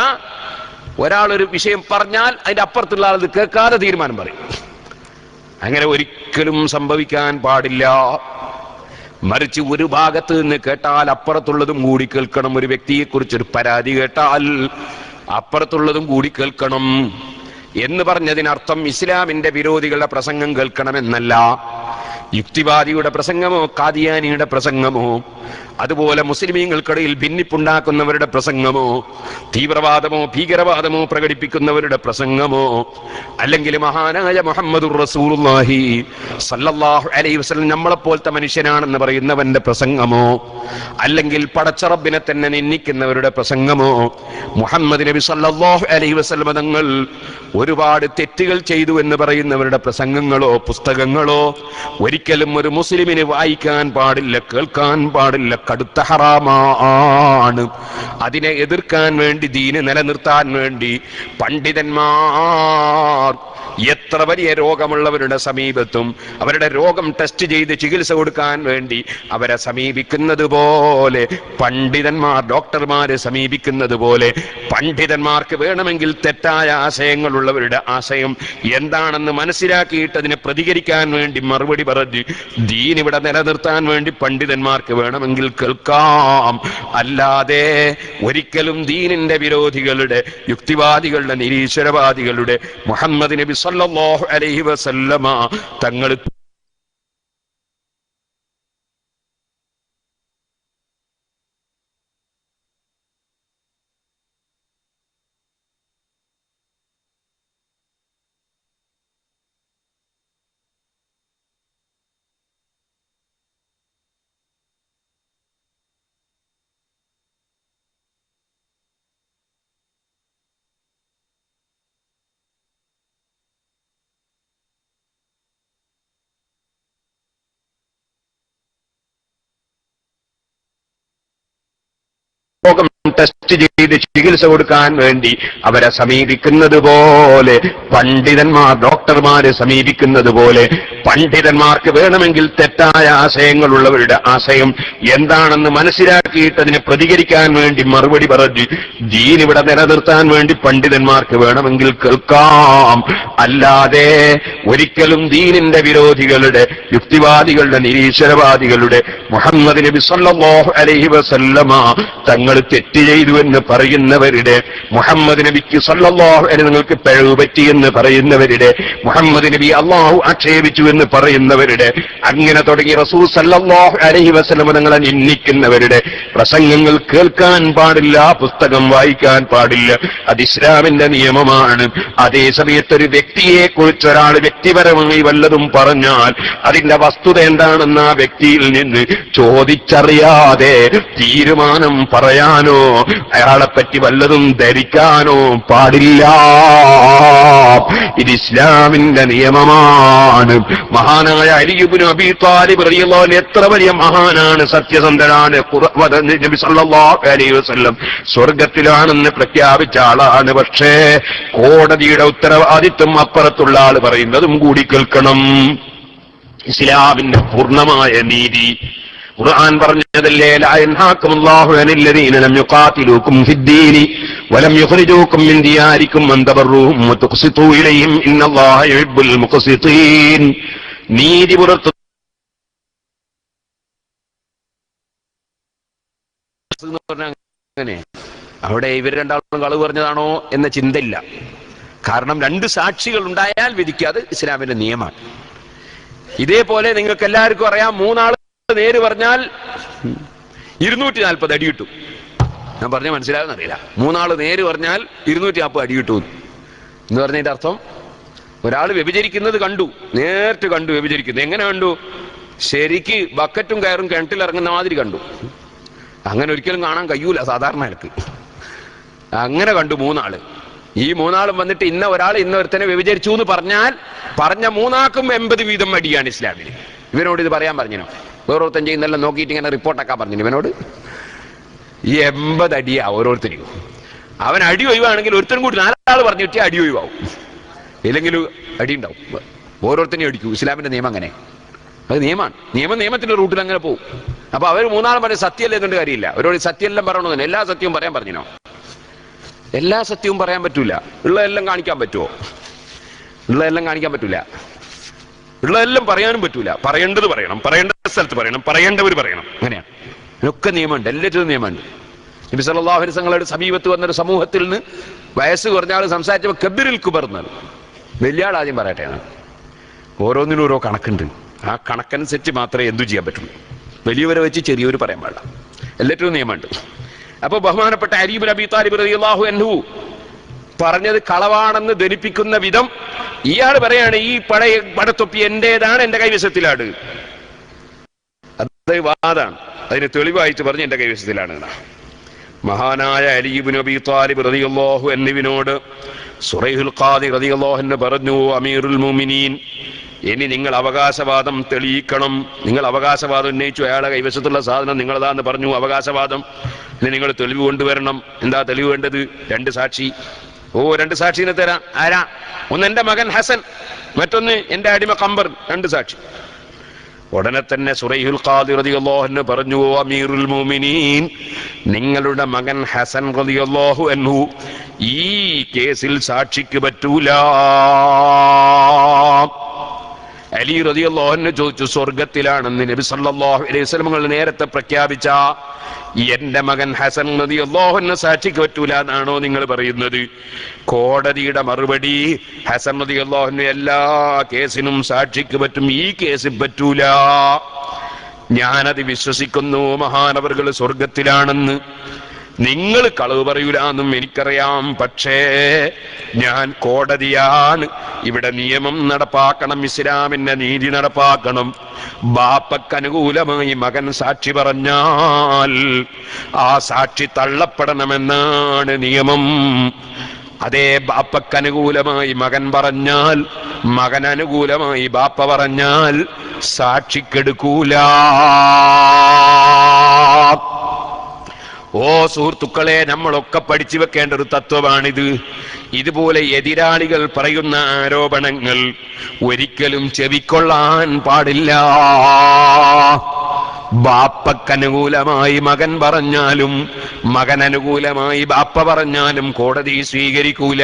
ഒരാളൊരു വിഷയം പറഞ്ഞാൽ അതിന്റെ അപ്പുറത്തുള്ള ആൾ കേൾക്കാതെ തീരുമാനം പറയും. അങ്ങനെ ഒരിക്കലും സംഭവിക്കാൻ പാടില്ല. മറിച്ച് ഒരു ഭാഗത്ത് നിന്ന് കേട്ടാൽ അപ്പുറത്തുള്ളതും കൂടി കേൾക്കണം. ഒരു വ്യക്തിയെ കുറിച്ചൊരു പരാതി കേട്ടാൽ അപ്പുറത്തുള്ളതും കൂടി കേൾക്കണം എന്ന് പറഞ്ഞതിനർത്ഥം ഇസ്ലാമിന്റെ വിരോധികളുടെ പ്രസംഗം കേൾക്കണമെന്നല്ല. യുക്തിവാദിയുടെ പ്രസംഗമോ ഖാദിയാനിയുടെ പ്രസംഗമോ, അതുപോലെ മുസ്ലിമീങ്ങൾക്കിടയിൽ ഭിന്നിപ്പുണ്ടാക്കുന്നവരുടെ പ്രസംഗമോ, തീവ്രവാദമോ ഭീകരവാദമോ പ്രകടിപ്പിക്കുന്നവരുടെ പ്രസംഗമോ, അല്ലെങ്കിൽ മഹാനായ മുഹമ്മദുർ റസൂലുള്ളാഹി സല്ലല്ലാഹു അലൈഹി വസല്ലം നമ്മളെപ്പോലത്തെ മനുഷ്യനാണെന്ന് പറയുന്നവന്റെ പ്രസംഗമോ, അല്ലെങ്കിൽ പടച്ച റബ്ബിനെ തന്നെ നിന്ദിക്കുന്നവരുടെ പ്രസംഗമോ, മുഹമ്മദ് നബി സല്ലല്ലാഹു അലൈഹി വസല്ലം തങ്ങൾ ഒരുപാട് തെറ്റുകൾ ചെയ്തു എന്ന് പറയുന്നവരുടെ പ്രസംഗങ്ങളോ പുസ്തകങ്ങളോ ഒരിക്കലും ഒരിക്കലും ഒരു മുസ്ലിമിന് വായിക്കാൻ പാടില്ല, കേൾക്കാൻ പാടില്ല, കടുത്ത ഹറാമാണ്. അതിനെ എതിർക്കാൻ വേണ്ടി, ദീന് നിലനിർത്താൻ വേണ്ടി പണ്ഡിതന്മാർ എത്ര വലിയ രോഗമുള്ളവരുടെ സമീപത്തും അവരുടെ രോഗം ടെസ്റ്റ് ചെയ്ത് ചികിത്സ കൊടുക്കാൻ വേണ്ടി അവരെ സമീപിക്കുന്നത് പോലെ, പണ്ഡിതന്മാർ ഡോക്ടർമാരെ സമീപിക്കുന്നത് പോലെ, പണ്ഡിതന്മാർക്ക് വേണമെങ്കിൽ തെറ്റായ ആശയങ്ങളുള്ളവരുടെ ആശയം എന്താണെന്ന് മനസ്സിലാക്കിയിട്ട് അതിനെ പ്രതികരിക്കാൻ വേണ്ടി മറുപടി പറഞ്ഞ് ദീൻ ഇവിടെ നിലനിർത്താൻ വേണ്ടി പണ്ഡിതന്മാർക്ക് വേണമെങ്കിൽ കേൾക്കാം. അല്ലാതെ ഒരിക്കലും ദീനിന്റെ വിരോധികളുടെ, യുക്തിവാദികളുടെ, നിരീശ്വരവാദികളുടെ, മുഹമ്മദ് നബി സല്ലല്ലാഹു അലൈഹി വസല്ലമ തങ്ങൾ രോഗം ടെസ്റ്റ് ചെയ്ത് ചികിത്സ കൊടുക്കാൻ വേണ്ടി അവരെ സമീപിക്കുന്നത് പോലെ, പണ്ഡിതന്മാർ ഡോക്ടർമാരെ സമീപിക്കുന്നത് പോലെ, പണ്ഡിതന്മാർക്ക് വേണമെങ്കിൽ തെറ്റായ ആശയങ്ങളുള്ളവരുടെ ആശയം എന്താണെന്ന് മനസ്സിലാക്കിയിട്ട് അതിനെ പ്രതികരിക്കാൻ വേണ്ടി മറുപടി പറഞ്ഞ് ദീൻ ഇവിടെ നിലനിർത്താൻ വേണ്ടി പണ്ഡിതന്മാർക്ക് വേണമെങ്കിൽ കേൾക്കാം. അല്ലാതെ ഒരിക്കലും ദീനിന്റെ വിരോധികളുടെ, യുക്തിവാദികളുടെ, നിരീശ്വരവാദികളുടെ, മുഹമ്മദ് നബി സല്ലല്ലാഹു അലൈഹി വസല്ലമ തങ്ങൾ തെറ്റ് ചെയ്തു എന്ന് പറയുന്നവരുടെ, മുഹമ്മദ് നബിക്ക് സല്ലല്ലാഹു അലൈഹി നിങ്ങൾക്ക് പിഴവ് പറ്റിയെന്ന് പറയുന്നവരുടെ, മുഹമ്മദ് നബി അള്ളാഹു ആക്ഷേപിച്ചു എന്ന് പറയുന്നവരുടെ, അങ്ങനെ തുടങ്ങി റസൂൽ സല്ലല്ലാഹു അലൈഹി വസല്ലം തങ്ങളെ നിന്ദിക്കുന്നവരുടെ പ്രസംഗങ്ങൾ കേൾക്കാൻ പാടില്ല, പുസ്തകം വായിക്കാൻ പാടില്ല. അത് ഇസ്ലാമിന്റെ നിയമമാണ്. അതേ സമയത്ത് ഒരു വ്യക്തിയെ കുറിച്ച് ഒരാൾ വ്യക്തിപരമായി വല്ലതും പറഞ്ഞാൽ അതിന്റെ വസ്തുത എന്താണെന്ന് ആ വ്യക്തിയിൽ നിന്ന് ചോദിച്ചറിയാതെ തീരുമാനം പറയാനോ അയാളെ പറ്റി വല്ലതും ധരിക്കാനോ പാടില്ല. ഇത് ഇസ്ലാമിന്റെ നിയമമാണ്. മഹാനായ അലി ഇബ്നു അബീ ത്വാലിബ് റളിയല്ലാഹു അൻഹു എത്ര വലിയ മഹാനാണ്, സത്യസന്ധനാണ്. നബി സല്ലല്ലാഹു അലൈഹി വസല്ലം സ്വർഗത്തിലാണെന്ന് പ്രഖ്യാപിച്ച ആളാണ്. പക്ഷേ കോടതിയുടെ ഉത്തരവാദിത്വം അപ്പുറത്തുള്ള ആൾ പറയുന്നതും കൂടി കേൾക്കണം. ഇസ്ലാമിന്റെ പൂർണ്ണമായ നീതി ഖുർആൻ പറഞ്ഞതല്ലേ, ലാ യൻഹാകുമുല്ലാഹു അനില്ലദീന ലം യുഖാതിലൂകും ഫിദ്ദീനി വലം യുഖ്രിജൂകും മിൻ ദിയാരികും അൻ തബറൂഹും വതുഖ്സിതൂ ഇലൈഹിം ഇന്നല്ലാഹ യുഹിബ്ബുൽ മുഖ്സിതീൻ. നീതി പുലർത്തുന്ന അങ്ങനെ അവിടെ ഇവർ രണ്ടാളും കളവ് പറഞ്ഞതാണോ എന്ന ചിന്തയില്ല. കാരണം രണ്ട് സാക്ഷികൾ ഉണ്ടായാൽ വിധിക്കാതെ ഇസ്ലാമിന്റെ നിയമമാണ്. ഇതേപോലെ നിങ്ങൾക്ക് എല്ലാവർക്കും അറിയാം, മൂന്നാള് നേര് പറഞ്ഞാൽ 240 അടി കിട്ടും. ഞാൻ പറഞ്ഞ മനസ്സിലാകുന്നറിയില്ല. മൂന്നാള് നേര് പറഞ്ഞാൽ 240 അടി കിട്ടും എന്ന് പറഞ്ഞതിന്റെ അർത്ഥം, ഒരാൾ വ്യഭിചരിക്കുന്നത് കണ്ടു, നേരിട്ട് കണ്ടു വ്യഭിചരിക്കുന്നത്. എങ്ങനെ കണ്ടു? ശരിക്ക് ബക്കറ്റും കയറും കിണറ്റിലിറങ്ങുന്ന മാതിരി കണ്ടു. അങ്ങനെ ഒരിക്കലും കാണാൻ കഴിയൂല സാധാരണ ആൾക്ക്. അങ്ങനെ കണ്ടു മൂന്നാള്. ഈ മൂന്നാളും വന്നിട്ട് ഇന്ന ഒരാൾ ഇന്നൊരുത്തനെ വ്യഭിചരിച്ചു എന്ന് പറഞ്ഞാൽ പറഞ്ഞ മൂന്നാക്കും 80 വീതം അടിയാണ് ഇസ്ലാമിൽ. ഇവനോട് ഇത് പറയാൻ പറഞ്ഞോ? ഓരോരുത്തൻ ചെയ്യുന്നെല്ലാം നോക്കിയിട്ട് ഇങ്ങനെ റിപ്പോർട്ടാക്കാൻ പറഞ്ഞു ഇവനോട്. ഈ 80 അടിയാ ഓരോരുത്തരും. അവൻ അടി ഒഴിവാണെങ്കിൽ ഒരുത്തരും കൂടി 4 ആൾ പറഞ്ഞു കിട്ടിയാൽ അടി ഒഴിവാവും, ഇല്ലെങ്കിൽ അടി ഉണ്ടാവും. ഓരോരുത്തരെയും അടിക്കൂ. ഇസ്ലാമിന്റെ നിയമം അങ്ങനെ, അത് നിയമമാണ്. നിയമത്തിന്റെ റൂട്ടിൽ അങ്ങനെ പോകും. അപ്പൊ അവർ മൂന്നാളും പറഞ്ഞ സത്യമല്ലേ എന്നുകൊണ്ട് കാര്യമില്ല. അവരോട് സത്യമെല്ലാം പറയണമെന്ന്. എല്ലാ സത്യവും പറയാൻ പറഞ്ഞോ? എല്ലാ സത്യവും പറയാൻ പറ്റൂല. ഉള്ളതെല്ലാം കാണിക്കാൻ പറ്റുമോ? ഉള്ളതെല്ലാം കാണിക്കാൻ പറ്റൂല. ഉള്ളതെല്ലാം പറയാനും പറ്റൂല. പറയേണ്ടത് പറയണം, പറയേണ്ട സ്ഥലത്ത് പറയണം, പറയേണ്ടവർ പറയണം. അങ്ങനെയാണ്. ഇതിനൊക്കെ നിയമമുണ്ട്, എല്ലാറ്റിനും നിയമമുണ്ട്. നബി സല്ലല്ലാഹു അലൈഹി വസല്ലമയുടെ സമീപത്ത് വന്നൊരു സമൂഹത്തിൽ നിന്ന് വയസ്സ് കുറഞ്ഞ ആൾ സംസാരിച്ചപ്പോൾ കബീറുൽ കുബർ എന്നത് വലിയ ആൾ ആദ്യം പറയട്ടെ. ഓരോന്നിനും ഓരോ കണക്കുണ്ട്. ആ കണക്കനുസരിച്ച് മാത്രമേ എന്തു ചെയ്യാൻ പറ്റുള്ളൂ. വലിയവരെ വെച്ച് ചെറിയവർ പറയാൻ പാടില്ല. എല്ലാറ്റിനും നിയമമുണ്ട്. അപ്പൊ ബഹുമാനപ്പെട്ട അലി ഇബ്നു അബീ ത്വാലിബ് റളിയല്ലാഹു അൻഹു പറഞ്ഞത് കളവാണെന്ന് ധരിപ്പിക്കുന്ന വിധം ഇയാൾ പറയാണ്, ഈ പടത്തൊപ്പി എന്റേതാണ്, എന്റെ കൈവശത്തിലാണ്. അത് വാദാണ്. അതിന് തെളിവായിട്ട് പറഞ്ഞ് എന്റെ കൈവശത്തിലാണ്. മഹാനായ അലി ഇബ്നു അബീ ത്വാലിബ് റളിയല്ലാഹു അൻഹുവിനോട് സുറൈഹുൽ ഖാദി റളിയല്ലാഹു അൻഹു പറഞ്ഞു, അമീറുൽ മുഅ്മിനീൻ, ഇനി നിങ്ങൾ അവകാശവാദം തെളിയിക്കണം. നിങ്ങൾ അവകാശവാദം ഉന്നയിച്ചു, അയാളെ കൈവശത്തുള്ള സാധനം നിങ്ങളതാന്ന് പറഞ്ഞു, അവകാശവാദം. ഇനി നിങ്ങൾ തെളിവ് കൊണ്ടുവരണം. എന്താ തെളിവ് വേണ്ടത്? 2 സാക്ഷി. 2 സാക്ഷിനെ തരാം. ആരാ? ഒന്ന് എന്റെ മകൻ ഹസൻ, മറ്റൊന്ന് എന്റെ അടിമ ഖംബർ. 2 സാക്ഷി. ഉടനെ തന്നെ സുറൈഹുൽ ഖാദി റളിയല്ലാഹു അൻഹു പറഞ്ഞു, അമീറുൽ മുഅ്മിനീൻ, നിങ്ങളുടെ മകൻ ഹസൻ റളിയല്ലാഹു അൻഹു ഈ കേസിൽ സാക്ഷിക്ക് പറ്റൂല. അലി റളിയല്ലാഹു അൻഹു ചോദിച്ചു, സ്വർഗത്തിലാണെന്ന് നബി സല്ലല്ലാഹു അലൈഹി വസല്ലം നേരത്തെ പ്രഖ്യാപിച്ച എന്റെ മകൻ ഹസൻ റളിയല്ലാഹു അൻഹു സാക്ഷിക്ക് പറ്റൂല എന്നാണോ നിങ്ങൾ പറയുന്നത്? കോടതിയുടെ മറുപടി, ഹസൻ റളിയല്ലാഹു അൻഹു എല്ലാ കേസിനും സാക്ഷിക്ക് പറ്റും, ഈ കേസിൽ പറ്റൂല. ഞാനത് വിശ്വസിക്കുന്നു, മഹാനവറുകൾ സ്വർഗത്തിലാണെന്ന്. നിങ്ങൾ കളവ് പറയൂല എന്നും എനിക്കറിയാം. പക്ഷേ ഞാൻ കോടതിയാണ്, ഇവിടെ നിയമം നടപ്പാക്കണം, ഇസ്ലാമിന്റെ നീതി നടപ്പാക്കണം. ബാപ്പക്ക് അനുകൂലമായി മകൻ സാക്ഷി പറഞ്ഞാൽ ആ സാക്ഷി തള്ളപ്പെടണമെന്നാണ് നിയമം. അതേ ബാപ്പക്ക് അനുകൂലമായി മകൻ പറഞ്ഞാൽ, മകൻ അനുകൂലമായി ബാപ്പ പറഞ്ഞാൽ സാക്ഷിക്കെടുക്കൂല. ഓ സുഹൃത്തുക്കളെ, നമ്മളൊക്കെ പഠിച്ചു വെക്കേണ്ട ഒരു തത്വമാണിത്. ഇതുപോലെ എതിരാളികൾ പറയുന്ന ആരോപണങ്ങൾ ഒരിക്കലും ചെവിക്കൊള്ളാൻ പാടില്ല. ബാപ്പക്കനുകൂലമായി മകൻ പറഞ്ഞാലും മകൻ അനുകൂലമായി ബാപ്പ പറഞ്ഞാലും കോടതി സ്വീകരിക്കൂല.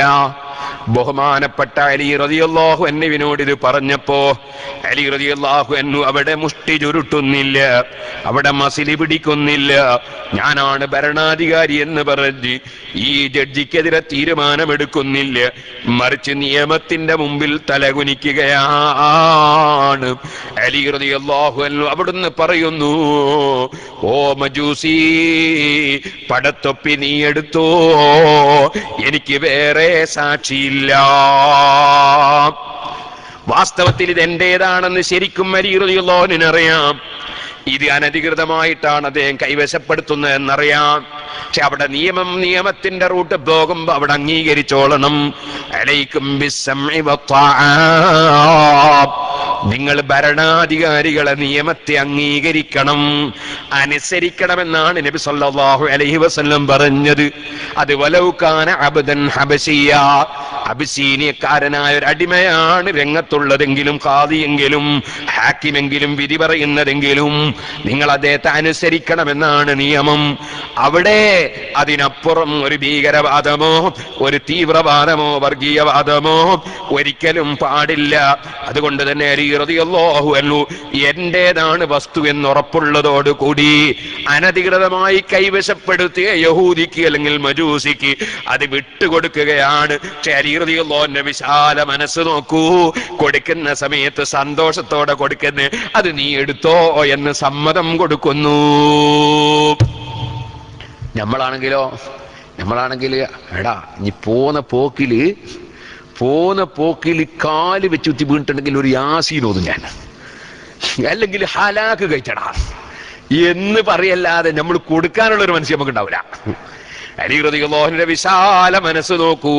ബഹുമാനപ്പെട്ട അലി റളിയല്ലാഹു അൻഹുവിനോട് ഇത് പറഞ്ഞപ്പോ അലി റളിയല്ലാഹു അൻഹു അവിടെ മുഷ്ടി ചുരുട്ടുന്നില്ല, അവിടെ മസിലി പിടിക്കുന്നില്ല. ഞാനാണ് ഭരണാധികാരി എന്ന് പറഞ്ഞ് ഈ ജഡ്ജിക്കെതിരെ തീരുമാനമെടുക്കുന്നില്ല, മറിച്ച് നിയമത്തിന്റെ മുമ്പിൽ തലകുനിക്കുകയാണ്. അലി റളിയല്ലാഹു അൻഹു അവിടുന്ന് പറയുന്നു, ഓ മജൂസി, പടത്തൊപ്പി നീ എടുത്തോ, എനിക്ക് വേറെ സാക്ഷിയില്ല. വാസ്തവത്തിൽ ഇത് എന്റേതാണെന്ന് ശരിക്കും അലി റളിയല്ലാഹു അൻഹു അറിയാം. ഇത് അനധികൃതമായിട്ടാണ് അദ്ദേഹം കൈവശപ്പെടുത്തുന്നത് എന്നറിയാം. പക്ഷെ അവിടെ നിയമത്തിന്റെ റൂട്ട് പോകുമ്പോ അവിടെ അംഗീകരിച്ചോളണം. അലൈക്കും ബിസ്സംഇ വത്ത്വാഅ, നിങ്ങൾ ഭരണാധികാരികളെ നിയമത്തെ അംഗീകരിക്കണം, അനുസരിക്കണമെന്നാണ് നബി സല്ലല്ലാഹു അലൈഹി വസല്ലം പറഞ്ഞത്. അത് വലൗ കാന അബ്ദൻ ഹബശിയ, അബിസീനിയക്കാരനായ ഒരു അടിമയാണ് രംഗത്തുള്ളതെങ്കിലും, ഖാദിയെങ്കിലും ഹാക്കിമെങ്കിലും വിധി പറയുന്നതെങ്കിലും നിങ്ങൾ അദ്ദേഹത്തെ അനുസരിക്കണമെന്നാണ് നിയമം. അവിടെ അതിനപ്പുറം ഒരു ഭീകരവാദമോ ഒരു തീവ്രവാദമോ വർഗീയവാദമോ ഒരിക്കലും പാടില്ല. അതുകൊണ്ട് തന്നെ അലി റളിയല്ലാഹു അൻഹു എന്റേതാണ് വസ്തു എന്നുറപ്പുള്ളതോടുകൂടി അനധികൃതമായി കൈവശപ്പെടുത്തിയ യഹൂദിക്ക് അല്ലെങ്കിൽ മജൂസിക്ക് അത് വിട്ടുകൊടുക്കുകയാണ്. പക്ഷെ അലി റളിയല്ലാഹു അൻഹു വിശാല മനസ്സ് നോക്കൂ, കൊടുക്കുന്ന സമയത്ത് സന്തോഷത്തോടെ കൊടുക്കുന്നു. അത് നീ എടുത്തോ എന്ന് സമ്മതം കൊടുക്കുന്നു. നമ്മളാണെങ്കിൽ എടാ നീ പോന്ന പോക്കില് കാല് വെച്ചുത്തി വീണിട്ടുണ്ടെങ്കിൽ ഒരു യാസീനോതും ഞാൻ, അല്ലെങ്കിൽ ഹലാക്ക് കഴിച്ചടാ എന്ന് പറയല്ലാതെ നമ്മൾ കൊടുക്കാനുള്ള ഒരു മനസ്സ് നമുക്ക് ഉണ്ടാവില്ല. അലി റളിയല്ലാഹു അൻഹുവിന്റെ വിശാല മനസ്സ് നോക്കൂ.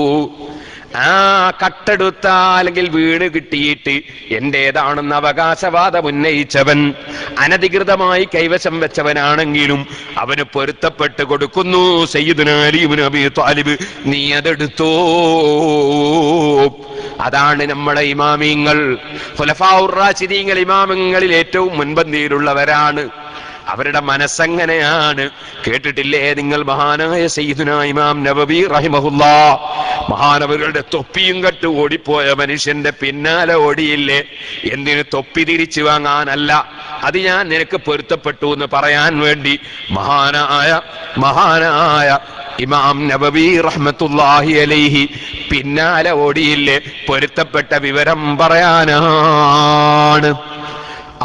ആ കട്ടെടുത്ത അല്ലെങ്കിൽ വീട് കിട്ടിയിട്ട് എന്റേതാണെന്ന് അവകാശവാദം ഉന്നയിച്ചവൻ അനധികൃതമായി കൈവശം വെച്ചവനാണെങ്കിലും അവന് പൊരുത്തപ്പെട്ട് കൊടുക്കുന്നു. സയ്യിദുനാ അലി ഇബ്നു അബീ ത്വാലിബ്, നീ അതെടുത്തോ. അതാണ് നമ്മുടെ ഇമാമിങ്ങൾ, ഖുലഫാഉർ റാഷിദീങ്ങൾ ഇമാമിങ്ങളിൽ ഏറ്റവും മുൻപന്തിയിലുള്ളവരാണ്. അവരുടെ മനസ്സങ്ങനെയാണ്. കേട്ടിട്ടില്ലേ നിങ്ങൾ മഹാനായ സയ്യിദുനാ ഇമാം നവവി റഹിമഹുല്ലാഹ്, മഹാനവറുകളുടെ തൊപ്പിയും കെട്ട് ഓടിപ്പോയ മനുഷ്യന്റെ പിന്നാലെ ഓടിയില്ലേ? എന്തിന്? തൊപ്പി തിരിച്ചു വാങ്ങാനല്ല, അത് ഞാൻ നിനക്ക് പൊരുത്തപ്പെട്ടു എന്ന് പറയാൻ വേണ്ടി മഹാനായ ഇമാം നവവി റഹ്മത്തുള്ളാഹി അലൈഹി പിന്നാലെ ഓടിയില്ലേ? പൊരുത്തപ്പെട്ട വിവരം പറയാനാണ്.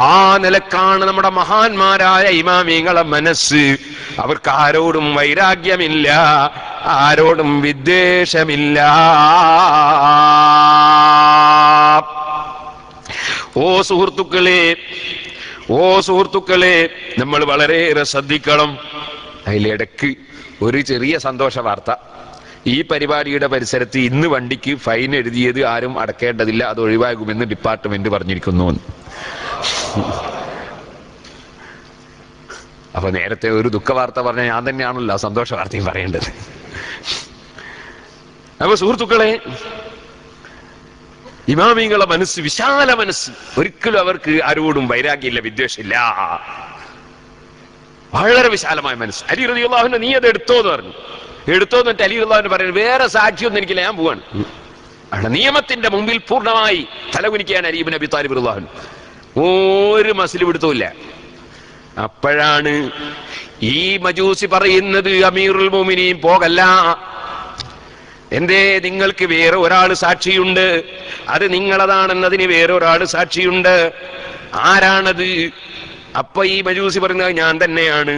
ആ നിലക്കാണ് നമ്മുടെ മഹാന്മാരായ ഇമാമിങ്ങളെ മനസ്സ്. അവർക്ക് ആരോടും വൈരാഗ്യമില്ല, ആരോടും വിദ്വേഷമില്ല. ഓ സുഹൃത്തുക്കളെ, നമ്മൾ വളരെയേറെ ശ്രദ്ധിക്കണം. അതിലിടക്ക് ഒരു ചെറിയ സന്തോഷ വാർത്ത. ഈ പരിപാടിയുടെ പരിസരത്ത് ഇന്ന് വണ്ടിക്ക് ഫൈൻ എഴുതിയത് ആരും അടക്കേണ്ടതില്ല, അത് ഒഴിവാകുമെന്ന് ഡിപ്പാർട്ട്മെന്റ് പറഞ്ഞിരിക്കുന്നു. അപ്പൊ നേരത്തെ ഒരു ദുഃഖവാർത്ത പറഞ്ഞ ഞാൻ തന്നെയാണല്ലോ സന്തോഷ വാർത്തയും പറയേണ്ടത്. അപ്പൊ സുഹൃത്തുക്കളെ, ഇമാമിങ്ങളുടെ മനസ്സ് വിശാല മനസ്സ്, ഒരിക്കലും അവർക്ക് ആരോടും വൈരാഗ്യമില്ല, വിദ്വേഷമില്ല, വളരെ വിശാലമായ മനസ്സ്. അലി റളിയല്ലാഹു അൻഹു നീ അത് എടുത്തോന്ന് പറഞ്ഞു. എടുത്തോന്ന് വെച്ചാൽ അലി റളിയല്ലാഹു അൻഹു പറയുന്നത് വേറെ സാക്ഷിയൊന്നും എനിക്കില്ല, ഞാൻ പോവാണ്. നിയമത്തിന്റെ മുമ്പിൽ പൂർണ്ണമായി തലകുനിക്കുകയാണ് അലി ഇബ്നു അബി താലിബ് റളിയല്ലാഹു അൻഹു. ഒരു മസ്ലി പിടുത്തമില്ല. അപ്പോഴാണ് ഈ മജൂസി പറയുന്നത് അമീറുൽ മുഅ്മിനീൻ പോകല്ല, എന്തേ നിങ്ങൾക്ക് വേറെ ഒരാൾ സാക്ഷിയുണ്ട്, അത് നിങ്ങളതാണെന്നതിന് വേറെ ഒരാൾ സാക്ഷിയുണ്ട്. ആരാണത്? അപ്പൊ ഈ മജൂസി പറയുന്നത് ഞാൻ തന്നെയാണ്.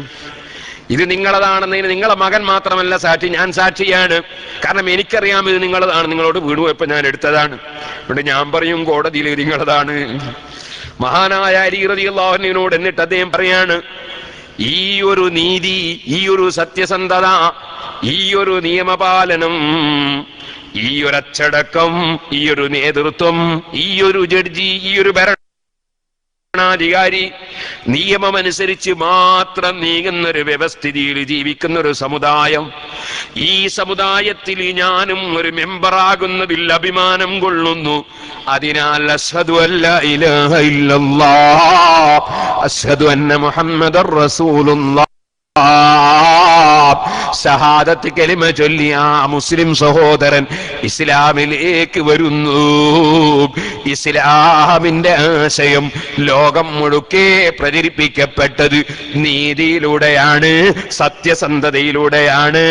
ഇത് നിങ്ങളതാണെന്നതിന് നിങ്ങളെ മകൻ മാത്രമല്ല സാക്ഷി, ഞാൻ സാക്ഷിയാണ്. കാരണം എനിക്കറിയാം ഇത് നിങ്ങളതാണ്, നിങ്ങളോട് വീട് പോയപ്പോ ഞാൻ എടുത്തതാണ്. ഇവിടെ ഞാൻ പറയും കോടതിയിൽ നിങ്ങളതാണ്. മഹാനായ അലി റളിയല്ലാഹു അൻഹുവിനോട് എന്നിട്ട് അദ്ദേഹം പറയാണ്, ഈ ഒരു നീതി, ഈ ഒരു സത്യസന്ധത, ഈ ഒരു നിയമപാലനം, ഈ ഒരു അച്ചടക്കം, ഈ ഒരു നേതൃത്വം, ഈ ഒരു ജഡ്ജി, ഈ ഒരു ഭരണാധികാരി നിയമമനുസരിച്ച് മാത്രം നീങ്ങുന്നൊരു വ്യവസ്ഥിതിയിൽ ജീവിക്കുന്ന ഒരു സമുദായം, ഈ സമുദായത്തിൽ ഞാനും ഒരു മെമ്പറാകുന്നതിൽ അഭിമാനം കൊള്ളുന്നു. അതിനാൽ അശ്ഹദു അല്ലാ ഇലാഹ ഇല്ലല്ലാഹ് അശ്ഹദു അന്ന മുഹമ്മദർ റസൂലുള്ളാഹ്, ഷഹാദത്ത് കലിമ ചൊല്ലിയ മുസ്ലിം സഹോദരൻ ഇസ്ലാമിലേക്ക് വരുന്നു. ഇസ്ലാമിന്റെ ആശയം ലോകം മുഴുക്കെ പ്രചരിപ്പിക്കപ്പെട്ടത് നീതിയിലൂടെയാണ്, സത്യസന്ധതയിലൂടെയാണ്,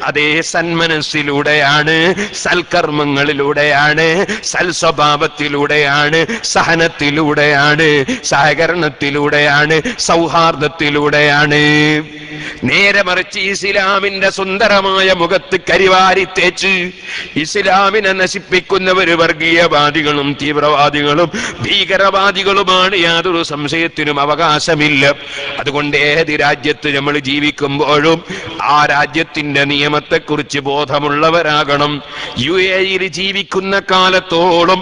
അതേ സന്മനസ്സിലൂടെയാണ്, സൽക്കർമ്മങ്ങളിലൂടെയാണ്, സൽസ്വഭാവത്തിലൂടെയാണ്, സഹനത്തിലൂടെയാണ്, സഹകരണത്തിലൂടെയാണ്, സൗഹാർദ്ദത്തിലൂടെയാണ്. നേരെ മറിച്ച് ഇസ്ലാമിന്റെ സുന്ദരമായ മുഖത്ത് കരിവാരി തേച്ച് ഇസ്ലാമിനെ നശിപ്പിക്കുന്നവര് വർഗീയവാദികളും തീവ്രവാദികളും ഭീകരവാദികളുമാണ്, യാതൊരു സംശയത്തിനും അവകാശമില്ല. അതുകൊണ്ട് ഏത് രാജ്യത്ത് നമ്മൾ ജീവിക്കുമ്പോഴും ആ രാജ്യത്തിന്റെ നിയമത്തെക്കുറിച്ച് ബോധമുള്ളവരാകണം. UAE ജീവിക്കുന്ന കാലത്തോളം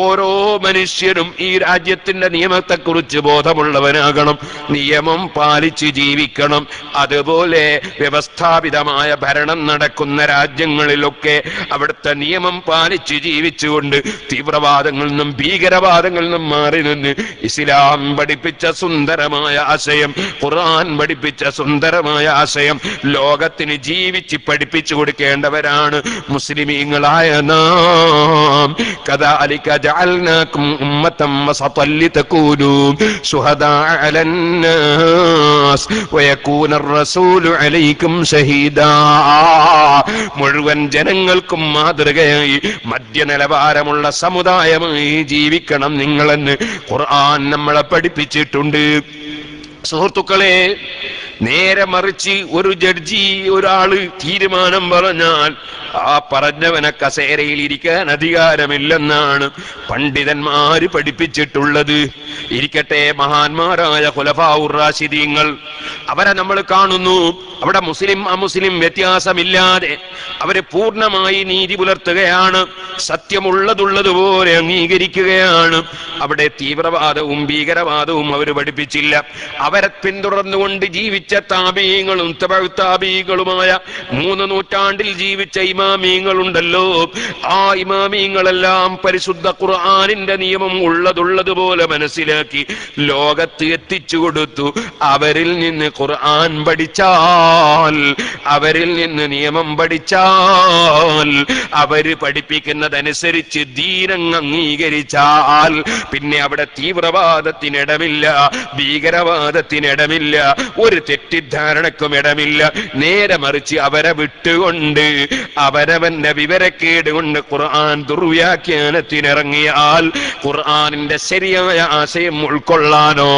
ഓരോ മനുഷ്യരും ഈ രാജ്യത്തിന്റെ നിയമത്തെക്കുറിച്ച് ബോധമുള്ളവനാകണം, നിയമം പാലിച്ച് ജീവിക്കണം. അതുപോലെ വ്യവസ്ഥാപിതമായ ഭരണം നടക്കുന്ന രാജ്യങ്ങളിലൊക്കെ അവിടുത്തെ നിയമം പാലിച്ച് ജീവിച്ചുകൊണ്ട് തീവ്രവാദങ്ങളിൽ നിന്നും ഭീകരവാദങ്ങളിൽ നിന്നും മാറി നിന്ന് ഇസ്ലാം പഠിപ്പിച്ച സുന്ദരമായ ആശയം, ഖുർആൻ പഠിപ്പിച്ച സുന്ദരമായ ആശയം ലോകത്തിന് ജീവിച്ച് പഠിപ്പിച്ചു കൊടുക്കേണ്ടവരാണ് മുസ്ലിമീങ്ങളായ നാം. കദാലിക ജഅൽനാകും ഉമ്മത്തൻ വസതൻ ലിതകൂനൂ ശുഹദാ അലന്നാസ് വയകൂന റസൂലു അലൈക്കും ഷഹീദാ. മുഴുവൻ ജനങ്ങൾക്കും മാതൃകയായി മധ്യനിലവാരമുള്ള സമുദായമായി ജീവിക്കണം നിങ്ങളെന്ന് ഖുർആൻ നമ്മളെ പഠിപ്പിച്ചിട്ടുണ്ട്. സുഹൃത്തുക്കളെ, നേരെ മറിച്ച് ഒരു ജഡ്ജി, ഒരാള് തീരുമാനം പറഞ്ഞാൽ ആ പറഞ്ഞവനെ കസേരയിൽ ഇരിക്കാൻ അധികാരമില്ലെന്നാണ് പണ്ഡിതന്മാര് പഠിപ്പിച്ചിട്ടുള്ളത്. ഇരിക്കട്ടെ, മഹാന്മാരായ ഖുലഫാഉർ റാഷിദീങ്ങൾ, അവരെ നമ്മൾ കാണുന്നു. അവിടെ മുസ്ലിം അമുസ്ലിം വ്യത്യാസമില്ലാതെ അവര് പൂർണ്ണമായി നീതി പുലർത്തുകയാണ്, സത്യമുള്ളതുള്ളതുപോലെ അംഗീകരിക്കുകയാണ്. അവിടെ തീവ്രവാദവും ഭീകരവാദവും അവർ പഠിപ്പിച്ചില്ല. അവരെ പിന്തുടർന്നുകൊണ്ട് ജീവിച്ച താബീങ്ങളും താബീകളുമായ 3 നൂറ്റാണ്ടിൽ ജീവിച്ച ഇമാമീങ്ങളുണ്ടല്ലോ, ആ ഇമാമീങ്ങളെല്ലാം പരിശുദ്ധ ഖുർആനിന്റെ നിയമം ഉള്ളതുള്ളതുപോലെ മനസ്സിലാക്കി ലോകത്ത് എത്തിച്ചു കൊടുത്തു. അവരിൽ നിന്ന് ഖുർആൻ പഠിച്ചാൽ, അവരിൽ നിന്ന് നിയമം പഠിച്ചാൽ, അവര് പഠിപ്പിക്കുന്നതനുസരിച്ച് ദീനങ്ങ് അംഗീകരിച്ചാൽ പിന്നെ അവിടെ തീവ്രവാദത്തിനിടമില്ല, ഭീകരവാദത്തിനിടമില്ല, ഒരു തെറ്റിദ്ധാരണക്കും ഇടമില്ല. നേരെ മറിച്ച് അവരെ വിട്ടുകൊണ്ട് അവരവന്റെ വിവരക്കേട് കൊണ്ട് ഖുർആൻ ദുർവ്യാഖ്യാനത്തിനിറങ്ങിയാൽ ഖുർആനിന്റെ ശരിയായ ആശയം ഉൾക്കൊള്ളാനോ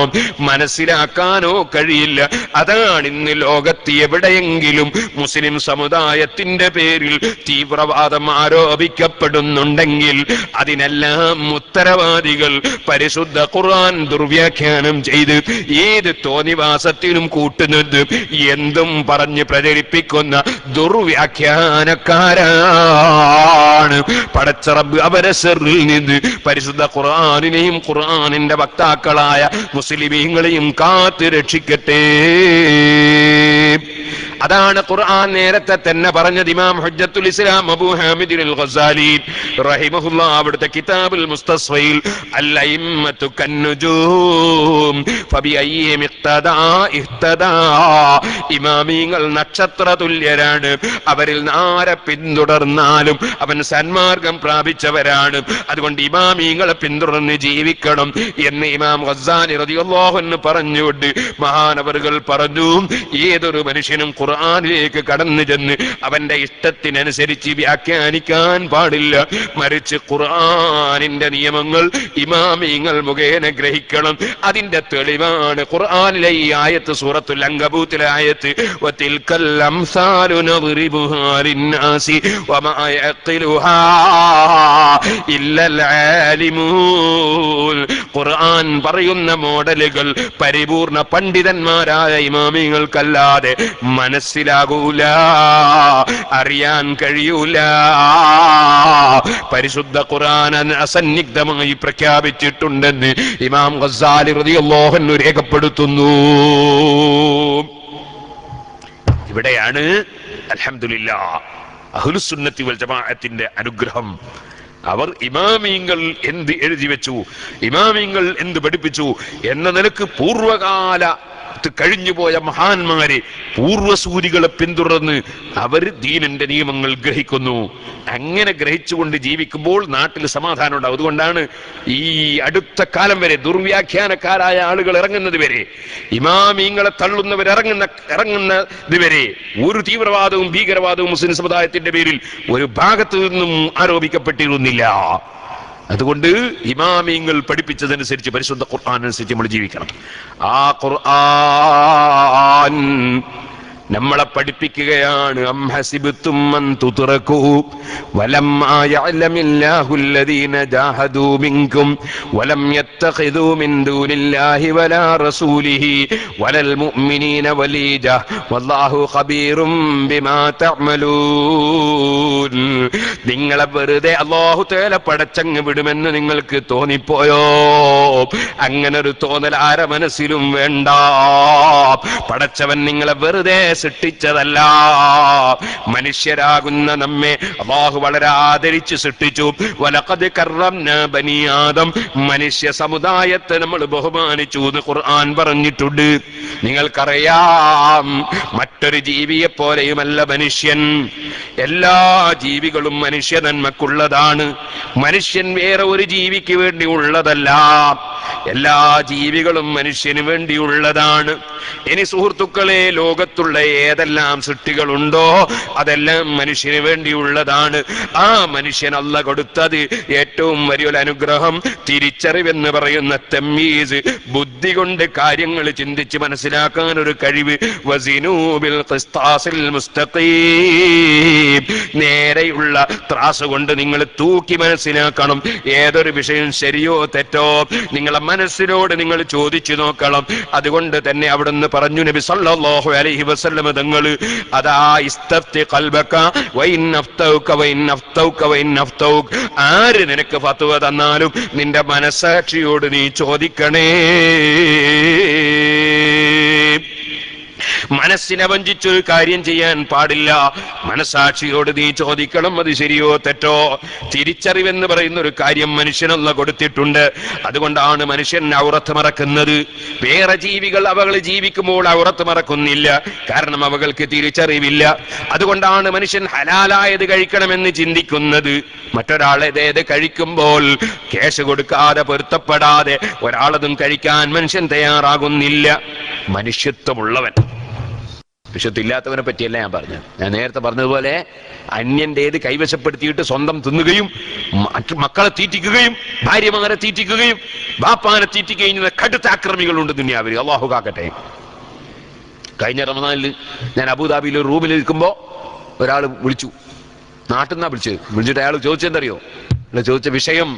മനസ്സിലാക്കാനോ കഴിയില്ല. അതാണ് ഇന്ന് ലോകത്ത് എവിടെയെങ്കിലും മുസ്ലിം സമുദായത്തിന്റെ പേരിൽ തീവ്രവാദം ആരോപിക്കപ്പെടുന്നുണ്ടെങ്കിൽ അതിനെല്ലാം ഉത്തരവാദികൾ പരിശുദ്ധ ഖുർആൻ ദുർവ്യാഖ്യാനം ചെയ്ത് ഏത് തോന്നിവാസത്തിനും കൂട്ടു പറയുന്നത് എന്തും പറഞ്ഞ് പ്രചരിപ്പിക്കുന്ന ദുർവ്യാഖ്യാനക്കാരാണ്. പടച്ച റബ്ബ് അവരെ ശർറിൽ നിന്ന് പരിശുദ്ധ ഖുർആനിനെയും ഖുർആനിന്റെ വക്താക്കളായ മുസ്ലിമീങ്ങളെയും കാത്ത് രക്ഷിക്കട്ടെ. അതാണ് ഖുർആൻ നേരത്തെ തന്നെ പറഞ്ഞത്. ഇമാം ഹുജ്ജത്തുൽ ഇസ്ലാം അബൂ ഹാമിദ് അൽ ഗസാലി റഹിമഹുല്ലാഹ് അവിടുത്തെ കിതാബുൽ മുസ്തസ്ഫയിൽ അൽ-അയിമ്മത്തു കന്നുജൂം ഫബിഅയ്യിഹിം ഇഖ്തദാ ഇഹ്തദാ, ഇമാമിങ്ങൾ നക്ഷത്ര തുല്യരാണ്, അവരിൽ ആരെ പിന്തുടർന്നാലും അവൻ സന്മാർഗം പ്രാപിച്ചവരാണ്, അതുകൊണ്ട് ഇമാമിങ്ങളെ പിന്തുടർന്ന് ജീവിക്കണം എന്ന് ഇമാം ഗസാലി റളിയല്ലാഹു അൻഹു പറഞ്ഞുകൊണ്ട് മഹാനവറുകൾ പറഞ്ഞു, ഏതൊരു മനുഷ്യനും ഖുർആനിലേക്ക് കടന്നു ചെന്ന് അവന്റെ ഇഷ്ടത്തിനനുസരിച്ച് വ്യാഖ്യാനിക്കാൻ പാടില്ല. മറിച്ച് ഖുർആനിന്റെ നിയമങ്ങൾ ഇമാമിങ്ങൾ മുഖേന ഗ്രഹിക്കണം. അതിന്റെ തെളിവാണ് ഖുർആനിലെ ഈ ആയത്ത്, സൂറത്തുൽ അൻകബൂത്തിലെ ആയത്ത്, വതിൽകൽ അംസാലു നദ്രിബുഹാ ലിന്നാസി വമാ യഖിലുഹാ ഇല്ലൽ ആലിമൂൻ. ഖുർആൻ പറയുന്ന മോഡലുകൾ പരിപൂർണ പണ്ഡിതന്മാരായ ഇമാമിങ്ങൾക്കല്ലാതെ മനസ്സിലാകൂല, അറിയാൻ കഴിയൂല. പരിശുദ്ധ ഖുർആൻ അസന്നിഗ്ധമായി പ്രഖ്യാപിച്ചിട്ടുണ്ടെന്ന് ഇമാം ഗസാലി റളിയല്ലാഹു അൻഹു രേഖപ്പെടുത്തുന്നു. ഇവിടെയാണ് അൽഹംദുലില്ലാഹ് അഹ്ലുസുന്നത്തി വൽ ജമാഅത്തിന്റെ അനുഗ്രഹം. അവർ ഇമാമിങ്ങൾ എന്ത് എഴുതി വെച്ചു, ഇമാമിങ്ങൾ എന്ത് പഠിപ്പിച്ചു എന്ന നിലക്ക് പൂർവകാല കഴിഞ്ഞുപോയ മഹാന്മാരെ, പൂർവസൂരികളെ പിന്തുടർന്ന് അവർ ദീനിന്റെ നിയമങ്ങൾ ഗ്രഹിക്കുന്നു. അങ്ങനെ ഗ്രഹിച്ചുകൊണ്ട് ജീവിക്കുമ്പോൾ നാട്ടിൽ സമാധാനം ഉണ്ടാവും. അതുകൊണ്ടാണ് ഈ അടുത്ത കാലം വരെ ദുർവ്യാഖ്യാനക്കാരായ ആളുകൾ ഇറങ്ങുന്നത് വരെ, ഇമാമിങ്ങളെ തള്ളുന്നവർ ഇറങ്ങുന്നത് വരെ ഒരു തീവ്രവാദവും ഭീകരവാദവും മുസ്ലിം സമുദായത്തിന്റെ പേരിൽ ഒരു ഭാഗത്തു നിന്നും ആരോപിക്കപ്പെട്ടിരുന്നില്ല. അതുകൊണ്ട് ഇമാമിങ്ങൾ പഠിപ്പിച്ചതനുസരിച്ച് പരിശുദ്ധ ഖുർആൻ അനുസരിച്ച് നമ്മൾ ജീവിക്കണം. ആ ഖുർആൻ നമ്മളെ പഠിപ്പിക്കുകയാണ്. അം ഹസിബ്തും അൻ തുത്റകൂ വലമ്മാ യഅലമില്ലാഹു അല്ലദീന ജാഹദൂ മിൻകും വലം യത്തഖിദൂ മിൻ ദൂനില്ലാഹി വലാ റസൂലിഹി വലൽ മുഅ്മിനീന വലീജ വല്ലാഹു ഖബീറും ബിമാ തഅമലൂൻ. നിങ്ങളെ വെറുതെ അല്ലാഹു തആല പടച്ചങ്ങ് വിടുമെന്ന് നിങ്ങൾക്ക് തോന്നിപ്പോയോ? അങ്ങനെ ഒരു തോന്നൽ ആരെ മനസ്സിലും വേണ്ട. പടച്ചവൻ നിങ്ങളെ വെറുതെ സൃഷ്ടിച്ചതല്ല. മനുഷ്യരാകുന്ന നമ്മെ അല്ലാഹു വളരെ ആദരിച്ച് സൃഷ്ടിച്ചു. വലഖദ് കറംനാ ബനി ആദം, മനുഷ്യ സമുദായത്തെ നമ്മൾ ബഹുമാനിച്ചു എന്ന് ഖുർആൻ പറഞ്ഞിട്ടുണ്ട്. നിങ്ങൾക്കറിയാം, മറ്റൊരു ജീവിയെ പോലെയുമല്ല മനുഷ്യൻ. എല്ലാ ജീവികളും മനുഷ്യ നന്മക്കുള്ളതാണ്. മനുഷ്യൻ വേറെ ഒരു ജീവിക്ക് വേണ്ടി ഉള്ളതല്ല. എല്ലാ ജീവികളും മനുഷ്യന് വേണ്ടിയുള്ളതാണ്. ഇനി സുഹൃത്തുക്കളെ, ലോകത്തുള്ള ഏതെല്ലാം സൃഷ്ടികളുണ്ടോ അതെല്ലാം മനുഷ്യന് വേണ്ടിയുള്ളതാണ്. ആ മനുഷ്യൻ അല്ലാഹു കൊടുത്തത് ഏറ്റവും വലിയൊരു അനുഗ്രഹം തിരിച്ചറിവെന്ന് പറയുന്ന തമ്മീസ്, ബുദ്ധി കൊണ്ട് കാര്യങ്ങൾ ചിന്തിച്ച് മനസ്സിലാക്കാൻ ഒരു കഴിവ്. വസിനൂ ബിൽ ഖിസ്താസിൽ മുസ്തഖീം, നേരെയുള്ള ത്രാസ് കൊണ്ട് നിങ്ങൾ തൂക്കി മനസ്സിലാക്കണം. ഏതൊരു വിഷയം ശരിയോ തെറ്റോ നിങ്ങളെ മനസ്സിനോട് നിങ്ങൾ ചോദിച്ചു നോക്കണം. അതുകൊണ്ട് തന്നെ അവിടുന്ന് പറഞ്ഞു, നബി സല്ലല്ലാഹു അലൈഹി വസല്ലം തങ്ങൾ, അതാ ഇസ്തഫ്തി ഖൽബക വഇൻ അഫ്തൗക വഇൻ അഫ്തൗക വഇൻ അഫ്തൗക, ആര് നിനക്ക് ഫത്വ തന്നാലും നിന്റെ മനസ്സാക്ഷിയോട് നീ ചോദിക്കണേ. മനസ്സിനെ വഞ്ചിച്ചൊരു കാര്യം ചെയ്യാൻ പാടില്ല. മനസാക്ഷിയോട് നീ ചോദിക്കണം, അത് ശരിയോ തെറ്റോ. തിരിച്ചറിവെന്ന് പറയുന്ന ഒരു കാര്യം മനുഷ്യനുള്ള കൊടുത്തിട്ടുണ്ട്. അതുകൊണ്ടാണ് മനുഷ്യൻ ഔറത്ത് മറക്കുന്നത്. വേറെ ജീവികൾ അവകൾ ജീവിക്കുമ്പോൾ ഔറത്ത് മറക്കുന്നില്ല, കാരണം അവകൾക്ക് തിരിച്ചറിവില്ല. അതുകൊണ്ടാണ് മനുഷ്യൻ ഹലാലായത് കഴിക്കണമെന്ന് ചിന്തിക്കുന്നത്. മറ്റൊരാളേത് കഴിക്കുമ്പോൾ കേശ് കൊടുക്കാതെ പൊരുത്തപ്പെടാതെ ഒരാളതും കഴിക്കാൻ മനുഷ്യൻ തയ്യാറാകുന്നില്ല. മനുഷ്യത്വമുള്ളവൻ, വിശുദ്ധില്ലാത്തവനെ പറ്റിയല്ല ഞാൻ പറഞ്ഞത്. ഞാൻ നേരത്തെ പറഞ്ഞതുപോലെ അന്യന്റേത് കൈവശപ്പെടുത്തിയിട്ട് സ്വന്തം തിന്നുകയും മക്കളെ തീറ്റിക്കുകയും ഭാര്യമാരെ തീറ്റിക്കുകയും ബാപ്പാനെ തീറ്റിക്കുകയും ചെയ്യുന്ന കടുത്ത ആക്രമികളുണ്ട് ദുനിയാവിൽ. അല്ലാഹു കാക്കട്ടെ. കഴിഞ്ഞ റമദാനിൽ ഞാൻ അബുദാബിയിൽ ഒരു റൂമിൽ ഇരിക്കുമ്പോ ഒരാൾ വിളിച്ചു, നാട്ടിൽ നിന്നാ വിളിച്ചിട്ട് അയാൾ ചോദിച്ചെന്തറിയോ? ചോദിച്ച വിഷയം,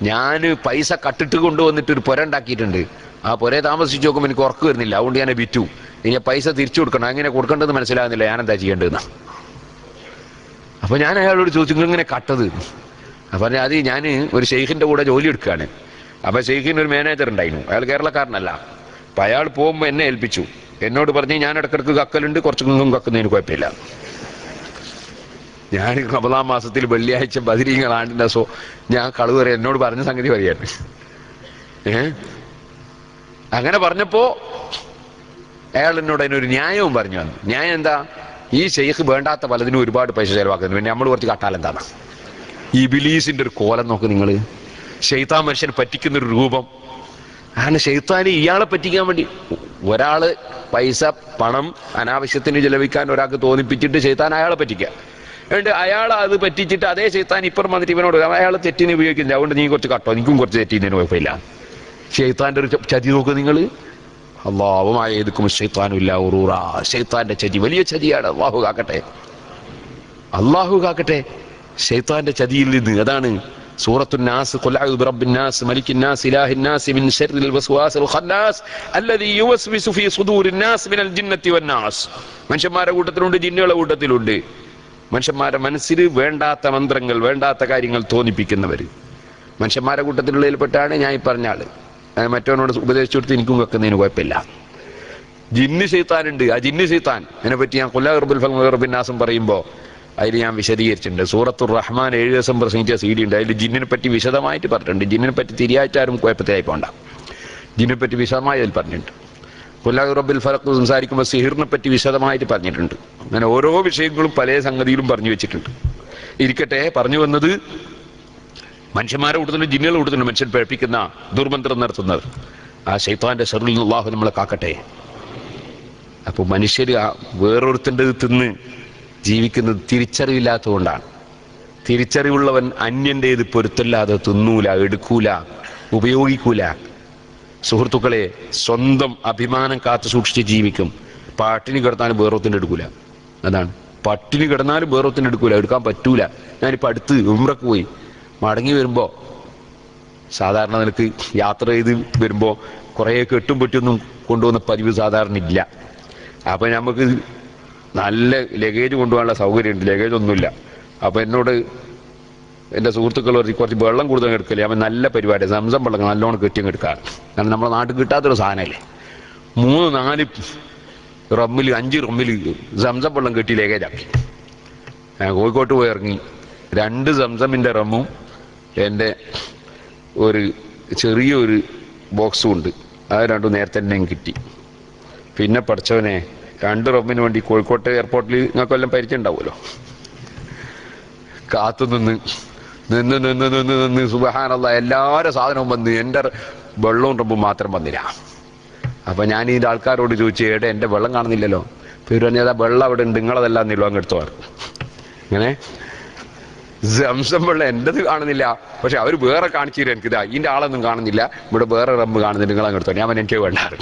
ഞാൻ പൈസ കട്ടിട്ട് കൊണ്ടുവന്നിട്ട് ഒരു പുര ഉണ്ടാക്കിയിട്ടുണ്ട്. ആ പുര താമസിച്ച് നോക്കുമ്പോൾ എനിക്ക് ഉറക്കം വരുന്നില്ല, അതുകൊണ്ട് ഞാൻ വിറ്റു. ഇനി പൈസ തിരിച്ചു കൊടുക്കണം, എങ്ങനെ കൊടുക്കേണ്ടത് മനസ്സിലാകുന്നില്ല, ഞാനെന്താ ചെയ്യേണ്ടതെന്ന്. അപ്പൊ ഞാൻ അയാളോട് ചോദിച്ചു, ഇങ്ങനെ കട്ടത്? അപ്പൊ അത് ഞാൻ ഒരു ഷെയ്ഖിന്റെ കൂടെ ജോലി എടുക്കുകയാണ്. അപ്പൊ ഷെയ്ഖിന് ഒരു മാനേജർ ഉണ്ടായിരുന്നു, അയാൾ കേരളക്കാരനല്ല. അപ്പൊ അയാൾ പോകുമ്പോൾ എന്നെ ഏൽപ്പിച്ചു. എന്നോട് പറഞ്ഞ് ഞാൻ ഇടക്കിടക്ക് കക്കലുണ്ട്, കുറച്ചൊന്നും കക്കുന്നതിന് കുഴപ്പമില്ല. ഞാൻ റമദാൻ മാസത്തിൽ വെള്ളിയാഴ്ച ബദരീങ്ങൾ ആണ്ടിന്റെ ദിവസം ഞാൻ കളവ് പറയാം, എന്നോട് പറഞ്ഞ സംഗതി പറയാണ്. അങ്ങനെ പറഞ്ഞപ്പോ അയാൾ എന്നോട് അതിനൊരു ന്യായവും പറഞ്ഞു വന്നു. ന്യായം എന്താ? ഈ ഷെയ്ഖ് വേണ്ടാത്ത പലതിനും ഒരുപാട് പൈസ ചെലവാക്കുന്നു, പിന്നെ നമ്മൾ കുറച്ച് കട്ടാലെന്താണ്? ഈ ഇബ്ലീസിന്റെ ഒരു കോലം നോക്ക് നിങ്ങൾ. ശൈത്താൻ മനുഷ്യനെ പറ്റിക്കുന്നൊരു രൂപം. അങ്ങനെ ശൈത്താന് ഇയാളെ പറ്റിക്കാൻ വേണ്ടി ഒരാള് പൈസ പണം അനാവശ്യത്തിന് ചെലവിക്കാൻ ഒരാൾക്ക് തോന്നിപ്പിച്ചിട്ട് ശൈത്താൻ അയാളെ പറ്റിക്കുക. അതുകൊണ്ട് അയാൾ അത് പറ്റിച്ചിട്ട് അതേ ശൈത്താൻ ഇപ്പുറം വന്നിട്ട് ഇവനോട് അയാൾ തെറ്റിന് ഉപയോഗിക്കുന്നില്ല, അതുകൊണ്ട് നീ കുറച്ച് കട്ടോ, എനിക്കും കുറച്ച് തെറ്റിന്നതിന് കുഴപ്പമില്ല. ശൈത്താന്റെ ഒരു ചതി നോക്ക് നിങ്ങൾ. അള്ളാഹുമായതുക്കും ശൈത്താനുമില്ല ഉറൂറ. ശൈത്താന്റെ ചതി വലിയ ചതിയാണ്. അള്ളാഹു കാക്കട്ടെ, അള്ളാഹു കാക്കട്ടെ ശൈത്താന്റെ ചതിയിൽ നിന്ന്. അതാണ് സൂറത്തുൻ നാസ്, ഖുൽ അഊദു ബിറബ്ബിൻ നാസ് മലിക്കിൻ നാസ് ഇലാഹിൻ നാസ് മിൻ ശർരിൽ വസ്വാസിൽ ഖന്നാസ് അല്ലദീ യുവസ്വിസു ഫീ സുദൂരിൻ നാസ് മിനൽ ജിന്നത്തി വൻ നാസ്. മനുഷ്യന്മാരുടെ കൂട്ടത്തിലുണ്ട്, ജിന്നുകളുടെ കൂട്ടത്തിലുണ്ട്. മനുഷ്യന്മാരുടെ മനസ്സിൽ വേണ്ടാത്ത മന്ത്രങ്ങൾ, വേണ്ടാത്ത കാര്യങ്ങൾ തോന്നിപ്പിക്കുന്നവർ മനുഷ്യന്മാരുടെ കൂട്ടത്തിലുള്ളതിൽപ്പെട്ടാണ് ഞാൻ ഈ പറഞ്ഞ ആള്. മറ്റവനോട് ഉപദേശിച്ചു കൊടുത്ത് എനിക്കും വെക്കുന്നതിന് കുഴപ്പമില്ല. ജിന്ന് ശൈത്താനുണ്ട്. ആ ജിന്ന് ശൈത്താൻ അതിനെപ്പറ്റി ഞാൻ ഖുൽ അഊദു ബിറബ്ബിൻ നാസും പറയുമ്പോൾ അതിൽ ഞാൻ വിശദീകരിച്ചിട്ടുണ്ട്. സൂറത്തുർ റഹ്മാൻ 7 ദിവസം പ്രസംഗിച്ച CD ഉണ്ട്, അതിൽ ജിന്നിനെ പറ്റി വിശദമായിട്ട് പറഞ്ഞിട്ടുണ്ട്. ജിന്നിനെ പറ്റി തിരിയാച്ചാരും കുഴപ്പത്തിലായി പോണ്ട, ജിന്നിനെ പറ്റി വിശദമായി അതിൽ പറഞ്ഞിട്ടുണ്ട്. ഖുൽ അഊദു ബിറബ്ബിൽ ഫലഖ് സംസാരിക്കുമ്പോൾ സിഹിറിനെ പറ്റി വിശദമായിട്ട് പറഞ്ഞിട്ടുണ്ട്. അങ്ങനെ ഓരോ വിഷയങ്ങളും പല സംഗതിയിലും പറഞ്ഞു വെച്ചിട്ടുണ്ട്. ഇരിക്കട്ടെ, പറഞ്ഞു വന്നത് മനുഷ്യന്മാരെ കൂട്ടത്തിലും ജിന്നുകളെ കൂട്ടത്തിലും മനുഷ്യൻ പഴപ്പിക്കുന്ന ദുർമന്ത്രം നടത്തുന്നത് ആ ശൈത്താന്റെ ശർറിൽ നിന്ന് അല്ലാഹു നമ്മളെ കാക്കട്ടെ. അപ്പോൾ മനുഷ്യർ വേറൊരുത്തൻ്റെ തിന്ന് ജീവിക്കുന്നത് തിരിച്ചറിവില്ലാത്തതുകൊണ്ടാണ്. തിരിച്ചറിവുള്ളവൻ അന്യൻ്റേത് പൊരുത്തല്ലാതെ തിന്നൂല, എടുക്കൂല, ഉപയോഗിക്കൂല. സുഹൃത്തുക്കളെ, സ്വന്തം അഭിമാനം കാത്തു സൂക്ഷിച്ച് ജീവിക്കും. പട്ടിണി കിടന്നാലും വേറൊത്തിന്റെ എടുക്കൂല. അതാണ്, പട്ടിണി കിടന്നാലും വേറൊത്തിന്റെ എടുക്കൂല, എടുക്കാൻ പറ്റൂല. ഞാനിപ്പോൾ അടുത്ത് ഉംറക്ക് പോയി മടങ്ങി വരുമ്പോൾ സാധാരണ നിനക്ക് യാത്ര ചെയ്ത് വരുമ്പോൾ കുറേ കെട്ടും പെട്ടൊന്നും കൊണ്ടുവന്ന പതിവ് സാധാരണ ഇല്ല. അപ്പം നമുക്ക് നല്ല ലഗേജ് കൊണ്ടുപോകാനുള്ള സൗകര്യമുണ്ട്, ലഗേജ് ഒന്നുമില്ല. അപ്പോൾ എന്നോട് എൻ്റെ സുഹൃത്തുക്കൾ കുറച്ച് വെള്ളം കൂടുതൽ എടുക്കല്ലേ. അവൻ നല്ല പരിപാടി, സംസം വെള്ളം നല്ലോണം കെട്ടിയും എടുക്കാറ്. കാരണം നമ്മുടെ നാട്ടിൽ കിട്ടാത്തൊരു സാധനമല്ലേ. 3-4 റമ്മിൽ 5 റമ്മിൽ സംസം വെള്ളം കെട്ടി ലഗേജാക്കി. ഞാൻ കോഴിക്കോട്ട് പോയി ഇറങ്ങി. 2 സംസമിൻ്റെ റമ്മും എൻ്റെ ഒരു ചെറിയൊരു ബോക്സും ഉണ്ട്. അത് രണ്ടും നേരത്തെ തന്നെ കിട്ടി. പിന്നെ പഠിച്ചവനെ 2 റമ്മിന് വേണ്ടി കോഴിക്കോട്ടെ എയർപോർട്ടിൽ നിങ്ങൾക്ക് എല്ലാം പരിചയം ഉണ്ടാവുമല്ലോ, കാത്തു നിന്ന് നിന്ന് നിന്ന് നിന്ന് നിന്ന് സുബ്ഹാനല്ലാഹ് എല്ലാവരുടെ സാധനവും വന്ന് എൻ്റെ വെള്ളവും റബ്ബും മാത്രം വന്നില്ല. അപ്പം ഞാൻ ഇതിൻ്റെ ആൾക്കാരോട് ചോദിച്ചു, ഏടെ എൻ്റെ വെള്ളം കാണുന്നില്ലല്ലോ. പേര് പറഞ്ഞാൽ വെള്ളം അവിടെ ഉണ്ട്, നിങ്ങളതെല്ലാം നിലവാൻ എടുത്തോറ്. ഇങ്ങനെ സംസം വെള്ളം എൻ്റെത് കാണുന്നില്ല, പക്ഷെ അവർ വേറെ കാണിച്ചു തരാം. എനിക്കിതാ ഇതിൻ്റെ ആളൊന്നും കാണുന്നില്ല, ഇവിടെ വേറെ റബ്ബ് കാണുന്നില്ല, നിങ്ങളങ്ങ് എടുത്തോ. ഞാൻ എനിക്ക് വേണ്ടാറ്.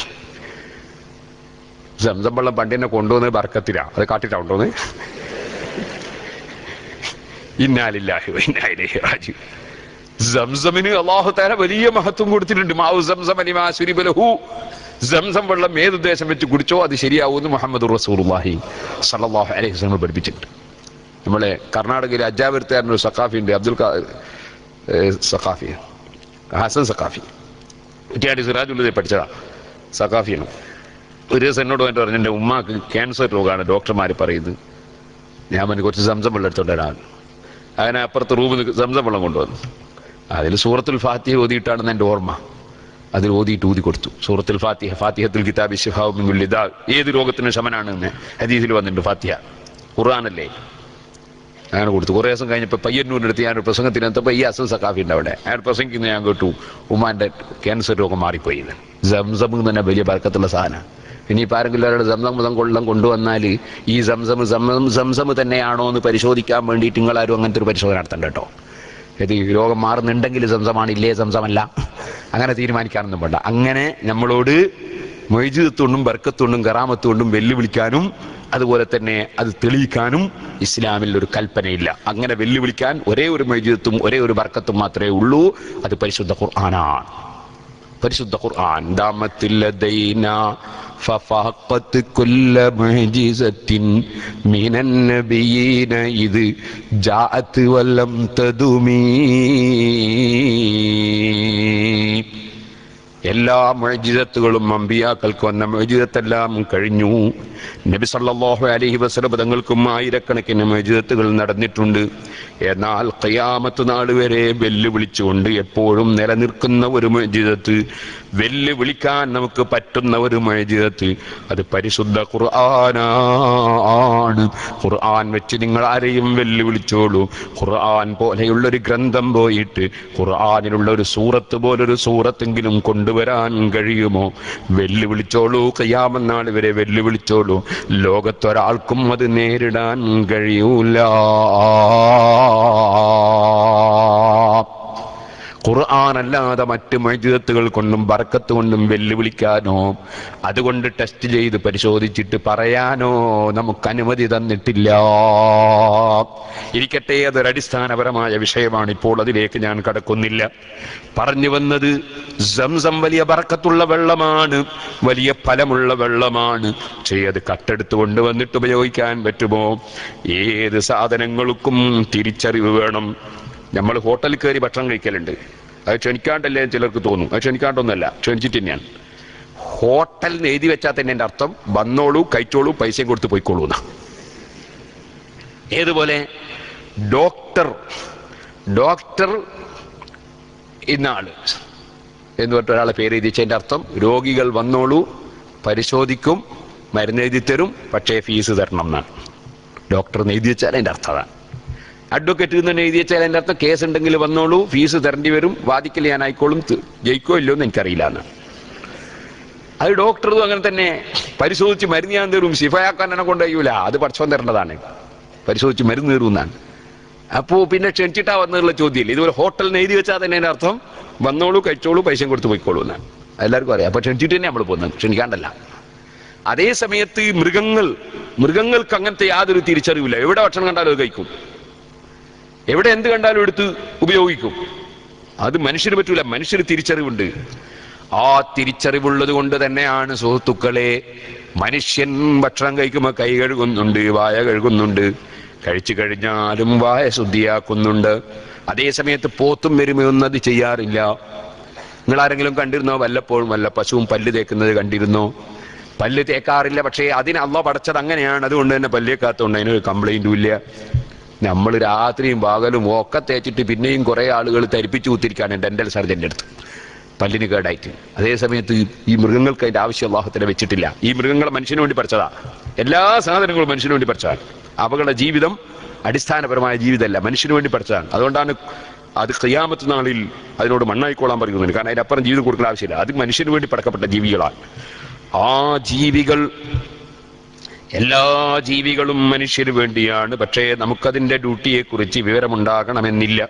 സംസം വെള്ളം പണ്ട് എന്നെ കൊണ്ടുവന്ന് ബർക്കത്തില്ല, അത് കാട്ടിട്ടാ കൊണ്ടുവന്ന്. ഇന്നാലില്ലാഹി വ ഇന്നാ ഇലൈഹി റാജിഊൻ. സംസമിന് അല്ലാഹു തആല വലിയ മഹത്വം കൊടുത്തിട്ടുണ്ട്. മാഉ സംസം ലിമാ ശുരിബ ലഹു. സംസം വെള്ളം ഏത് ഉദ്ദേശം വെച്ച് കുടിച്ചോ അത് ശരിയാവുമെന്ന് മുഹമ്മദുർ റസൂലുള്ളാഹി സ്വല്ലല്ലാഹു അലൈഹി വസല്ലം പഠിപ്പിച്ചിട്ടുണ്ട്. നമ്മളെ കർണാടകയിലെ അജാവരുത്തുകാരനൊരു സഖാഫി ഉണ്ട്, അബ്ദുൽ സഖാഫി, ഹസൻ സഖാഫി. കുറ്റിയാടി സിറാജുള്ളതിൽ പഠിച്ചതാ, സഖാഫിയാണ്. ഒരു ദിവസം എന്നോട് വേണ്ടി പറഞ്ഞു, എൻ്റെ ഉമ്മാക്ക് ക്യാൻസർ രോഗമാണ് ഡോക്ടർമാർ പറയുന്നത്. ഞാൻ പറഞ്ഞു കുറച്ച് സംസം വെള്ളം എടുത്തോണ്ട് വരാൻ. അങ്ങനെ അപ്പുറത്ത് റൂമിൽ സംസം വെള്ളം കൊണ്ടുവന്നു. അതിൽ സൂറത്തുൽ ഫാത്തിഹ ഓതിയിട്ടാണെന്ന് എൻ്റെ ഓർമ്മ. അതിൽ ഓതിയിട്ട് ഊതി കൊടുത്തു. സൂറത്തുൽ ഫാത്തിഹ, ഫാത്തിഹത്തുൽ കിതാബി ശിഫാഉ മിൻ കുല്ലി ദാ. ഏത് രോഗത്തിനും ശമനാണെന്ന് ഹദീസിൽ വന്നിട്ടുണ്ട്. ഫാത്തിഹ ഖുർആനല്ലേ. അങ്ങനെ കൊടുത്തു. കുറേ ദിവസം കഴിഞ്ഞപ്പോൾ പയ്യന്നൂരിൻ്റെ അടുത്ത് ഞാനൊരു പ്രസംഗത്തിനെത്തപ്പോൾ ഈ അസൽ സഖാഫി ഉണ്ട് അവിടെ. അയാൾ പ്രസംഗിക്കുന്ന ഞാൻ കേട്ടു, ഉമ്മാൻ്റെ ക്യാൻസർ രോഗം മാറിപ്പോയി. സംസം തന്നെ വലിയ ബർക്കത്തുള്ള സാധനം. ഇനിയിപ്പോൾ ആരെങ്കിലും ഒരാൾ സംസം കൊള്ളം കൊണ്ടുവന്നാൽ ഈ സംസം തന്നെയാണോ എന്ന് പരിശോധിക്കാൻ വേണ്ടിയിട്ട് നിങ്ങളാരും അങ്ങനത്തെ ഒരു പരിശോധന നടത്തണ്ട കേട്ടോ. ഇത് രോഗം മാറുന്നുണ്ടെങ്കിൽ സംസമാണ്, ഇല്ലേ സംസമല്ല, അങ്ങനെ തീരുമാനിക്കാനൊന്നും വേണ്ട. അങ്ങനെ നമ്മളോട് മൊയ്ജിദത്തുകൊണ്ടും ബർക്കത്തുകൊണ്ടും കറാമത്തുകൊണ്ടും വെല്ലുവിളിക്കാനും അതുപോലെ തന്നെ അത് തെളിയിക്കാനും ഇസ്ലാമിൽ ഒരു കൽപ്പനയില്ല. അങ്ങനെ വെല്ലുവിളിക്കാൻ ഒരേ ഒരു മൊയ്ജിദത്തും ഒരേ ഒരു ബർക്കത്തും മാത്രമേ ഉള്ളൂ, അത് പരിശുദ്ധ ഖുർആനാണ്. പരിശുദ്ധ ഖുർആൻ. ദാമത്തിൽ ലദൈനാ ففاقت كل معجزة من النبيين إذ جاءت ولم تدمي. എല്ലാ മുഅ്ജിസത്തുകളും അമ്പിയാക്കൾക്ക് വന്ന മുഅ്ജിസത്തെല്ലാം കഴിഞ്ഞു. നബി സല്ലല്ലാഹു അലൈഹി വസല്ലം തങ്ങൾക്കും ആയിരക്കണക്കിന് മുഅ്ജിസത്തുകൾ നടന്നിട്ടുണ്ട്. എന്നാൽ ഖിയാമത്ത് നാൾ വരെ വെല്ലുവിളിച്ചുകൊണ്ട് എപ്പോഴും നിലനിൽക്കുന്ന ഒരു മുഅ്ജിസത്ത്, വെല്ലുവിളിക്കാൻ നമുക്ക് പറ്റുന്ന ഒരു മുഅ്ജിസത്ത്, അത് പരിശുദ്ധ ഖുർആനാണ്. ഖുർആൻ വെച്ച് നിങ്ങൾ ആരെയും വെല്ലുവിളിച്ചോളൂ. ഖുർആൻ പോലെയുള്ളൊരു ഗ്രന്ഥം പോയിട്ട് ഖുർആനിലുള്ള ഒരു സൂറത്ത് പോലൊരു സൂറത്തെങ്കിലും കൊണ്ടുവരാൻ കഴിയുമോ? വെല്ലുവിളിച്ചോളൂ. ഖിയാമത്ത് നാൾ വരെ വെല്ലുവിളിച്ചോളൂ. ലോകത്തൊരാൾക്കും അത് നേരിടാൻ കഴിയൂല. ഖുർആനല്ലാതെ മറ്റ് മുഅ്ജിസത്തുകൾ കൊണ്ടും ബർക്കത്ത് കൊണ്ടും വെല്ലുവിളിക്കാനോ അതുകൊണ്ട് ടെസ്റ്റ് ചെയ്ത് പരിശോധിച്ചിട്ട് പറയാനോ നമുക്ക് അനുമതി തന്നിട്ടില്ല. ഇരിക്കട്ടെ, അതൊരടിസ്ഥാനപരമായ വിഷയമാണ്. ഇപ്പോൾ അതിലേക്ക് ഞാൻ കടക്കുന്നില്ല. പറഞ്ഞു വന്നത്, സംസം വലിയ ബർക്കത്തുള്ള വെള്ളമാണ്, വലിയ ഫലമുള്ള വെള്ളമാണ്. പക്ഷേ അത് കട്ടെടുത്ത് കൊണ്ടുവന്നിട്ട് ഉപയോഗിക്കാൻ പറ്റുമോ? ഏത് സാധനങ്ങൾക്കും തിരിച്ചറിവ് വേണം. നമ്മൾ ഹോട്ടലിൽ കയറി ഭക്ഷണം കഴിക്കലുണ്ട്. അത് ക്ഷണിക്കാണ്ടല്ലേ ചിലർക്ക് തോന്നും. അത് ക്ഷണിക്കാണ്ടൊന്നുമല്ല, ക്ഷണിച്ചിട്ട് തന്നെയാണ്. ഹോട്ടലിന് എഴുതി വെച്ചാൽ തന്നെ എൻ്റെ അർത്ഥം വന്നോളൂ, കഴിച്ചോളൂ, പൈസയും കൊടുത്ത് പോയിക്കോളൂ എന്നാ. ഏതുപോലെ ഡോക്ടർ ഇന്നാള് എന്ന് പറഞ്ഞിട്ട് ഒരാളെ പേര് എഴുതി വെച്ചതിൻ്റെ അർത്ഥം രോഗികൾ വന്നോളൂ, പരിശോധിക്കും, മരുന്ന് എഴുതി തരും, പക്ഷേ ഫീസ് തരണം എന്നാണ്. ഡോക്ടർ എഴുതി വെച്ചാൽ അതിൻ്റെ അർത്ഥം അതാണ്. അഡ്വക്കേറ്റ് തന്നെ എഴുതി വെച്ചാൽ എൻ്റെ അർത്ഥം കേസ് ഉണ്ടെങ്കിൽ വന്നോളൂ, ഫീസ് തരേണ്ടി വരും, വാദിക്കൽ ഞാൻ ആയിക്കോളും, ജയിക്കോ ഇല്ലോ എന്ന് എനിക്കറിയില്ല എന്ന്. അത് ഡോക്ടറും അങ്ങനെ തന്നെ. പരിശോധിച്ച് മരുന്ന് ഞാൻ തരും, ശിഫയാക്കാൻ എന്നെ കൊണ്ട് കഴിയൂല, അത് പഠിച്ചോൻ തരേണ്ടതാണ്. പരിശോധിച്ച് മരുന്ന് തരുമെന്നാണ്. അപ്പോൾ പിന്നെ ക്ഷണിച്ചിട്ടാ വന്നുള്ള ചോദ്യമില്ല. ഇതുപോലെ ഹോട്ടലിന് എഴുതി വെച്ചാൽ തന്നെ എൻ്റെ അർത്ഥം വന്നോളൂ, കഴിച്ചോളൂ, പൈസയും കൊടുത്ത് പോയിക്കോളൂ എന്നാണ്. എല്ലാവർക്കും അറിയാം. അപ്പോൾ ക്ഷണിച്ചിട്ട് തന്നെ നമ്മൾ പോകുന്നത്, ക്ഷണിക്കാണ്ടല്ല. അതേ സമയത്ത് മൃഗങ്ങൾക്ക് അങ്ങനത്തെ യാതൊരു തിരിച്ചറിവില്ല. എവിടെ ഭക്ഷണം കണ്ടാലും അത് കഴിക്കും, എവിടെ എന്ത് കണ്ടാലും എടുത്ത് ഉപയോഗിക്കും. അത് മനുഷ്യന് പറ്റൂല. മനുഷ്യന് തിരിച്ചറിവുണ്ട്. ആ തിരിച്ചറിവുള്ളത് കൊണ്ട് തന്നെയാണ് സുഹൃത്തുക്കളെ, മനുഷ്യൻ ഭക്ഷണം കഴിക്കുമ്പോൾ കൈ കഴുകുന്നുണ്ട്, വായ കഴുകുന്നുണ്ട്, കഴിച്ചു കഴിഞ്ഞാലും വായ ശുദ്ധിയാക്കുന്നുണ്ട്. അതേ സമയത്ത് പോത്തും എരുമയൊന്നും അത് ചെയ്യാറില്ല. നിങ്ങൾ ആരെങ്കിലും കണ്ടിരുന്നോ? വല്ലപ്പോഴും വല്ല പശുവും പല്ല് തേക്കുന്നത് കണ്ടിരുന്നോ? പല്ല് തേക്കാറില്ല. പക്ഷേ അതിന് അള്ളാഹ് പടച്ചത് അങ്ങനെയാണ്. അതുകൊണ്ട് തന്നെ പല്ല് തേക്കാത്തതുകൊണ്ട് അതിനൊരു കംപ്ലൈന്റും ഇല്ല. നമ്മൾ രാത്രിയും പകലും ഒക്കെ തേച്ചിട്ട് പിന്നെയും കുറെ ആളുകൾ തരിപ്പിച്ചു കുത്തിരിക്കാണ് ഡെന്റൽ സർജന്റെ അടുത്ത്, പല്ലിന് കേടായിട്ട്. അതേ സമയത്ത് ഈ മൃഗങ്ങൾക്ക് അതിന്റെ ആവശ്യം അള്ളാഹുവിനെ വെച്ചിട്ടില്ല. ഈ മൃഗങ്ങളെ മനുഷ്യന് വേണ്ടി പഠിച്ചതാ. എല്ലാ സാധനങ്ങളും മനുഷ്യന് വേണ്ടി പഠിച്ചതാണ്. അവകളുടെ ജീവിതം അടിസ്ഥാനപരമായ ജീവിതമല്ല, മനുഷ്യന് വേണ്ടി പഠിച്ചതാണ്. അതുകൊണ്ടാണ് അത് ഖിയാമത്ത് നാളിൽ അതിനോട് മണ്ണായിക്കോളാൻ പറയുന്നത്. കാരണം അതിനപ്പുറം ജീവിതം കൊടുക്കേണ്ട ആവശ്യമില്ല. അത് മനുഷ്യന് വേണ്ടി പടക്കപ്പെട്ട ജീവികളാണ്. ആ ജീവികൾ, എല്ലാ ജീവികളും മനുഷ്യന് വേണ്ടിയാണ്. പക്ഷേ നമുക്കതിൻ്റെ ഡ്യൂട്ടിയെ കുറിച്ച് വിവരമുണ്ടാകണമെന്നില്ല.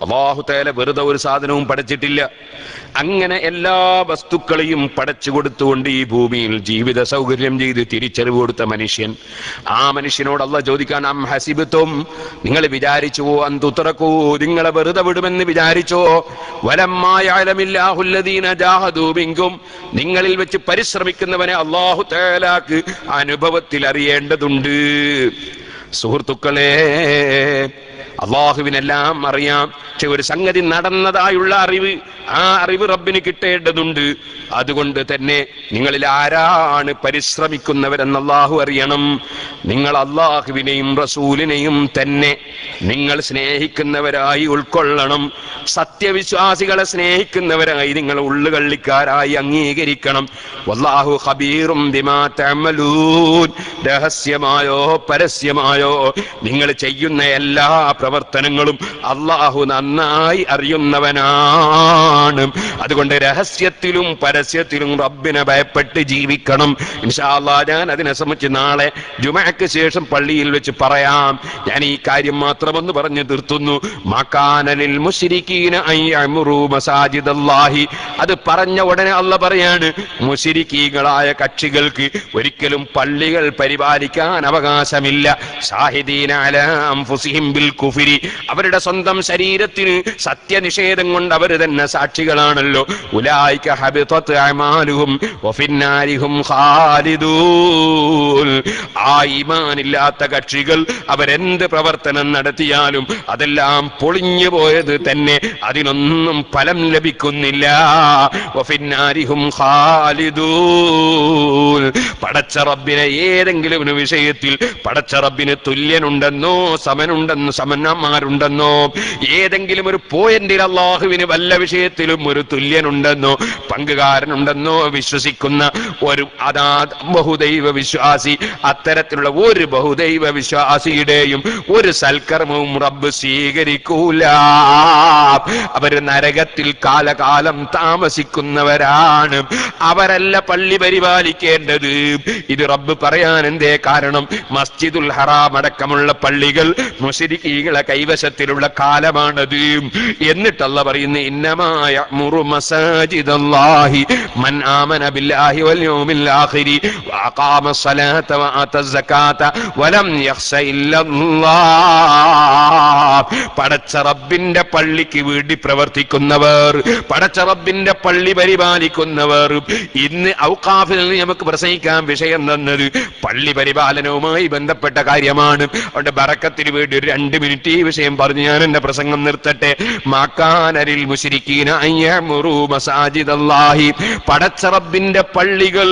അല്ലാഹു തആല വെറുതെ ഒരു സാധനവും പടച്ചിട്ടില്ല. അങ്ങനെ എല്ലാ വസ്തുക്കളെയും പടച്ചു കൊടുത്തുകൊണ്ട് ഈ ഭൂമിയിൽ ജീവിത സൗകര്യം ചെയ്ത് തിരിച്ചറിവ് കൊടുത്ത മനുഷ്യൻ, ആ മനുഷ്യനോട് അല്ലാഹ് ചോദിക്കാൻ, അം ഹസിബതും, നിങ്ങൾ വിചാരിച്ചുവോ, അൻ തുത്രകൂ, നിങ്ങളെ വെറുതെ വിടുമെന്ന് വിചാരിച്ചോ, വലമ്മാ യഅലമില്ലാഹു അല്ലദീന ജാഹദൂ മിൻകും, നിങ്ങളിൽ വെച്ച് പരിശ്രമിക്കുന്നവനെ അല്ലാഹു തആലാക്ക് അനുഭവത്തിൽ അറിയേണ്ടതുണ്ട്. സുഹൃത്തുക്കളെ, അള്ളാഹുവിനെല്ലാം അറിയാം. പക്ഷെ ഒരു സംഗതി നടന്നതായുള്ള അറിവ്, ആ അറിവ് റബ്ബിന് കിട്ടേണ്ടതുണ്ട്. അതുകൊണ്ട് തന്നെ നിങ്ങളിൽ ആരാണ് പരിശ്രമിക്കുന്നവരെന്ന് അള്ളാഹു അറിയണം. നിങ്ങൾ അള്ളാഹുവിനെയും റസൂലിനെയും തന്നെ നിങ്ങൾ സ്നേഹിക്കുന്നവരായി ഉൾക്കൊള്ളണം. സത്യവിശ്വാസികളെ സ്നേഹിക്കുന്നവരായി നിങ്ങൾ ഉള്ളുകള്ളിക്കാരായി അംഗീകരിക്കണം. വല്ലാഹു ഖബീറും ബിമാ തഅമലൂൻ, രഹസ്യമായോ പരസ്യമായോ നിങ്ങൾ ചെയ്യുന്ന എല്ലാ പ്രവർത്തനങ്ങളും അള്ളാഹു നന്നായി അറിയുന്നവനാണ്. അതുകൊണ്ട് രഹസ്യത്തിലും പരസ്യത്തിലും റബ്ബിനെ ഭയപ്പെട്ട് ജീവിക്കണം. ഇൻഷാ അല്ലാഹ് ഞാൻ അതിനെ സംബന്ധിച്ച് നാളെ ജുമഅക്ക് ശേഷം പള്ളിയിൽ വെച്ച് പറയാം. ഞാൻ ഈ കാര്യം മാത്രമൊന്ന് പറഞ്ഞു തീർത്തുന്നു. മകാനലിൽ മുശ്രിക്കീന അൻ യഅ്മുറൂ മസാജിദല്ലാഹി, അത് പറഞ്ഞ ഉടനെ അല്ലാഹ് പറയാണ്, മുശ്രിക്കീകളായ കക്ഷികൾക്ക് ഒരിക്കലും പള്ളികൾ പരിപാലിക്കാൻ അവകാശമില്ല. ഷാഹിദീന അലാ അൻഫുസിഹിം ബിൽ കുഫ്ർ, കുഫ്രി, അവരുടെ സ്വന്തം ശരീരത്തിന് സത്യനിഷേധം കൊണ്ട് അവർ തന്നെ സാക്ഷികളാണല്ലോ. ഉലൈക ഹബിതത് അഅമാലുഹും വഫിന്നാരിഹും ഖാലിദൂൻ. ആ ഈമാനില്ലാത്ത കക്ഷികൾ അവരെന്ത് പ്രവർത്തനം നടത്തിയാലും അതെല്ലാം പൊളിഞ്ഞു പോയത് തന്നെ, അതിനൊന്നും ഫലം ലഭിക്കുന്നില്ല. വഫിന്നാരിഹും ഖാലിദൂൻ. പടച്ച റബ്ബിനെ ഏതെങ്കിലും ഒരു വിഷയത്തിൽ പടച്ച റബ്ബിന് തുല്യനുണ്ടെന്നോ സമന്മാരുണ്ടെന്നോ, ഏതെങ്കിലും ഒരു പോയിന്റിൽ അള്ളാഹുവിന് വല്ല വിഷയത്തിലും ഒരു തുല്യനുണ്ടെന്നോ പങ്കുകാരനുണ്ടെന്നോ വിശ്വസിക്കുന്ന ഒരു ബഹുദൈവ വിശ്വാസി, അത്തരത്തിലുള്ള ഒരു ബഹുദൈവ വിശ്വാസിയുടെയും ഒരു സൽക്കർമ്മവും റബ്ബ് സ്വീകരിക്കൂല. അവര് നരകത്തിൽ കാലകാലം താമസിക്കുന്നവരാണ്. അവരല്ല പള്ളി പരിപാലിക്കേണ്ടത്. ഇത് റബ്ബ് പറയാൻ എന്തേ കാരണം? മസ്ജിദുൽ ഹറാം അടക്കമുള്ള പള്ളികൾ മുശ്രിക്കീകളെ കൈവശത്തിലുള്ള കാലമാണത്. എന്നിട്ടല്ല പറയുന്നു, ഇന്നമാ യഅ്മുറു മസാജിദല്ലാഹി മൻ ആമന ബില്ലാഹി വൽ യൗമിൽ ആഖിരി വഅഖാമ സ്വലാത വആത സകാത വലം യഖ്ശ ഇല്ലല്ലാഹ്. പടച്ച റബ്ബിന്റെ പള്ളിക്ക് വേണ്ടി പ്രവർത്തിക്കുന്നവർ, പടച്ച റബ്ബിന്റെ പള്ളി പരിപാലിക്കുന്നവർ. ഇന്ന് ഔഖാഫിൽ നമുക്ക് പ്രസംഗിക്കാൻ വിഷയം തന്നത് പള്ളി പരിപാലനവുമായി ബന്ധപ്പെട്ട കാര്യമാണ്. അതുകൊണ്ട് ബറക്കത്തിന് വേണ്ടി ഒരു 2 മിനിറ്റ് ഈ വിഷയം പറഞ്ഞ് ഞാൻ എന്റെ പ്രസംഗം നിർത്തട്ടെ. മാക്കാനരിൽ മുശ്രിക്കീന അയ്യമുറു മസാജിദല്ലാഹി. പടച്ച റബ്ബിന്റെ പള്ളികൾ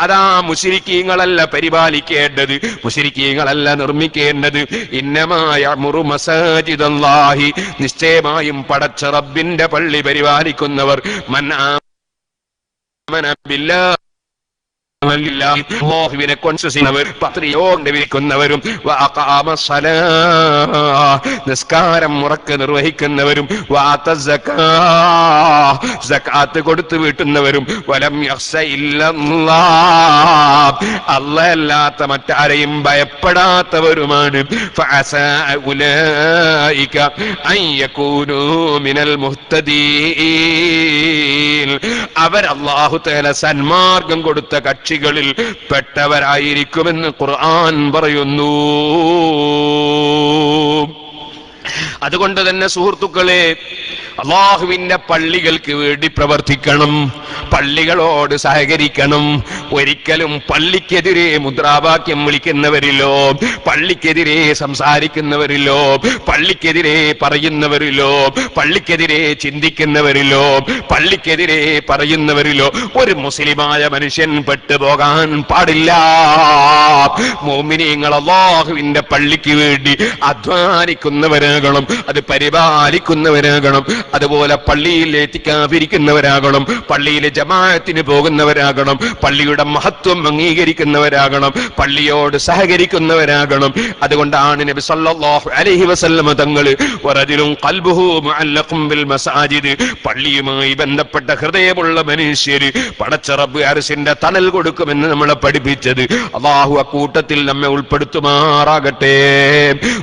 അതാ മുശ്രിക്കീങ്ങളല്ല പരിപാലിക്കേണ്ടത്, മുശ്രിക്കീങ്ങളല്ല നിർമ്മിക്കേണ്ടത്. ഇന്നമാ യഅ്മുറു മസാജിദല്ലാഹി. നിശ്ചയമായും പടച്ച റബ്ബിന്റെ പള്ളി പരിപാലിക്കുന്നവർ മൻ ആമന ബില്ലാഹി അല്ലാഹുവിനെ കൊൻസുന്നവർ, പത്രിയോണ്ടിരിക്കുന്നവരും നിസ്കാരം മുറക്ക് നിർവഹിക്കുന്നവരും സകാത്ത് കൊടുത്തു വീട്ടുന്നവരും വലം യഖ്ശ ഇല്ലല്ലാഹ്. അല്ലാഹ് മറ്റാരെയും ഭയപ്പെടാത്തവരുമാണ്. ഫഅസാ ഉലൈക അൻ യകൂനൂ മിനൽ മുഹ്തദീൻ. അവർ അല്ലാഹു തആല സന്മാർഗം കൊടുത്ത കക്ഷികളിൽ പെട്ടവരായിരിക്കുമെന്ന് ഖുർആൻ പറയുന്നു. അതുകൊണ്ട് തന്നെ സുഹൃത്തുക്കളെ, അള്ളാഹുവിന്റെ പള്ളികൾക്ക് വേണ്ടി പ്രവർത്തിക്കണം, പള്ളികളോട് സഹകരിക്കണം. ഒരിക്കലും പള്ളിക്കെതിരെ മുദ്രാവാക്യം വിളിക്കുന്നവരിലോ, പള്ളിക്കെതിരെ സംസാരിക്കുന്നവരിലോ, പള്ളിക്കെതിരെ പറയുന്നവരിലോ, പള്ളിക്കെതിരെ ചിന്തിക്കുന്നവരിലോ, പള്ളിക്കെതിരെ പറയുന്നവരിലോ ഒരു മുസ്ലിമായ മനുഷ്യൻ പെട്ടുപോകാൻ പാടില്ല. മുഅ്മിനീങ്ങൾ അള്ളാഹുവിന്റെ പള്ളിക്ക് വേണ്ടി അധ്വാനിക്കുന്നവരാകണം, അത് പരിപാലിക്കുന്നവരാകണം. അതുപോലെ പള്ളിയിൽ ഇത്തികാഫിരിക്കുന്നവരാകണം, പള്ളിയിലെ ജമാഅത്തിന് പോകുന്നവരാകണം, പള്ളിയുടെ മഹത്വം അംഗീകരിക്കുന്നവരാകണം, പള്ളിയോട് സഹകരിക്കുന്നവരാകണം. അതുകൊണ്ടാണ് നബി സല്ലല്ലാഹു അലൈഹി വസല്ലം തങ്ങൾ വറജുലുൻ ഖൽബുഹു മുഅല്ലഖുൻ ബിൽ മസാജിദ്, പള്ളിയുമായി ബന്ധപ്പെട്ട ഹൃദയമുള്ള മനുഷ്യർ പടച്ച റബ്ബ് അർശിന്റെ തണൽ കൊടുക്കുമെന്ന് നമ്മളെ പഠിപ്പിച്ചത്. അല്ലാഹു അക്കൂട്ടത്തിൽ നമ്മെ ഉൾപ്പെടുത്തുമാറാകട്ടെ.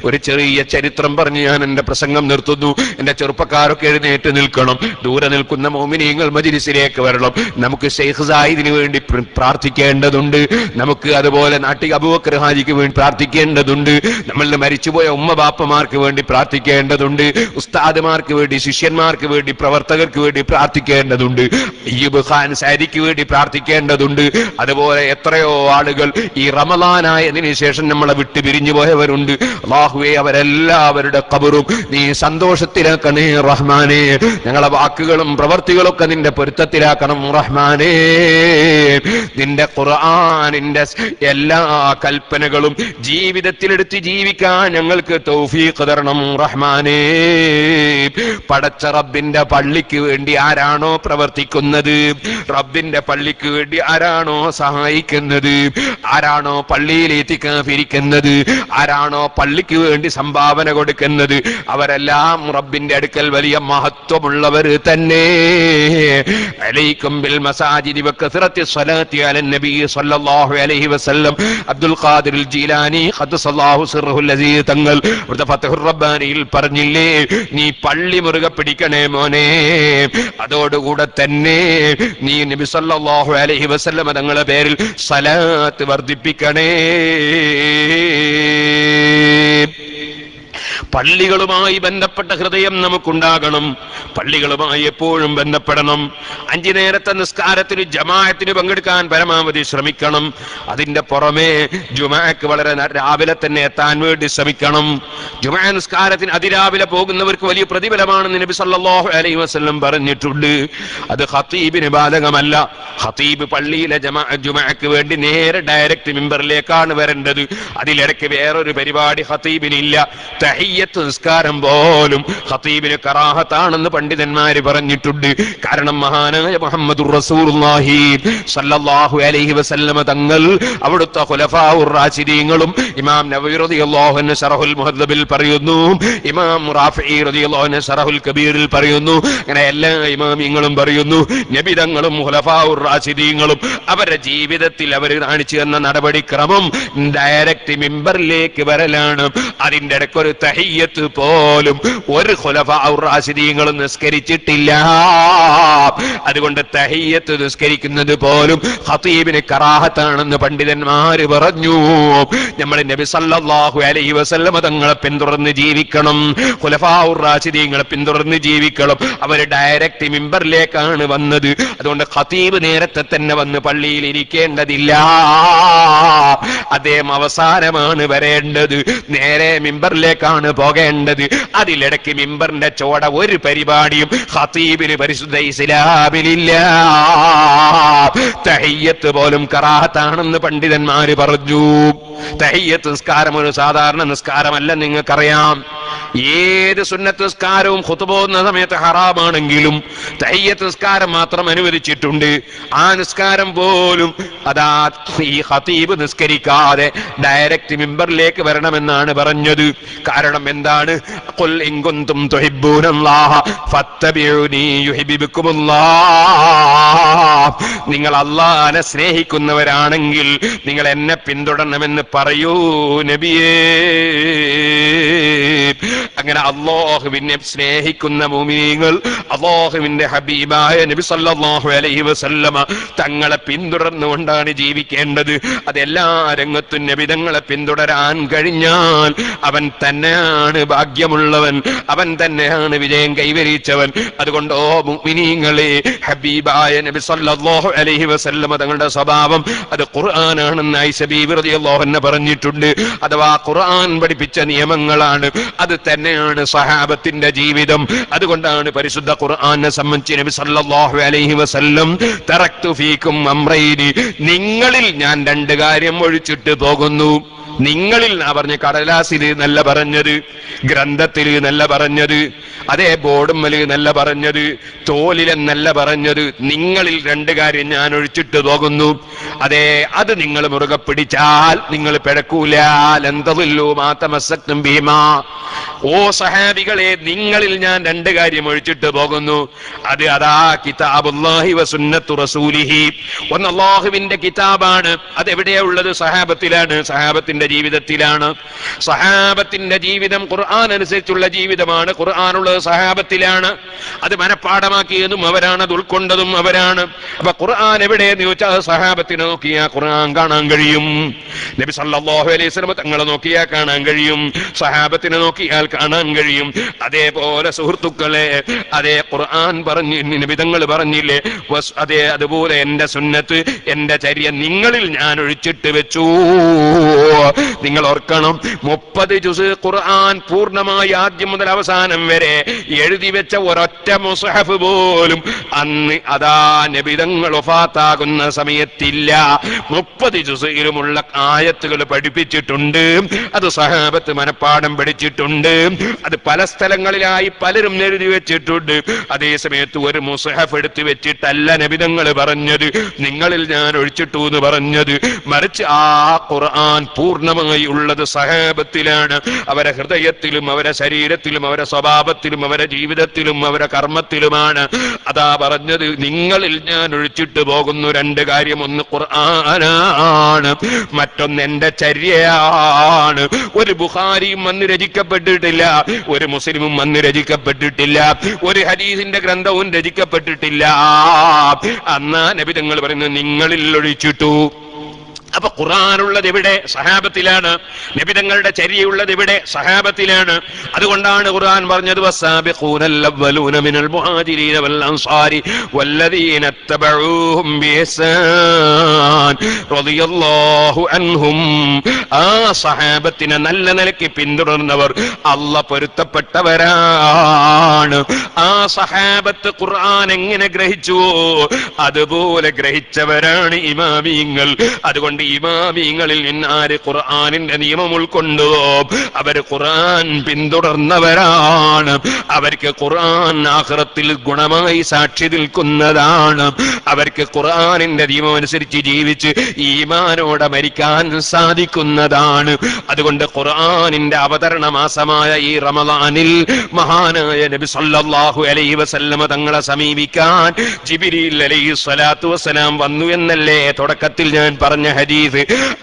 ഒരു ചെറിയ ചരിത്രം പറഞ്ഞ് ഞാൻ എന്റെ പ്രസംഗം നിർത്തുന്നു. എന്റെ ചെറുപ്പക്കാരൊക്കെ എഴുന്നേറ്റ് നിൽക്കണം. ദൂരെ നിൽക്കുന്ന മോമിനീങ്ങൾ മജ്‌ലിസിലേക്ക് വരണം. നമുക്ക് ശൈഖ് സായിദിന് വേണ്ടി പ്രാർത്ഥിക്കേണ്ടതുണ്ട്. നമുക്ക് അതുപോലെ നാട്ടിക അബൂബക്കർ ഹാജിക്ക് വേണ്ടി പ്രാർത്ഥിക്കേണ്ടതുണ്ട്. നമ്മളുടെ മരിച്ചുപോയ ഉമ്മ ബാപ്പമാർക്ക് വേണ്ടി പ്രാർത്ഥിക്കേണ്ടതുണ്ട്. ഉസ്താദുമാർക്ക് വേണ്ടി, ശിഷ്യന്മാർക്ക് വേണ്ടി, പ്രവർത്തകർക്ക് വേണ്ടി പ്രാർത്ഥിക്കേണ്ടതുണ്ട്. അയ്യൂബ് ഖാൻ സാദിക്ക് വേണ്ടി പ്രാർത്ഥിക്കേണ്ടതുണ്ട്. അതുപോലെ എത്രയോ ആളുകൾ ഈ റമളാനായതിനു ശേഷം നമ്മളെ വിട്ട് പിരിഞ്ഞു പോയവരുണ്ട്. അല്ലാഹുവേ, അവരെല്ലാവരുടെ ഖബറും നീ സന്തോഷത്തിലാക്കണേ റഹ്മാനേ. ഞങ്ങളെ വാക്കുകളും പ്രവർത്തികളൊക്കെ നിന്റെ പൊരുത്തത്തിലാക്കണം റഹ്മാനേ. നിന്റെ ഖുർആനിന്റെ എല്ലാ കൽപ്പനകളും ജീവിതത്തിലെടുത്ത് ജീവിക്കാൻ ഞങ്ങൾക്ക് തൗഫീഖ് തരണം റഹ്മാനേ. പടച്ച റബ്ബിന്റെ പള്ളിക്ക് വേണ്ടി ആരാണോ പ്രവർത്തിക്കുന്നത്, റബ്ബിന്റെ പള്ളിക്ക് വേണ്ടി ആരാണോ സഹായിക്കുന്നത്, ആരാണോ പള്ളിയിൽ ഇത്തികാഫിരിക്കുന്നത്, ആരാണോ പള്ളിക്ക് വേണ്ടി സംഭാവന കൊടുക്കുന്നത്, അവരെല്ലാം റബ്ബിന്റെ അടുക്കൽ വലിയ മഹത്വമുള്ളവർ തന്നെ. അലൈക്കും ബിൽ മസാജിദി വകസറത്തി സ്വലാത്തി അലൻ നബി സ്വല്ലല്ലാഹു അലൈഹി വസല്ലം. അബ്ദുൽ ഖാദിർ ജീലാനി ഖദ്ദസല്ലാഹു സിർറുൽ അസീസ് തങ്ങൾ ഫത്ഹുർ റബ്ബാനിയിൽ പറഞ്ഞില്ലേ, നീ പള്ളി മുറുകെ പിടിക്കണേ മോനെ. അതോടുകൂടെ തന്നെ നീ നബി സല്ലല്ലാഹു അലൈഹി വസല്ലം തങ്ങളുടെ പേരിൽ സ്വലാത്ത് വർദ്ധിപ്പിക്കണേ. പള്ളികളുമായി ബന്ധപ്പെട്ട ഹൃദയം നമുക്കുണ്ടാകണം. പള്ളികളുമായി എപ്പോഴും ബന്ധപ്പെടണം. 5 നേരത്തെ നിസ്കാരത്തിന് ജമാഅത്തിന് പങ്കെടുക്കാൻ പരമാവധി ശ്രമിക്കണം. അതിന്റെ പുറമെ ജുമാഅക്ക് വളരെ രാവിലെ തന്നെ എത്താൻ വേണ്ടി ശ്രമിക്കണം. ജുമാ നിസ്കാരത്തിന് അതിരാവിലെ പോകുന്നവർക്ക് വലിയ പ്രതിഫലമാണെന്ന് നബി സല്ലല്ലാഹു അലൈഹി വസല്ലം പറഞ്ഞിട്ടുണ്ട്. അത് ഖതീബിന് ബാധകമല്ല. ഖതീബ് പള്ളിയിലെ ജുമാഅക്ക് വേണ്ടി നേരെ ഡയറക്റ്റ് മിമ്പറിലേക്കാണ് വരേണ്ടത്. അതിലിടയ്ക്ക് വേറൊരു പരിപാടി ഖതീബിനില്ല. തഹിയ്യത്ത് നിസ്കാരം പോലും ഖതീബിന് കറാഹത്താണെന്ന് പണ്ഡിതന്മാര് പറഞ്ഞിട്ടുണ്ട്. കാരണം മഹാനായ മുഹമ്മദുർ റസൂലുള്ളാഹി സല്ലല്ലാഹു അലൈഹി വസല്ലം തങ്ങൾ അവിടുത്തെ ഖുലഫാഉർ റാഷിദീങ്ങളും ഇമാം നവവി റളിയല്ലാഹു അൻഹു ശറഹുൽ മുഹദ്ദബിൽ പറയുന്നു, ഇമാം റാഫിഈ റളിയല്ലാഹു അൻഹു ശറഹുൽ കബീറിൽ പറയുന്നു, അങ്ങനെ എല്ലാ ഇമാമിങ്ങളും പറയുന്നു, നബി തങ്ങളും ഖുലഫാഉർ റാഷിദീങ്ങളും അവരുടെ ജീവിതത്തിൽ അവർ കാണിച്ചു തന്ന നടപടിക്രമം ഡയറക്റ്റ് മിമ്പറിലേക്ക് വരലാണ്. അതിന്റെ ഇടയ്ക്കൊരു തഹിയ്യത്ത് പോലും ഒരു ഖുലഫാഉർ റാഷിദീങ്ങളും നിസ്കരിച്ചിട്ടില്ല. അതുകൊണ്ട് തഹിയ്യത്ത് നിസ്കരിക്കുന്നത് പോലും ഖതീബിന് കറാഹത്താണെന്ന് പണ്ഡിതന്മാര് പറഞ്ഞു. നമ്മൾ നബി സല്ലല്ലാഹു അലൈഹി വസല്ലം തങ്ങളെ പിന്തുടർന്ന് ജീവിക്കണം. ഖുലഫാഉർ റാഷിദീങ്ങളെ പിന്തുടർന്ന് ജീവിക്കണം. അവർ ഡയറക്റ്റ് മിമ്പറിലേക്കാണ് വന്നത്. അതുകൊണ്ട് ഖതീബ് നേരത്തെ തന്നെ വന്ന് പള്ളിയിൽ ഇരിക്കേണ്ടതില്ല. അദ്ദേഹം അവസാനമാണ് വരേണ്ടത്. നേരെ മിമ്പറിലേക്കാണ് പോകേണ്ടത്. അതിലിടയ്ക്ക് മിമ്പറിന്റെ ചോട ഒരു പരിപാടിയും ഖതീബിന് പരിശുദ്ധ ഇസ്ലാമിലില്ല. തഹിയ്യത്ത് പോലും കറാഹത്താണെന്ന് പണ്ഡിതന്മാര് പറഞ്ഞു. തഹിയ്യത്ത് നിസ്കാരം ഒരു സാധാരണ നിസ്കാരമല്ല, നിങ്ങൾക്കറിയാം. ഏത് സുന്നത്ത് നിസ്കാരവും ഖുതുബ ഓതുന്ന സമയത്ത് ഹറാമാണെങ്കിലും തഹിയ്യത്ത് നിസ്കാരം മാത്രം അനുവദിച്ചിട്ടുണ്ട്. ആ നിസ്കാരം പോലും അതാ ഈ ഖതീബ് നിസ്കരിക്കാതെ ഡയറക്റ്റ് മിമ്പറിലേക്ക് വരണമെന്നാണ് പറഞ്ഞത്. കാരണം എന്താണ്? ഖുൽ ഇൻ കുൻതും തുഹിബ്ബൂനല്ലാഹ ഫത്തബിഊനി യുഹിബ്ബുകുമുല്ലാഹ്. നിങ്ങൾ അല്ലാഹനെ സ്നേഹിക്കുന്നവരാണെങ്കിൽ നിങ്ങൾ എന്നെ പിന്തുടരണമെന്ന് പറയൂ നബിയേ. അങ്ങനെ അല്ലാഹുവിനെ സ്നേഹിക്കുന്ന മുഅ്മിനീങ്ങൾ അല്ലാഹുവിന്റെ ഹബീബായ നബി സല്ലല്ലാഹു അലൈഹി വസല്ലമ തങ്ങളെ പിന്തുടർന്നുകൊണ്ടാണ് ജീവിക്കേണ്ടത്. അതെല്ലാ രംഗത്തും നബി തങ്ങളെ പിന്തുടരാൻ കഴിഞ്ഞാൽ അവൻ തന്നെയാണ് ഭാഗ്യമുള്ളവൻ, അവൻ തന്നെയാണ് വിജയം കൈവരിച്ചവൻ. അതുകൊണ്ട് ഓ മുഅ്മിനീങ്ങളെ, ഹബീബായ നബി സല്ലല്ലാഹു അലൈഹി വസല്ലമ തങ്ങളുടെ സ്വഭാവം അത് ഖുർആനാണെന്ന് ആയിഷ ബീവി റളിയല്ലാഹു അൻഹ പറഞ്ഞിട്ടുണ്ട്. അഥവാ ഖുർആൻ പഠിപ്പിച്ച നിയമങ്ങളാണ്. അത് തന്നെയാണ് സഹാബത്തിന്റെ ജീവിതം. അതുകൊണ്ടാണ് പരിശുദ്ധ ഖുർആനെ സംബന്ധിച്ച് നബി സല്ലല്ലാഹു അലൈഹി വസല്ലം തറക്തു ഫീകും അംറൈനി, നിങ്ങളിൽ ഞാൻ 2 കാര്യം ഒഴിച്ചിട്ട് പോകുന്നു. നിങ്ങളിൽ പറഞ്ഞ കടലാസിൽ നല്ല പറഞ്ഞത്, ഗ്രന്ഥത്തിൽ നല്ല പറഞ്ഞത്, അതേ ബോർഡുമ്മൽ നല്ല പറഞ്ഞത്, തോലിലെന്നല്ല പറഞ്ഞത്. നിങ്ങളിൽ 2 കാര്യം ഞാൻ ഒഴിച്ചിട്ട് പോകുന്നു. അതെ, അത് നിങ്ങൾ മുറുകെ പിടിച്ചാൽ നിങ്ങൾ പിഴക്കൂല. ലന്തദില്ലു മാ തമസ്സക്തും ബിഹിമാ. ഓ സഹാബികളെ, നിങ്ങളിൽ ഞാൻ 2 കാര്യം ഒഴിച്ചിട്ട് പോകുന്നു. അത് അതാ കിതാബുല്ലാഹി വ സുന്നത്തു റസൂലിഹി. ഒന്ന് അല്ലാഹുവിന്റെ കിതാബാണ്. അതെവിടെയാ ഉള്ളത്? സഹാബത്തിലാണ്, സഹാബത്തിന്റെ ജീവിതത്തിലാണ്. സഹാബത്തിന്റെ ജീവിതം ഖുർആൻ അനുസരിച്ചുള്ള ജീവിതമാണ്. ഖുർആനുള്ളത് സഹാബത്തിലാണ്. അത് മനഃപ്പാഠമാക്കിയതും അവരാണ്, അത് ഉൾക്കൊണ്ടതും അവരാണ്. അപ്പൊ ഖുർആൻ എവിടെയെന്ന് ചോദിച്ചാൽ സഹാബത്തിനെ നോക്കിയാൽ ഖുർആൻ കാണാൻ കഴിയും. നബി സല്ലല്ലാഹു അലൈഹി വസല്ലം തങ്ങളെ നോക്കിയാൽ കാണാൻ കഴിയും. സഹാബത്തിനെ നോക്കിയാൽ കാണാൻ കഴിയും. അതേപോലെ സുഹൃത്തുക്കളെ, അതേ ഖുർആൻ പറഞ്ഞു, നബി തങ്ങൾ പറഞ്ഞില്ലേ, അതേ അതുപോലെ എന്റെ സുന്നത്ത്, എന്റെ ചര്യ നിങ്ങളിൽ ഞാൻ ഒഴിച്ചിട്ട് വെച്ചു. നിങ്ങൾ ഓർക്കണം, 30 ജുസ് ഖുർആൻ പൂർണ്ണമായി ആദ്യം മുതൽ അവസാനം വരെ എഴുതി വെച്ച ഒരൊറ്റ മുസ്ഹഫ് പോലും അന്ന് അതാ നബി തങ്ങൾ വഫാത്താകുന്ന സമയത്തില്ല. 30 ജുസിലുമുള്ള ആയത്തുകൾ പഠിപ്പിച്ചിട്ടുണ്ട്. അത് സഹാബത്ത് മനഃപ്പാഠം പഠിച്ചിട്ടുണ്ട്. അത് പല സ്ഥലങ്ങളിലായി പലരും എഴുതി വെച്ചിട്ടുണ്ട്. അതേ സമയത്ത് ഒരു മുസ്ഹഫ് എടുത്തു വെച്ചിട്ടല്ല നബി തങ്ങൾ പറഞ്ഞത് നിങ്ങളിൽ ഞാൻ ഒഴിച്ചിട്ടു എന്ന് പറഞ്ഞത്. മറിച്ച് ആ ഖുർആൻ പൂർണ്ണമായി ഉള്ളത് സഹാബത്തിലാണ്. അവരെ ഹൃദയത്തിലും അവരെ ശരീരത്തിലും അവരെ സ്വഭാവത്തിലും അവരെ ജീവിതത്തിലും അവരെ കർമ്മത്തിലുമാണ്. അതാ പറഞ്ഞത് നിങ്ങളിൽ ഞാൻ ഒഴിച്ചിട്ട് പോകുന്നു 2 കാര്യം. ഒന്ന് ഖുർആനാണ്, മറ്റൊന്ന് എന്റെ ചര്യയാണ്. ഒരു ബുഖാരിയും അന്ന് രചിക്കപ്പെട്ടിട്ടില്ല, ഒരു മുസ്ലിമും അന്ന് രചിക്കപ്പെട്ടിട്ടില്ല, ഒരു ഹദീസിന്റെ ഗ്രന്ഥവും രചിക്കപ്പെട്ടിട്ടില്ല. അന്നാ നബി തങ്ങൾ പറയുന്നത് നിങ്ങളിൽ ഒഴിച്ചിട്ടു. അപ്പൊ ഖുർആനുള്ളത് എവിടെ? സഹാബത്തിലാണ്. നബിതങ്ങളുടെ ചര്യയുള്ളത് എവിടെ? സഹാബത്തിലാണ്. അതുകൊണ്ടാണ് ഖുർആൻ പറഞ്ഞത് വസ്സാബിഖൂനൽ അവ്വലൂന മിനൽ മുഹാജിരീന വൽ അൻസാരി വല്ലദീന തബഊഹും ബിഇഹ്സാൻ റളിയല്ലാഹു അൻഹും. ആ സഹാബത്തിനെ നല്ല നിലയ്ക്ക് പിന്തുടർന്നവർ അല്ലാഹ് പൊരുത്തപ്പെട്ടവരാണ്. ആ സഹാബത്ത് ഖുർആൻ എങ്ങനെ ഗ്രഹിച്ചുവോ അതുപോലെ ഗ്രഹിച്ചവരാണ് ഇമാമിങ്ങൾ. അതുകൊണ്ട് ഇമാമിങ്ങളിൽ നിന്ന് ആര് ഖുർആനിന്റെ നിയമം ഉൾക്കൊണ്ടുവോ അവര് ഖുർആൻ പിന്തുടർന്നവരാണ്. അവർക്ക് ഖുർആൻ ആഖിറത്തിൽ ഗുണമായി സാക്ഷി നിൽക്കുന്നതാണ്. അവർക്ക് ഖുർആനിന്റെ നിയമം അനുസരിച്ച് ജീവിച്ച് ഈമാനോടെ മരിക്കാൻ സാധിക്കുന്നതാണ്. അതുകൊണ്ട് ഖുർആനിന്റെ അവതരണ മാസമായ ഈ റമളാനിൽ മഹാനായ നബി സല്ലല്ലാഹു അലൈഹി വസല്ലമ തങ്ങളെ സമീപിക്കാൻ ജിബ്രീൽ അലൈഹി സ്വലാത്തു വസ്സലാം വന്നു എന്നല്ലേ തുടക്കത്തിൽ ഞാൻ പറഞ്ഞ ഹദീസ്.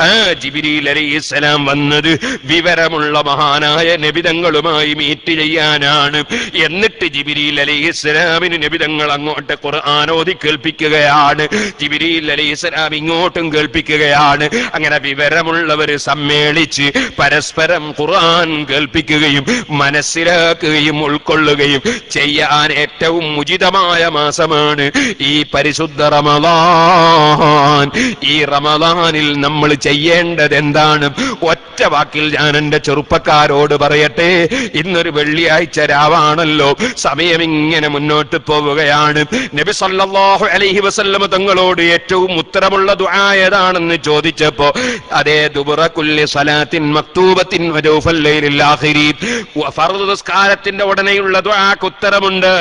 ആ ജിബ്രീൽ അലൈഹിസ്സലാം വന്നത് വിവരമുള്ള മഹാനായ നബിതങ്ങളുമായി മീറ്റ് ചെയ്യാനാണ്. എന്നിട്ട് ജിബ്രീൽ അലൈഹിസ്സലാമിന് നബിതങ്ങൾ അങ്ങോട്ട് ഖുർആൻ ഓതി കേൾപ്പിക്കുകയാണ്. ജിബ്രീൽ അലൈഹിസ്സലാം ഇങ്ങോട്ടും കേൾപ്പിക്കുകയാണ്. അങ്ങനെ വിവരമുള്ളവര് സമ്മേളിച്ച് പരസ്പരം ഖുർആൻ കേൾപ്പിക്കുകയും മനസ്സിലാക്കുകയും ഉൾക്കൊള്ളുകയും ചെയ്യാൻ ഏറ്റവും ഉചിതമായ മാസമാണ് ഈ പരിശുദ്ധ റമളാൻ. ഈ റമളാനിൽ നമ്മൾ ചെയ്യേണ്ടത് എന്താണ്? ഒറ്റ വാക്കിൽ ഞാൻ എന്റെ ചെറുപ്പക്കാരോട് പറയട്ടെ. ഇന്നൊരു വെള്ളിയാഴ്ച രാവാണല്ലോ. സമയം ഇങ്ങനെ മുന്നോട്ട് പോവുകയാണ്. നബി സല്ലല്ലാഹു അലൈഹി വസല്ലം തങ്ങളോട് ഏറ്റവും ഉത്തരമുള്ള ദുആ ഏതാണെന്ന് ചോദിച്ചപ്പോ അതേ ദുബറ കുല്ലി സ്വലാത്തിൻ മക്തൂബത്തിൻ വജൗഫൽ ലൈലിൽ ആഖിരി, ഫർദ് നിസ്കാരത്തിന്റെ ഉടനെയുള്ള ദുആക്ക് ഉത്തരമുണ്ട്.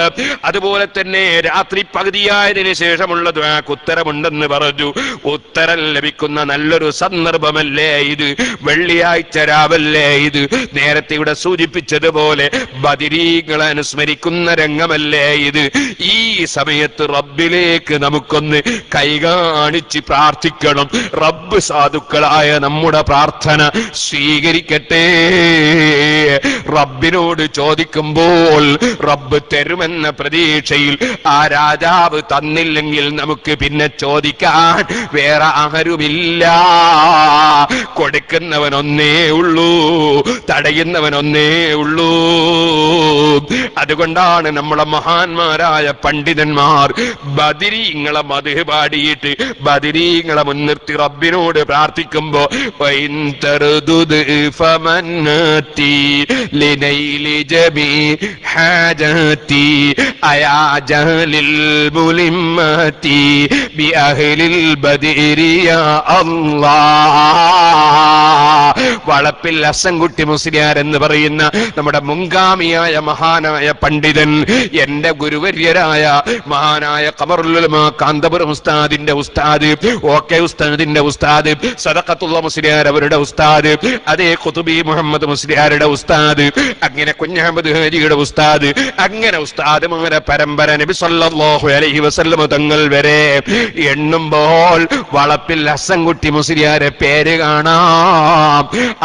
അതുപോലെ തന്നെ രാത്രി പകുതിയായതിനു ശേഷമുള്ള ദുആക്ക് ഉത്തരമുണ്ടെന്ന് പറഞ്ഞു. ഉത്തരം ലഭിക്കുന്ന നല്ലൊരു സന്ദർഭമല്ലേ ഇത്? വെള്ളിയാഴ്ച രാവല്ലേ ഇത്? നേരത്തെ ഇവിടെ സൂചിപ്പിച്ചതുപോലെ ബദരീകളെ അനുസ്മരിക്കുന്ന രംഗമല്ലേ ഇത്? ഈ സമയത്ത് റബ്ബിലേക്ക് നമുക്കൊന്ന് കൈകാണിച്ച് പ്രാർത്ഥിക്കണം. റബ്ബ് സാധുക്കളായ നമ്മുടെ പ്രാർത്ഥന സ്വീകരിക്കട്ടെ. റബ്ബിനോട് ചോദിക്കുമ്പോൾ റബ്ബ് തരുമെന്ന പ്രതീക്ഷയിൽ ആ രാജാവ് തന്നില്ലെങ്കിൽ നമുക്ക് പിന്നെ ചോദിക്കാൻ വേറെ ആരുമില്ല. കൊടുക്കുന്നവനൊന്നേ ഉള്ളൂ, തടയുന്നവനൊന്നേ ഉള്ളൂ. അതുകൊണ്ടാണ് നമ്മളെ മഹാന്മാരായ പണ്ഡിതന്മാർ ബദരീങ്ങളെ മദ്ഹ് പാടിയിട്ട് ബദരീങ്ങളെ മുൻനിർത്തി റബ്ബിനോട് പ്രാർത്ഥിക്കുമ്പോ ലിനൈലി ജമീ ഹാജതി അയാ ജഹലിൽ മുലിമ്മതി ബിഅഹ്ലിൽ ബദരി യാ അല്ലാഹ്. വളപ്പിൽ ഹസൻകുട്ടി മുസ്ലിയാർ എന്ന് പറയുന്ന നമ്മുടെ മുൻഗാമിയായ മഹാനായ പണ്ഡിതൻ, എന്റെ ഗുരുവര്യരായ മഹാനായ ഖമറുൽ ഉലമാ കാന്തപുരം ഉസ്താദിന്റെ ഉസ്താദ്, ഓക്കെ ഉസ്താദിന്റെ ഉസ്താദ്, സദഖത്തുള്ള മുസ്ലിയാർ അവരുടെ ഉസ്താദ്, അതേ ഖുതുബി മുഹമ്മദ് മുസ്ലിയാരുടെ ഉസ്താദ്, അങ്ങനെ കുഞ്ഞഹമ്മദ് ഹാജിയുടെ ഉസ്താദ്, അങ്ങനെ ഉസ്താദുമാരെ പരമ്പര നബി സല്ലല്ലാഹു അലൈഹി വസല്ലം തങ്ങൾ വരെ എണ്ണുമ്പോൾ വളപ്പിൽ ഹസൻകുട്ടി മുസ്ലിയാരെ പേര് കാണാം.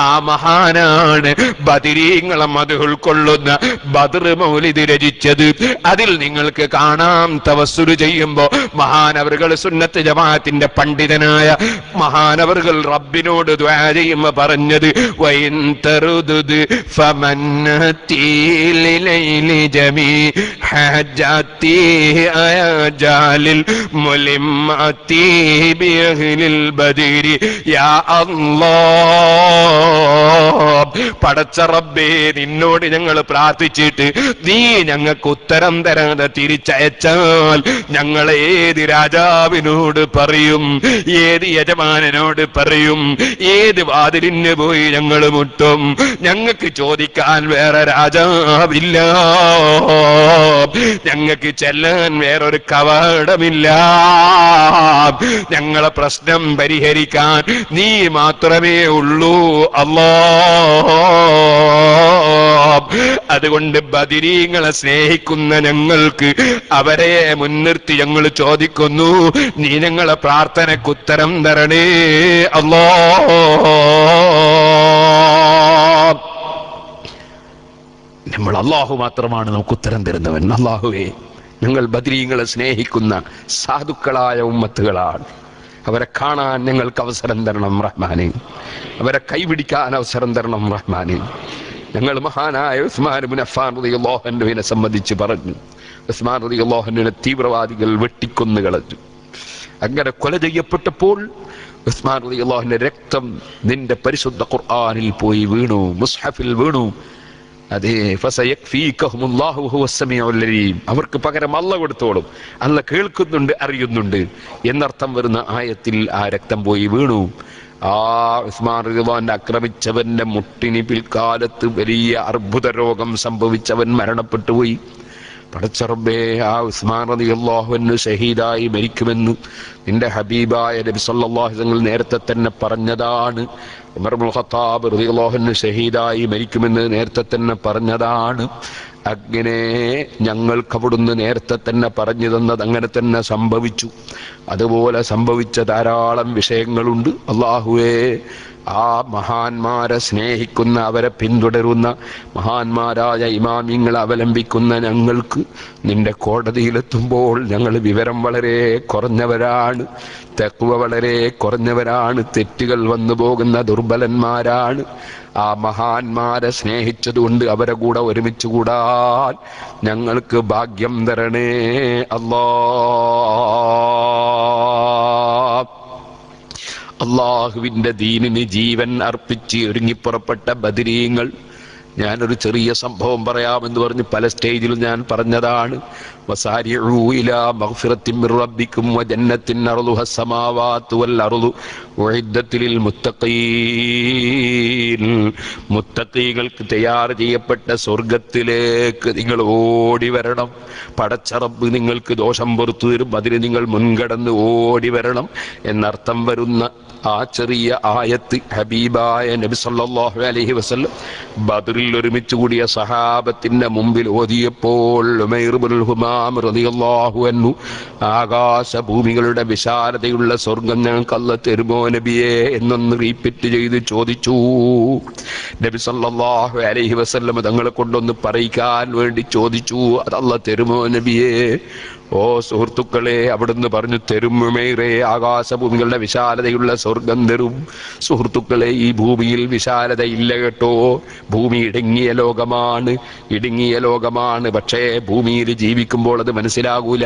ആ മഹാനാണ് ബദരീങ്ങളെ മദ്ഹ് ഉൾക്കൊള്ളുന്ന ബദർ മൗലിദ് രചിച്ചത്. അതിൽ നിങ്ങൾക്ക് കാണാം തവസ്സുൽ ചെയ്യുമ്പോ മഹാനവറുകൾ സുന്നത്ത് ജമാഅത്തിന്റെ പണ്ഡിതനായ മഹാനവറുകൾ റബ്ബിനോട് ദുആ ചെയ്യുമ്പോ പറഞ്ഞത് വൈൻ തറുദുദ് ഫമന്നതി ലിലൈലി ജമീ ഹജ്ജതി അയാജാലിൽ മുലിമ്മതി ബിഅഹ്ലിൽ ബദരി യാ അല്ലാഹ്. പടച്ച റബ്ബേ, നിന്നോട് ഞങ്ങൾ പ്രാർത്ഥിച്ചിട്ട് നീ ഞങ്ങൾക്ക് ഉത്തരം തരാതെ തിരിച്ചയച്ചാൽ ഞങ്ങൾ ഏത് രാജാവിനോട് പറയും? ഏത് യജമാനനോട് പറയും? ഏത് വാതിലിന് പോയി ഞങ്ങൾ മുട്ടും? ഞങ്ങൾക്ക് ചോദിക്കാൻ വേറെ രാജാവില്ല, ഞങ്ങൾക്ക് ചെല്ലാൻ വേറൊരു കവാടമില്ല. ഞങ്ങളെ പ്രശ്നം പരിഹരിക്കാൻ നീ മാത്രമേ ഉള്ളൂ അല്ലാഹ്. അതുകൊണ്ട് ബദരീങ്ങളെ സ്നേഹിക്കുന്ന ഞങ്ങൾക്ക് അവരെ മുൻനിർത്തി ഞങ്ങൾ ചോദിക്കുന്നു, നീ ഞങ്ങളെ പ്രാർത്ഥനയ്ക്ക് ഉത്തരം തരണേ അല്ലാഹ്. നമ്മൾ അല്ലാഹു മാത്രമാണ് നമുക്ക് ഉത്തരം തരുന്നവൻ. അല്ലാഹുവേ, ഞങ്ങൾ ബദരീങ്ങളെ സ്നേഹിക്കുന്ന സാധുക്കളായ ഉമ്മത്തുകളാണ്. അവരെ കാണാൻ ഞങ്ങൾക്ക് അവസരം തരണം റഹ്മാനെ. അവരെ കൈപിടിക്കാൻ അവസരം തരണം റഹ്മാനെ. ഞങ്ങൾ മഹാനായ ഉസ്മാൻ ഇബ്നു അഫ്ഫാൻ റളിയല്ലാഹു അൻഹുവിനെ സംബന്ധിച്ച് പറഞ്ഞു. ഉസ്മാൻ റളിയല്ലാഹു അൻഹുവിനെ തീവ്രവാദികൾ വെട്ടിക്കൊന്നു കളഞ്ഞു. അങ്ങനെ കൊല ചെയ്യപ്പെട്ടപ്പോൾ ഉസ്മാൻ റളിയല്ലാഹു അൻഹുവിന്റെ രക്തം നിന്റെ പരിശുദ്ധ ഖുർആനിൽ പോയി വീണു, മുസ്ഹഫിൽ വീണു. അതേ, ഫസയക്ഫീകഹുമുല്ലാഹു വഹുവസ് സമീഉൽ അലീം. അവർക്ക് പകരം അല്ലാഹ് കൊടുത്തോളും, അല്ലാഹ് കേൾക്കുന്നുണ്ട്, അറിയുന്നുണ്ട് എന്നർത്ഥം വരുന്ന ആയത്തിൽ ആ രക്തം പോയി വീണു. ആ ഉസ്മാൻ റളിയല്ലാഹു ആക്രമിച്ചവന്റെ മുട്ടിന് പിൽക്കാലത്ത് വലിയ അർബുദ രോഗം സംഭവിച്ചവൻ മരണപ്പെട്ടു പോയി. പടച്ച റബ്ബേ, ആ ഉസ്മാൻ റളിയല്ലാഹു അൻഹു ഷഹീദായി മരിക്കുമെന്ന് നിന്റെ ഹബീബായ നബി സല്ലല്ലാഹു അലൈഹി വസല്ലം നേരത്തെ തന്നെ പറഞ്ഞതാണ്. ഉമർ ഇബ്നുൽ ഖത്താബ് റളിയല്ലാഹു അൻഹു ഷഹീദായി മരിക്കുമെന്ന് നേരത്തെ തന്നെ പറഞ്ഞതാണ്. അങ്ങനെ ഞങ്ങൾക്ക് അവിടുന്ന് നേരത്തെ തന്നെ പറഞ്ഞു തന്നത് അങ്ങനെ തന്നെ സംഭവിച്ചു. അതുപോലെ സംഭവിച്ച ധാരാളം വിഷയങ്ങളുണ്ട്. അല്ലാഹുവേ, ആ മഹാന്മാരെ സ്നേഹിക്കുന്ന, അവരെ പിന്തുടരുന്ന മഹാന്മാരായ ഇമാമിങ്ങളെ അവലംബിക്കുന്ന ഞങ്ങൾക്ക് നിന്റെ കോടതിയിലെത്തുമ്പോൾ ഞങ്ങൾ വിവരം വളരെ കുറഞ്ഞവരാണ്, തഖ്വ വളരെ കുറഞ്ഞവരാണ്, തെറ്റുകൾ വന്നു പോകുന്ന ദുർബലന്മാരാണ്. ആ മഹാന്മാരെ സ്നേഹിച്ചതുകൊണ്ട് അവരെ കൂടെ ഒരുമിച്ച് കൂടാൻ ഞങ്ങൾക്ക് ഭാഗ്യം തരണേ അല്ലാഹുവിന്റെ ദീനിന് ജീവൻ അർപ്പിച്ച് ഒരുങ്ങിപ്പുറപ്പെട്ട ബദരീങ്ങൾ. ഞാനൊരു ചെറിയ സംഭവം പറയാമെന്ന് പറഞ്ഞ് പല സ്റ്റേജിലും ഞാൻ പറഞ്ഞതാണ്. വസാരിഉ ഇലാ മഗ്ഫിറത്തിൻ മിർ റബ്ബിക്കും വജന്നത്തിൻ അർളുഹ സമാവാതു വൽ അർളു ഉഇദ്ദത് ലിൽ മുത്തഖീൻ. മുത്തഖീകൾക്ക് തയ്യാർ ചെയ്യപ്പെട്ട സ്വർഗ്ഗത്തിലേക്ക് നിങ്ങൾ ഓടി വരണം. പടച്ച റബ്ബ് നിങ്ങൾക്ക് ദോഷം പുറത്തു തരും, അതിന് നിങ്ങൾ മുൻകടന്ന് ഓടി വരണം എന്നർത്ഥം വരുന്ന ആ ചെറിയ ആയത്ത് ഹബീബായ നബി സല്ലല്ലാഹു അലൈഹി വസല്ലം ബദറിൽ ഒരുമിച്ച് കൂടിയ സഹാബത്തിന്റെ മുമ്പിൽ ഓതിയപ്പോൾ ഉമൈർ ഇബ്നുൽ ഹുമാം റളിയല്ലാഹു അൻഹു, ആകാശഭൂമികളുടെ വിശാലതയുള്ള സ്വർഗം ഞങ്ങൾക്ക് അല്ലാഹ് തരുമോ നബിയെ എന്നൊന്ന് റീപ്പീറ്റ് ചെയ്ത് ചോദിച്ചു. നബി സല്ലല്ലാഹു അലൈഹി വസല്ലം തങ്ങളെ കൊണ്ടൊന്ന് പറയിക്കാൻ വേണ്ടി ചോദിച്ചു, അത് അല്ലാഹ് തരുമോ നബിയെ? ഓ സുഹൃത്തുക്കളെ, അവിടുന്ന് പറഞ്ഞു, തരും ഉമൈറേ, ആകാശഭൂമികളുടെ വിശാലതയുള്ള സ്വർഗം തരും. സുഹൃത്തുക്കളെ, ഈ ഭൂമിയിൽ വിശാലത ഇല്ല കേട്ടോ. ഭൂമി ഇടുങ്ങിയ ലോകമാണ്. പക്ഷേ ഭൂമിയിൽ ജീവിക്കുമ്പോൾ അത് മനസ്സിലാകൂല.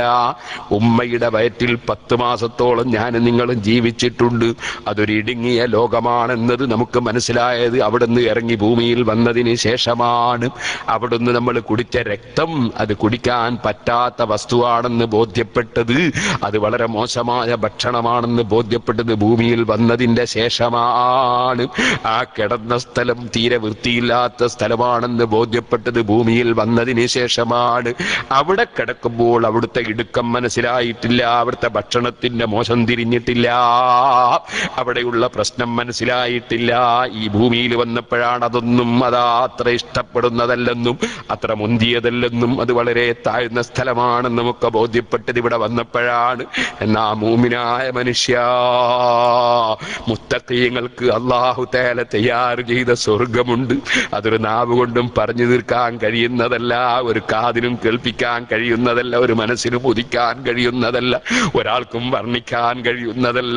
ഉമ്മയുടെ വയറ്റിൽ 10 മാസത്തോളം ഞാനും നിങ്ങളും ജീവിച്ചിട്ടുണ്ട്. അതൊരു ഇടുങ്ങിയ ലോകമാണെന്നത് നമുക്ക് മനസ്സിലായത് അവിടുന്ന് ഇറങ്ങി ഭൂമിയിൽ വന്നതിന് ശേഷമാണ്. അവിടുന്ന് നമ്മൾ കുടിച്ച രക്തം അത് കുടിക്കാൻ പറ്റാത്ത വസ്തുവാണെന്ന് ബോധ്യപ്പെട്ടത്, അത് വളരെ മോശമായ ഭക്ഷണമാണെന്ന് ബോധ്യപ്പെട്ടത് ഭൂമിയിൽ വന്നതിന്റെ ശേഷമാണ്. ആ കിടന്ന സ്ഥലം തീരെ വൃത്തിയില്ലാത്ത സ്ഥലമാണെന്ന് ബോധ്യപ്പെട്ടത് ഭൂമിയിൽ വന്നതിന് ശേഷമാണ്. അവിടെ കിടക്കുമ്പോൾ അവിടുത്തെ ഇടുക്കം മനസ്സിലായിട്ടില്ല, അവിടുത്തെ ഭക്ഷണത്തിന്റെ മോശം തിരിഞ്ഞിട്ടില്ല, അവിടെയുള്ള പ്രശ്നം മനസ്സിലായിട്ടില്ല. ഈ ഭൂമിയിൽ വന്നപ്പോഴാണ് അതൊന്നും അത്ര ഇഷ്ടപ്പെടുന്നതല്ലെന്നും അത്ര മുന്തിയതല്ലെന്നും അത് വളരെ താഴ്ന്ന സ്ഥലമാണെന്നും നമുക്ക് ബോധ്യപ്പെട്ടത് ഇവിടെ വന്നപ്പോഴാണ്. എന്നാ മൂമിനായ മനുഷ്യ, മുത്തഖീങ്ങൾക്ക് അല്ലാഹു തആല തയ്യാർ ചെയ്ത സ്വർഗമുണ്ട്. അതൊരു നാവ് കൊണ്ടും പറഞ്ഞു തീർക്കാൻ കഴിയുന്നതല്ല, ഒരു കാതിനും കേൾപ്പിക്കാൻ കഴിയുന്നതല്ല, ഒരു മനസ്സിനും ഉദിക്കാൻ കഴിയുന്നതല്ല, ഒരാൾക്കും വർണ്ണിക്കാൻ കഴിയുന്നതല്ല.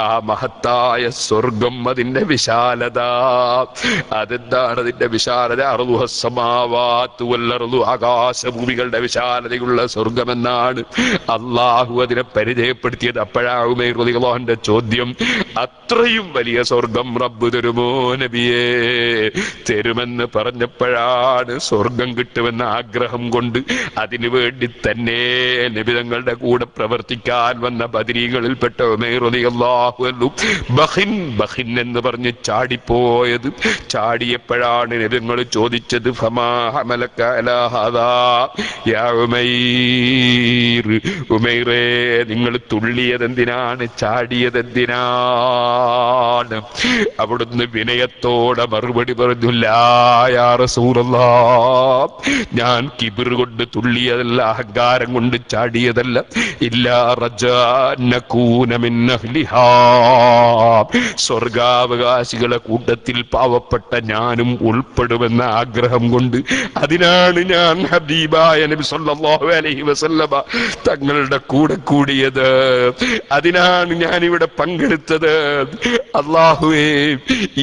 ആ മഹത്തായ സ്വർഗം, അതിന്റെ വിശാലത, അതെന്താണ് അതിന്റെ വിശാലത? അർളുഹസ് സമാവാതു വൽ അർളു, ആകാശഭൂമികളുടെ വിശാലതയുള്ള സ്വർഗമെന്നാണ് അല്ലാഹു അതിനെ പരിചയപ്പെടുത്തിയത്. അപ്പോഴാണ് ഉമൈർ റളിയല്ലാഹു അൻഹുവിന്റെ ചോദ്യം, അത്രയും വലിയ സ്വർഗം റബ്ബ് തരുമോ നബിയേ? തരുമെന്ന് പറഞ്ഞപ്പോഴാണ് സ്വർഗം കിട്ടുമെന്ന ആഗ്രഹം കൊണ്ട് അതിനു വേണ്ടി തന്നെ നബി തങ്ങളുടെ കൂടെ പ്രവർത്തിക്കാൻ വന്ന ബദരീകളിൽപ്പെട്ട ഉമൈർ റളിയല്ലാഹു അൻഹു ബഖിൻ എന്ന് പറഞ്ഞ് ചാടിപ്പോയത്. ചാടിയപ്പോഴാണ് നബി തങ്ങൾ ചോദിച്ചത്, ഫമാ ഹമലക അലാ ഹാദാ യാ ഉമൈർ, ഉമൈറേ നിങ്ങൾ തുള്ളിയതെന്തിനാണ്, ചാടിയതെന്തിനാണ്? അവിടുന്ന് വിനയത്തോടെ മറുപടി പറഞ്ഞു, ലാ യാ റസൂലല്ലാഹ്, ഞാൻ കിബിർ കൊണ്ട് തുള്ളിയതല്ല, അഹങ്കാരം കൊണ്ട് ചാടിയതല്ല. ഇല്ലാ റജാ നകൂന മിൻ അഹ്ലിഹാ, സ്വർഗാവകാശികളെ കൂട്ടത്തിൽ പാവപ്പെട്ട ഞാനും ഉൾപ്പെടുമെന്ന ആഗ്രഹം കൊണ്ട്, അതിനാണ് ഞാൻ ഹബീബായ നബി സല്ലല്ലാഹു അലൈഹി വസല്ലമ തങ്ങളുടെ കൂടെ കൂടിയത്. അതിനാണ് ഞാനിവിടെ പങ്കെടുത്തത്. അല്ലാഹുവേ,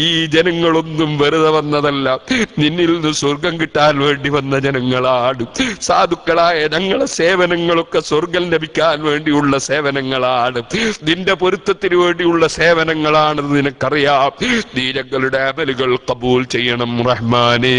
ഈ ജനങ്ങളൊന്നും വെറുതെ വന്നതല്ല, നിന്നിൽ നിന്ന് സ്വർഗം കിട്ടാൻ വേണ്ടി വന്ന ജനങ്ങളാണ്. സാധുക്കളായ ഞങ്ങളെ സേവനങ്ങളൊക്കെ സ്വർഗം ലഭിക്കാൻ വേണ്ടിയുള്ള സേവനങ്ങളാണ്, നിന്റെ പൊരുത്തത്തിന് വേണ്ടിയുള്ള സേവനങ്ങളാണെന്ന് നിനക്കറിയാം. നീ ഞങ്ങളുടെ അമലുകൾ കബൂൽ ചെയ്യണം റഹ്മാനേ.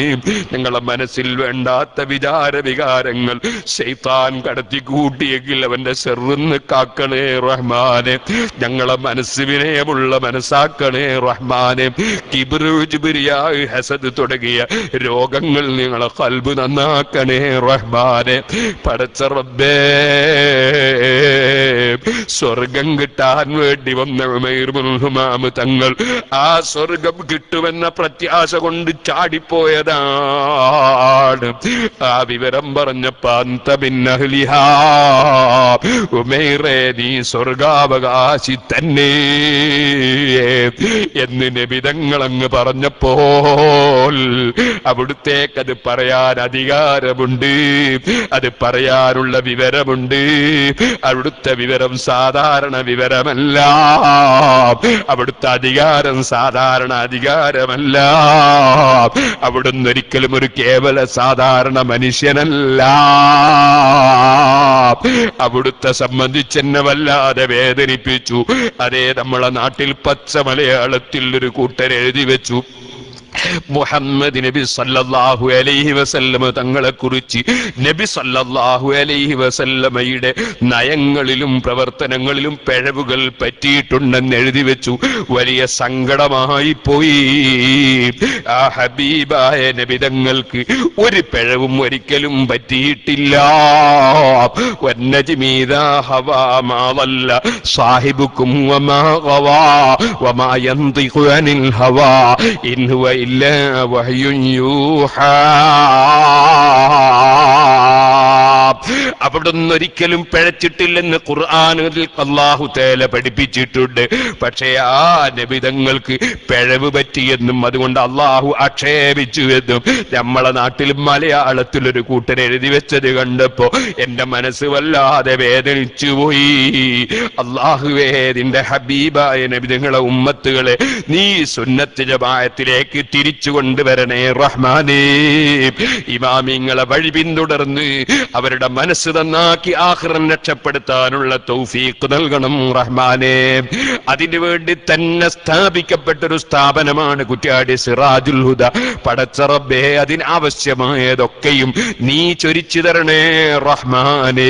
ഞങ്ങളെ മനസ്സിൽ വേണ്ടാത്ത വികാരങ്ങൾ ശൈത്താൻ കടത്തിക്കൂട്ടിയെങ്കിൽ അവന്റെ ശർറിന്ന് കാക്കണേ റഹ്മാനെ. ഞങ്ങളെ മനസ്സ് വിനയമുള്ള മനസ്സാക്കണേ റഹ്മാനെ. കിബ്റ്, ജിബ്രിയാ, ഹസദ് തുടങ്ങിയ രോഗങ്ങൾ നിങ്ങളെ ഖൽബ് നന്നാക്കണേ റഹ്മാനെ. പടച്ച റബ്ബേ, സ്വർഗം കിട്ടാൻ വേണ്ടി വന്ന ഉമൈർ ഇബ്നുൽ ഹുമാം തങ്ങൾ ആ സ്വർഗം കിട്ടുമെന്ന പ്രത്യാശ കൊണ്ട് ചാടിപ്പോയതാണ്. ആ വിവരം പറഞ്ഞപ്പോ അന്ത മിൻ അഹ്ലിഹാ, ഉമൈറേ നീ സ്വർഗാവകാശി തന്നെ എന്ന് നബി തങ്ങൾ അങ്ങ് പറഞ്ഞപ്പോൾ അവിടുത്തേക്കത് പറയാൻ അധികാരമുണ്ട്, അത് പറയാനുള്ള വിവരമുണ്ട്. അവിടുത്തെ വിവരം സാധാരണ വിവരമല്ല, അവിടുത്തെ അധികാരം സാധാരണ അധികാരമല്ല. അവിടുന്ന് ഒരിക്കലും ഒരു കേവല സാധാരണ മനുഷ്യനല്ല. അവിടുത്തെ സംബന്ധിച്ചെന്നെ വല്ലാതെ വേദനിപ്പിച്ചു. അതേ, നമ്മളെ നാട്ടിൽ പച്ച മലയാളത്തിൽ ഒരു കൂട്ടർ എഴുതി വെച്ചു, മുഹമ്മദ് നബി സല്ലല്ലാഹു അലൈഹി വസല്ലമ തങ്ങളെ കുറിച്ച് നബി സല്ലല്ലാഹു അലൈഹി വസല്ലമയുടെ നയങ്ങളിലും പ്രവർത്തനങ്ങളിലും പിഴവുകൾ പറ്റിയിട്ടുണ്ടെന്ന് എഴുതി വെച്ചു. വലിയ സങ്കടമായി പോയി. ആ ഹബീബായ നബി തങ്ങൾക്ക് ഒരു പിഴവും ഒരിക്കലും പറ്റിയിട്ടില്ല. വന്നജ്മി ഇദാ ഹവാ മാ ളല്ല സാഹിബുക്കും വമാ ഗവാ വമാ യന്തിഖു അനിൽ ഹവാ ഇൻ ഹുവ ഇല്ലാ വഹ്യുൻ യൂഹാ. അവിടുന്ന് ഒരിക്കലും പിഴച്ചിട്ടില്ലെന്ന് ഖുർആനിൽ അല്ലാഹു തആല പഠിപ്പിച്ചിട്ടുണ്ട്. പക്ഷേ ആ നബിതങ്ങൾക്ക് പിഴവ് പറ്റിയെന്നും അതുകൊണ്ട് അല്ലാഹു ആക്ഷേപിച്ചുവെന്നും നമ്മളെ നാട്ടിൽ മലയാളത്തിൽ ഒരു കൂട്ടർ എഴുതി വെച്ചത് കണ്ടപ്പോ എന്റെ മനസ്സ് വല്ലാതെ വേദനിച്ചു പോയി. അല്ലാഹുവേ, നിന്റെ ഹബീബായ നബിതങ്ങളെ ഉമ്മത്തുകളെ നീ സുന്നത്ത് ജമാഅത്തിലേക്ക് തിരിച്ചു കൊണ്ടുവരണേ റഹ്മാനേ. ഇമാമിങ്ങളെ വഴി പിന്തുടർന്ന് അവരുടെ മനസ്സ് നന്നാക്കി ആഖിറം രക്ഷപ്പെടുത്താനുള്ള തൗഫീഖ് നൽകണം റഹ്മാനേ. അതിനുവേണ്ടി തന്നെ സ്ഥാപിക്കപ്പെട്ടൊരു സ്ഥാപനമാണ് കുറ്റ്യാടി സിറാജുൽ ഹുദ. പടച്ച റബ്ബേ, അതിനാവശ്യമായതൊക്കെയും നീ ചൊരിച്ചു തരണേ റഹ്മാനേ.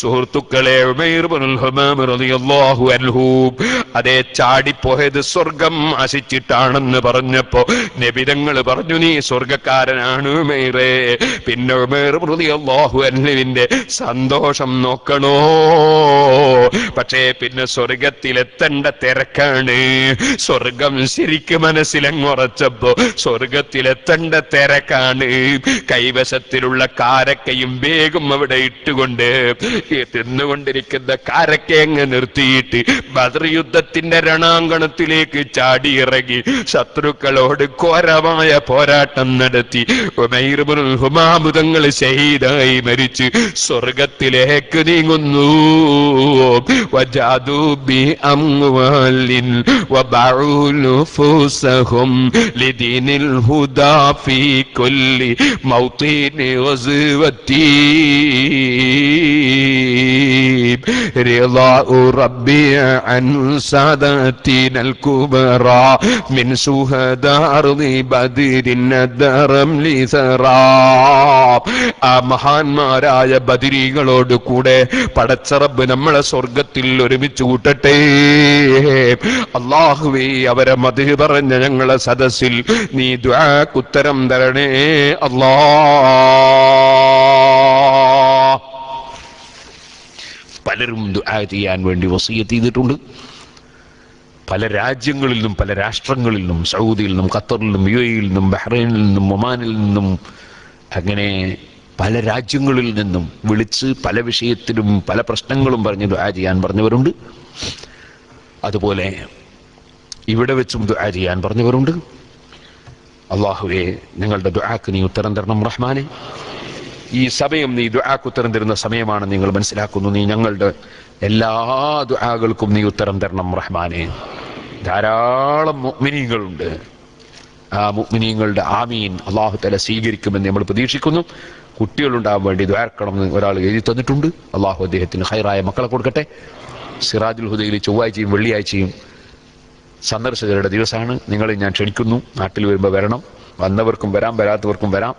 സുഹൃത്തുക്കളെ, ഉമൈർ ഇബ്നുൽ ഹുമാം റളിയല്ലാഹു അൻഹു അതേ ചാടിപ്പോയത് സ്വർഗം ആശിച്ചിട്ടാണെന്ന് പറഞ്ഞപ്പോ നബിതങ്ങൾ പറഞ്ഞു, നീ സ്വർഗക്കാരനാണ് ഉമൈറേ. പിന്നെ ഉമൈർ റളിയല്ലാഹു അൻഹുവിന്റെ സന്തോഷം നോക്കണോ. പക്ഷേ പിന്നെ സ്വർഗത്തിലെത്തേണ്ട തിരക്കാണ്. സ്വർഗം ശരിക്കും മനസ്സിലങ്ങുറച്ചപ്പോ സ്വർഗത്തിലെത്തേണ്ട തിരക്കാണ്. കൈവശത്തിലുള്ള കാരക്കയും വേഗം അവിടെ ഇട്ടുകൊണ്ട് തിന്നുകൊണ്ടിരിക്കുന്ന കാരക്കയങ്ങ് നിർത്തിയിട്ട് ബദർ യുദ്ധത്തിന്റെ രണാങ്കണത്തിലേക്ക് ചാടിയിറങ്ങി ശത്രുക്കളോട് ഘോരമായ പോരാട്ടം നടത്തി ഉമൈർ ഇബ്നുൽ ഹുമാം തങ്ങൾ ശഹീദായി മരിച്ച് സ്വർഗത്തിലേക്ക് നീങ്ങുന്നു. വജാദു ബി അംവാലിൻ വബഉ നുഫൂസഹും ലിദീനിൽ ഹുദാ ഫീ കുല്ലി മൗതിനി ഗസ്വതി റിളാഉ റബ്ബി അൻ സാദാതിനൽ കുബറാ മിൻ ശുഹദാ അർളി ബദരിൻ നദറം ലിസറാ. ആ മഹാന്മാരായ ബദരീകളോട് കൂടെ പടച്ച റബ്ബ് നമ്മളെ സ്വർഗത്തിൽ ഒരുമിച്ച് കൂട്ടട്ടെ. അല്ലാഹുവേ, അവരെ മദ്ഹ് പറഞ്ഞ ഞങ്ങളെ സദസ്സിൽ നീ ദുആക്ക് ഉത്തരം തരണേ അല്ലാഹ്. പലരും ദുആ ചെയ്യാൻ വേണ്ടി വസിയത്ത് ചെയ്തിട്ടുണ്ട്. പല രാജ്യങ്ങളിൽ നിന്നും പല രാഷ്ട്രങ്ങളിൽ നിന്നും, സൗദിയിൽ നിന്നും ഖത്തറിൽ നിന്നും UAE-യിൽ നിന്നും ബഹ്റൈനിൽ നിന്നും ഒമാനിൽ നിന്നും അങ്ങനെ പല രാജ്യങ്ങളിൽ നിന്നും വിളിച്ച് പല വിഷയത്തിലും പല പ്രശ്നങ്ങളും പറഞ്ഞ് ദുആ ചെയ്യാൻ പറഞ്ഞവരുണ്ട്. അതുപോലെ ഇവിടെ വെച്ചും ദുആ ചെയ്യാൻ പറഞ്ഞവരുണ്ട്. അല്ലാഹുവേ, ഞങ്ങളുടെ ദുആക്ക് നീ ഉത്തരം തരണം റഹ്മാനെ. ഈ സമയം നീ ദുആക്ക് ഉത്തരം തരുന്ന സമയമാണ് നിങ്ങൾ മനസ്സിലാക്കുന്നു. നീ ഞങ്ങളുടെ എല്ലാ ദുആകൾക്കും നീ ഉത്തരം തരണം റഹ്മാനെ. ധാരാളം മുഅ്മിനീങ്ങളുണ്ട്. ആ മുഅ്മിനീങ്ങളുടെ ആമീൻ അല്ലാഹു തആല സ്വീകരിക്കുമെന്ന് നമ്മൾ പ്രതീക്ഷിക്കുന്നു. കുട്ടികളുണ്ടാകാൻ വേണ്ടി ദുആക്കണം എന്ന് ഒരാൾ എഴുതി തന്നിട്ടുണ്ട്. അല്ലാഹു അദ്ദേഹത്തിന് ഖൈറായ മക്കളെ കൊടുക്കട്ടെ. സിറാജുൽ ഹുദയിൽ ചൊവ്വാഴ്ചയും വെള്ളിയാഴ്ചയും സന്ദർശകരുടെ ദിവസമാണ്. നിങ്ങളെ ഞാൻ ക്ഷണിക്കുന്നു. നാട്ടിൽ വരുമ്പോൾ വരണം. വന്നവർക്കും വരാം, വരാത്തവർക്കും വരാം.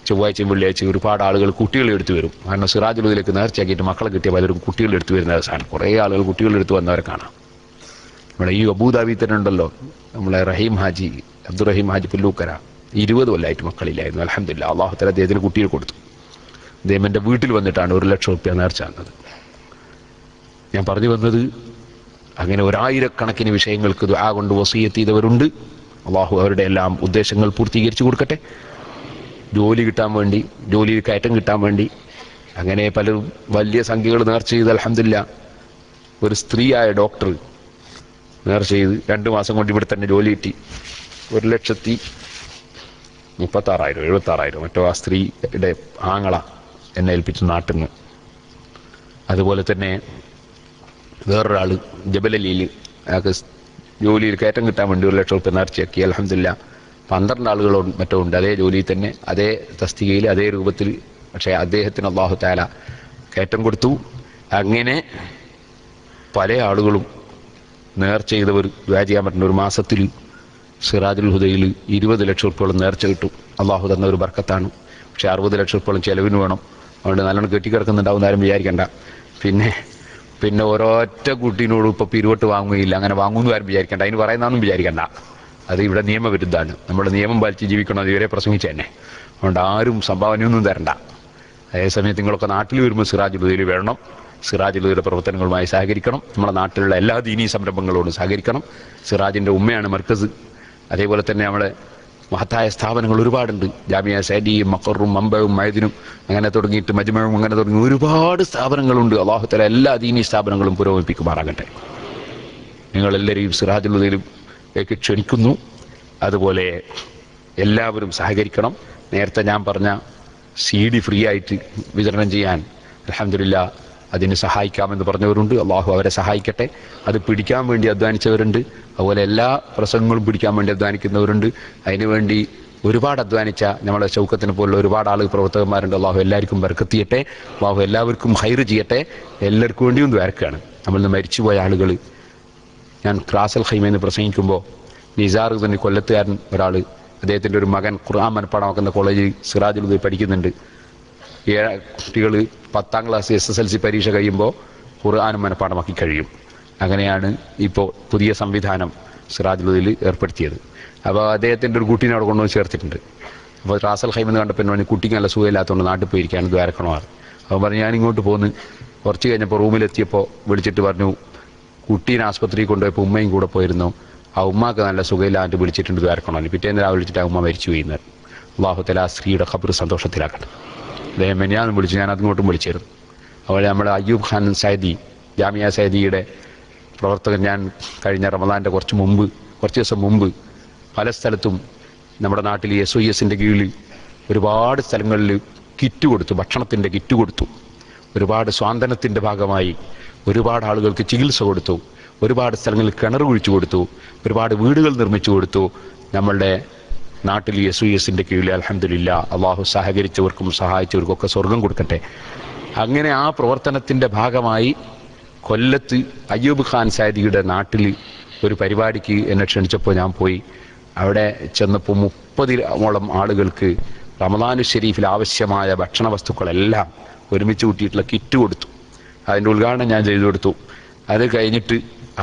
ചൊവ്വാഴ്ചയും വെള്ളിയാഴ്ചയും ഒരുപാട് ആളുകൾ കുട്ടികളെ എടുത്തു വരും. കാരണം സിറാജുൽ ഹുദയിലേക്ക് നേർച്ചയാക്കിയിട്ട് മക്കളെ കിട്ടിയ പലരും കുട്ടികളെ എടുത്തു വരുന്ന ദിവസമാണ്. കുറേ ആളുകൾ കുട്ടികളെ എടുത്ത് വന്നവരെ കാണാം. നമ്മളെ ഈ അബൂദാബി തന്നെ ഉണ്ടല്ലോ, നമ്മളെ റഹീം ഹാജി, അബ്ദുറഹീം ഹാജി പുല്ലൂക്കര, 20 കൊല്ലമായിട്ട് മക്കളില്ലായിരുന്നു. അൽഹംദുലില്ലാഹ് അല്ലാഹു തആല അദ്ദേഹത്തിന് കുട്ടിയെ കൊടുത്തു. അദ്ദേഹം എൻ്റെ വീട്ടിൽ വന്നിട്ടാണ് 1 ലക്ഷം റുപ്യ നേർച്ച തന്നത്. ഞാൻ പറഞ്ഞു വന്നത്, അങ്ങനെ 1000കണക്കിന് വിഷയങ്ങൾക്ക് ദുആ കൊണ്ട് വസിയത്ത് ചെയ്തവരുണ്ട്. അല്ലാഹു അവരുടെ എല്ലാം ഉദ്ദേശങ്ങൾ പൂർത്തീകരിച്ചു കൊടുക്കട്ടെ. ജോലി കിട്ടാൻ വേണ്ടി, ജോലിയിൽ കയറ്റം കിട്ടാൻ വേണ്ടി അങ്ങനെ പലരും വലിയ സംഖ്യകൾ നേർച്ച ചെയ്ത് അൽഹംദുലില്ലാഹ്. ഒരു സ്ത്രീയായ ഡോക്ടർ നേർച്ച ചെയ്ത് 2 മാസം കൊണ്ട് ഇവിടെ തന്നെ ജോലി കിട്ടി. 1,36,000 76,000 മറ്റോ ആ സ്ത്രീയുടെ ആങ്ങള എന്നെ ഏൽപ്പിച്ചു നാട്ടിൽ നിന്ന്. അതുപോലെ തന്നെ വേറൊരാൾ ജബലലിയിൽ അയാൾക്ക് ജോലിയിൽ കയറ്റം കിട്ടാൻ വേണ്ടി 1 ലക്ഷം റുപ്യ നേർച്ചയാക്കി. അൽഹംദുലില്ലാഹ് 12 ആളുകളോ മറ്റോ ഉണ്ട് അതേ ജോലിയിൽ തന്നെ, അതേ തസ്തികയിൽ, അതേ രൂപത്തിൽ. പക്ഷേ അദ്ദേഹത്തിന് അല്ലാഹു തആല കയറ്റം കൊടുത്തു. അങ്ങനെ പല ആളുകളും നേർച്ച ചെയ്തവർ ദുആ ചെയ്യാൻ പറ്റുന്ന ഒരു മാസത്തിൽ സിറാജുൽ ഹുദയിൽ 20 ലക്ഷം റുപ്യോളം നേർച്ച കിട്ടും. അല്ലാഹു തന്ന ഒരു ബർക്കത്താണ്. പക്ഷേ 60 ലക്ഷം റുപ്യോളം ചെലവിന് വേണം. അതുകൊണ്ട് നല്ലോണം കെട്ടിക്കിടക്കുന്നുണ്ടാവും ആരും വിചാരിക്കണ്ട. പിന്നെ ഓരോറ്റ കുട്ടീനോടും ഇപ്പോൾ പിരിവട്ട് വാങ്ങുകയില്ല, അങ്ങനെ വാങ്ങുമെന്ന് ആരും വിചാരിക്കണ്ട. അതിന് പറയുന്നതൊന്നും വിചാരിക്കണ്ട. അത് ഇവിടെ നിയമവിരുദ്ധമാണ്. നമ്മുടെ നിയമം പാലിച്ച് ജീവിക്കണം. അത് ഇവരെ പ്രസംഗിച്ച് തന്നെ. അതുകൊണ്ട് ആരും സംഭാവനയൊന്നും തരണ്ട. അതേസമയത്ത് നിങ്ങളൊക്കെ നാട്ടിൽ വരുമ്പോൾ സിറാജുൽ ഹുദയിൽ വരണം. സിറാജുൽ ഹുദയുടെ പ്രവർത്തനങ്ങളുമായി സഹകരിക്കണം. നമ്മുടെ നാട്ടിലുള്ള എല്ലാ ദീനീ സംരംഭങ്ങളോടും സഹകരിക്കണം. സിറാജിൻ്റെ ഉമ്മയാണ് മർക്കസ്. അതേപോലെ തന്നെ നമ്മുടെ മഹത്തായ സ്ഥാപനങ്ങൾ ഒരുപാടുണ്ട്. ജാമിയ സൈദിയും മഖറും മമ്പവും മൈദിനും അങ്ങനെ തുടങ്ങിയിട്ട് മജ്മഉം അങ്ങനെ തുടങ്ങി ഒരുപാട് സ്ഥാപനങ്ങളുണ്ട്. അല്ലാഹു തആല എല്ലാ ദീനീ സ്ഥാപനങ്ങളും പുരോഗമിപ്പിക്കുമാറാകട്ടെ. നിങ്ങളെല്ലാവരെയും സിറാജുൽ ഹുദയിലേക്ക് ക്ഷണിക്കുന്നു. അതുപോലെ എല്ലാവരും സഹകരിക്കണം. നേരത്തെ ഞാൻ പറഞ്ഞ CD ഫ്രീ ആയിട്ട് വിതരണം ചെയ്യാൻ അൽഹംദുലില്ലാഹ് അതിന് സഹായിക്കാമെന്ന് പറഞ്ഞവരുണ്ട്. അല്ലാഹു അവരെ സഹായിക്കട്ടെ. അത് പിടിക്കാൻ വേണ്ടി അധ്വാനിച്ചവരുണ്ട്. അതുപോലെ എല്ലാ പ്രസംഗങ്ങളും പിടിക്കാൻ വേണ്ടി അധ്വാനിക്കുന്നവരുണ്ട്. അതിനുവേണ്ടി ഒരുപാട് അധ്വാനിച്ച നമ്മളെ ഷൗക്കത്തിനെ പോലുള്ള ഒരുപാട് ആളുകൾ പ്രവർത്തകന്മാരുണ്ട്. അല്ലാഹു എല്ലാവർക്കും ബർക്കത്ത് ചെയ്യട്ടെ. അല്ലാഹു എല്ലാവർക്കും ഖൈർ ചെയ്യട്ടെ. എല്ലാവർക്കും വേണ്ടിയും ദ്വാരക്കാണ്. നമ്മളിൽ നിന്ന് മരിച്ചുപോയ ആളുകൾ, ഞാൻ റാസൽ ഖൈമയിൽ പ്രസംഗിക്കുമ്പോൾ നിസാർ തന്നെ കൊല്ലത്തുകാരൻ ഒരാൾ, അദ്ദേഹത്തിൻ്റെ ഒരു മകൻ ഖുർആൻ മനപ്പാടമാക്കുന്ന കോളേജിൽ സിറാജുൽ ഹുദയിൽ പഠിക്കുന്നുണ്ട്. കുട്ടികൾ 10ാം ക്ലാസ് SSLC പരീക്ഷ കഴിയുമ്പോൾ ഖുർആൻ മനപ്പാടമാക്കി കഴിയും. അങ്ങനെയാണ് ഇപ്പോൾ പുതിയ സംവിധാനം സിറാജുൽ ഹുദയിൽ ഏർപ്പെടുത്തിയത്. അപ്പോൾ അദ്ദേഹത്തിൻ്റെ ഒരു കുട്ടീനെ അവിടെ കൊണ്ടുവന്ന് ചേർത്തിട്ടുണ്ട്. അപ്പോൾ റാസൽ ഖൈമെന്ന് കണ്ടപ്പോൾ എന്നോട് കുട്ടിക്ക് നല്ല സുഖമില്ലാത്തതുകൊണ്ട് നാട്ടിൽ പോയിരിക്കുകയാണ്, ദ്വാരക്കണമാർ. അപ്പോൾ പറഞ്ഞു ഞാൻ ഇങ്ങോട്ട് പോന്ന്. കുറച്ച് കഴിഞ്ഞപ്പോൾ റൂമിലെത്തിയപ്പോൾ വിളിച്ചിട്ട് പറഞ്ഞു കുട്ടീനെ ആസ്പത്രിയിൽ കൊണ്ടുപോയപ്പോൾ ഉമ്മയും കൂടെ പോയിരുന്നു. ആ ഉമ്മാക്ക് നല്ല സുഖമില്ലാണ്ട് വിളിച്ചിട്ടുണ്ട് ദ്വാരക്കണമെന്ന്. പിറ്റേന്ന് രാവിലെ വിളിച്ചിട്ട് ആ ഉമ്മ മരിച്ചു പോയിന്ന്. അല്ലാഹു തആല ആ സ്ത്രീയുടെ ഖബർ സന്തോഷത്തിലാക്കട്ടെ. അദ്ദേഹം മെനിയാന്ന് വിളിച്ചു, ഞാൻ അതിങ്ങോട്ടും വിളിച്ചിരുന്നു. അതുപോലെ നമ്മുടെ അയ്യൂബ് ഖാൻ സൈദി, ജാമിയ സൈദിയുടെ പ്രവർത്തകൻ, ഞാൻ കഴിഞ്ഞ റമദാൻ്റെ കുറച്ച് ദിവസം മുമ്പ് പല സ്ഥലത്തും നമ്മുടെ നാട്ടിൽ SOSൻ്റെ കീഴിൽ ഒരുപാട് സ്ഥലങ്ങളിൽ കിറ്റ് കൊടുത്തു, ഭക്ഷണത്തിൻ്റെ കിറ്റ് കൊടുത്തു. ഒരുപാട് സ്വാന്തനത്തിൻ്റെ ഭാഗമായി ഒരുപാട് ആളുകൾക്ക് ചികിത്സ കൊടുത്തു. ഒരുപാട് സ്ഥലങ്ങളിൽ കിണർ കുഴിച്ചു കൊടുത്തു. ഒരുപാട് വീടുകൾ നിർമ്മിച്ചു കൊടുത്തു. നമ്മളുടെ നാട്ടിൽ SOSൻ്റെ കീഴിൽ അൽഹംദുലില്ലാഹ് അല്ലാഹു സഹകരിച്ചവർക്കും സഹായിച്ചവർക്കും ഒക്കെ സ്വർഗം കൊടുക്കട്ടെ. അങ്ങനെ ആ പ്രവർത്തനത്തിൻ്റെ ഭാഗമായി കൊല്ലത്ത് അയ്യൂബ് ഖാൻ സൈദിയുടെ നാട്ടിൽ ഒരു പരിപാടിക്ക് എന്നെ ക്ഷണിച്ചപ്പോൾ ഞാൻ പോയി. അവിടെ ചെന്നപ്പോൾ 30ഓളം ആളുകൾക്ക് റമദാനു ശരീഫിൽ ആവശ്യമായ ഭക്ഷണ വസ്തുക്കളെല്ലാം ഒരുമിച്ച് കൂട്ടിയിട്ടുള്ള കിറ്റ് കൊടുത്തു. അതിൻ്റെ ഉദ്ഘാടനം ഞാൻ ചെയ്തു കൊടുത്തു. അത് കഴിഞ്ഞിട്ട്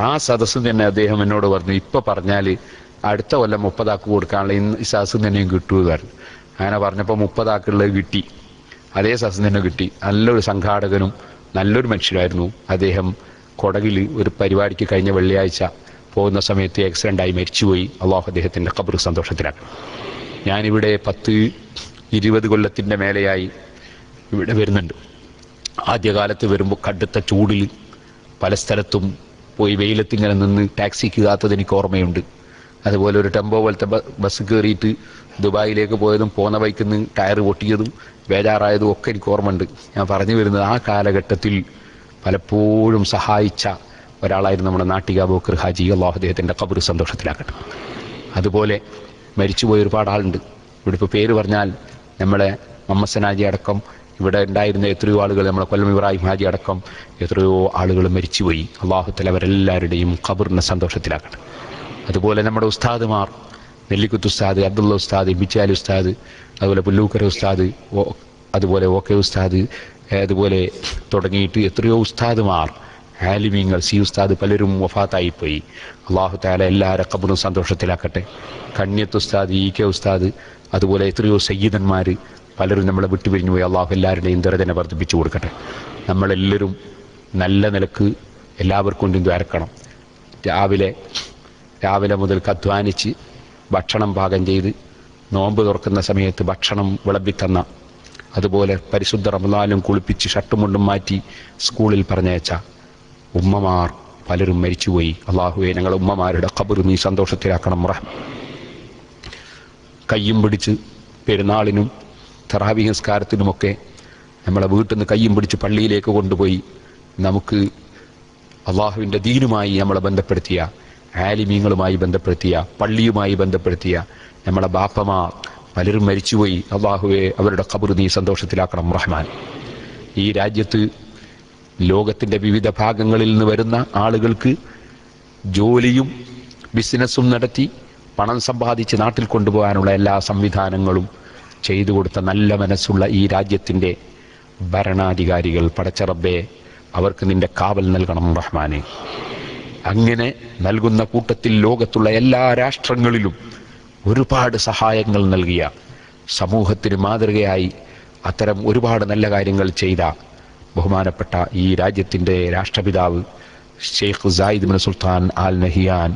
ആ സദസ്സിൽ തന്നെ അദ്ദേഹം എന്നോട് പറഞ്ഞു, ഇപ്പം പറഞ്ഞാൽ അടുത്ത കൊല്ലം 30 ആൾക്ക് കൊടുക്കാനുള്ള ഈ സദസ്സിൽ തന്നെയും കിട്ടുമെന്ന് പറഞ്ഞു. അങ്ങനെ പറഞ്ഞപ്പോൾ 30 ആൾക്കുള്ളത് കിട്ടി. അതേ സദസ്സിൽ തന്നെ കിട്ടി. നല്ലൊരു സംഘാടകനും നല്ലൊരു മനുഷ്യരായിരുന്നു അദ്ദേഹം. കൊടകിൽ ഒരു പരിപാടിക്ക് കഴിഞ്ഞ വെള്ളിയാഴ്ച പോകുന്ന സമയത്ത് ആക്സിഡൻ്റായി മരിച്ചുപോയി. അല്ലാഹു അദ്ദേഹത്തിൻ്റെ ഖബർ സന്തോഷത്തിലാക്കും. ഞാനിവിടെ 10-20 കൊല്ലത്തിൻ്റെ മേലെയായി ഇവിടെ വരുന്നുണ്ട്. ആദ്യകാലത്ത് വരുമ്പോൾ കടുത്ത ചൂടിൽ പല സ്ഥലത്തും പോയി വെയിലത്തിങ്ങനെ നിന്ന് ടാക്സിക്ക് കാത്തത് എനിക്ക് ഓർമ്മയുണ്ട്. അതുപോലെ ഒരു ടെമ്പോ പോലത്തെ ബസ് കയറിയിട്ട് ദുബായിലേക്ക് പോയതും പോന്ന ബൈക്കിൽ ടയർ പൊട്ടിയതും ബേജാറായതും ഒക്കെ എനിക്ക് ഓർമ്മയുണ്ട്. ഞാൻ പറഞ്ഞു വരുന്നത് ആ കാലഘട്ടത്തിൽ പലപ്പോഴും സഹായിച്ച ഒരാളായിരുന്നു നമ്മുടെ നാട്ടിക ബോക്കർ ഹാജി. അള്ളാഹു അദ്ദേഹത്തിൻ്റെ ഖബർ സന്തോഷത്തിലാക്കട്ടെ. അതുപോലെ മരിച്ചുപോയ ഒരുപാട് ആളുണ്ട്. ഇവിടെ ഇപ്പോൾ പേര് പറഞ്ഞാൽ നമ്മളെ മമ്മസൻ ഹാജി അടക്കം ഇവിടെ ഉണ്ടായിരുന്ന എത്രയോ ആളുകൾ, നമ്മളെ കൊല്ലം ഇബ്രാഹിം ഹാജി അടക്കം എത്രയോ ആളുകൾ മരിച്ചുപോയി. അള്ളാഹു തആല അവരെല്ലാവരുടെയും ഖബറിനെ സന്തോഷത്തിലാക്കട്ടെ. അതുപോലെ നമ്മുടെ ഉസ്താദുമാർ, നെല്ലിക്കുത്ത് ഉസ്താദ്, അബ്ദുള്ള ഉസ്താദ്, ബിച്ചാലി ഉസ്താദ്, അതുപോലെ പുല്ലൂക്കര ഉസ്താദ്, അതുപോലെ ഓക്കെ ഉസ്താദ്, അതുപോലെ തുടങ്ങിയിട്ട് എത്രയോ ഉസ്താദുമാർ, ആലിമീങ്ങൾ, സി ഉസ്താദ് പലരും വഫാത്തായിപ്പോയി. അള്ളാഹു തആല എല്ലാവരുടെ ഖബറും സന്തോഷത്തിലാക്കട്ടെ. കണ്യത്ത് ഉസ്താദ്, ഇ കെ ഉസ്താദ്, അതുപോലെ എത്രയോ സയ്യിദന്മാർ പലരും നമ്മളെ വിട്ടുപിരിഞ്ഞു പോയി. അള്ളാഹു എല്ലാവരുടെയും ദറജനെ വർദ്ധിപ്പിച്ചു കൊടുക്കട്ടെ. നമ്മളെല്ലാവരും നല്ല നിലക്ക് എല്ലാവർക്കും കൊണ്ടും ദ്വാരക്കണം. രാവിലെ മുതൽ അധ്വാനിച്ച് ഭക്ഷണം പാകം ചെയ്ത് നോമ്പ് തുറക്കുന്ന സമയത്ത് ഭക്ഷണം വിളമ്പിത്തന്ന, അതുപോലെ പരിശുദ്ധ റമദാനും കുളിപ്പിച്ച് ഷർട്ടും മുണ്ടും മാറ്റി സ്കൂളിൽ പറഞ്ഞയച്ച ഉമ്മമാർ പലരും മരിച്ചുപോയി. അള്ളാഹുവെ ഞങ്ങളുടെ ഉമ്മമാരുടെ ഖബർ നീ സന്തോഷത്തിലാക്കണം. കയ്യും പിടിച്ച് പെരുന്നാളിനും തറാവീഹ് നിസ്കാരത്തിനുമൊക്കെ നമ്മളെ വീട്ടിൽ നിന്ന് കയ്യും പിടിച്ച് പള്ളിയിലേക്ക് കൊണ്ടുപോയി നമുക്ക് അള്ളാഹുവിൻ്റെ ദീനുമായി നമ്മളെ ബന്ധപ്പെടുത്തിയ, ആലിമീങ്ങളുമായി ബന്ധപ്പെടുത്തിയ, പള്ളിയുമായി ബന്ധപ്പെടുത്തിയ നമ്മളെ ബാപ്പമാർ പലരും മരിച്ചുപോയി. അള്ളാഹുവെ അവരുടെ ഖബർ നീ സന്തോഷത്തിലാക്കണം റഹ്മാൻ. ഈ രാജ്യത്ത് ലോകത്തിൻ്റെ വിവിധ ഭാഗങ്ങളിൽ നിന്ന് വരുന്ന ആളുകൾക്ക് ജോലിയും ബിസിനസ്സും നടത്തി പണം സമ്പാദിച്ച് നാട്ടിൽ കൊണ്ടുപോകാനുള്ള എല്ലാ സംവിധാനങ്ങളും ചെയ്തു കൊടുത്ത നല്ല മനസ്സുള്ള ഈ രാജ്യത്തിൻ്റെ ഭരണാധികാരികൾ, പടച്ച റബ്ബേ, അവർക്ക് നിന്റെ കാവൽ നൽകണം റഹ്മാനെ. അങ്ങനെ നൽകുന്ന കൂട്ടത്തിൽ ലോകത്തുള്ള എല്ലാ രാഷ്ട്രങ്ങളിലും ഒരുപാട് സഹായങ്ങൾ നൽകിയ, സമൂഹത്തിന് മാതൃകയായി അത്തരം ഒരുപാട് നല്ല കാര്യങ്ങൾ ചെയ്ത ബഹുമാനപ്പെട്ട ഈ രാജ്യത്തിൻ്റെ രാഷ്ട്രപിതാവ് Sheikh Zayed bin Sultan Al Nahyan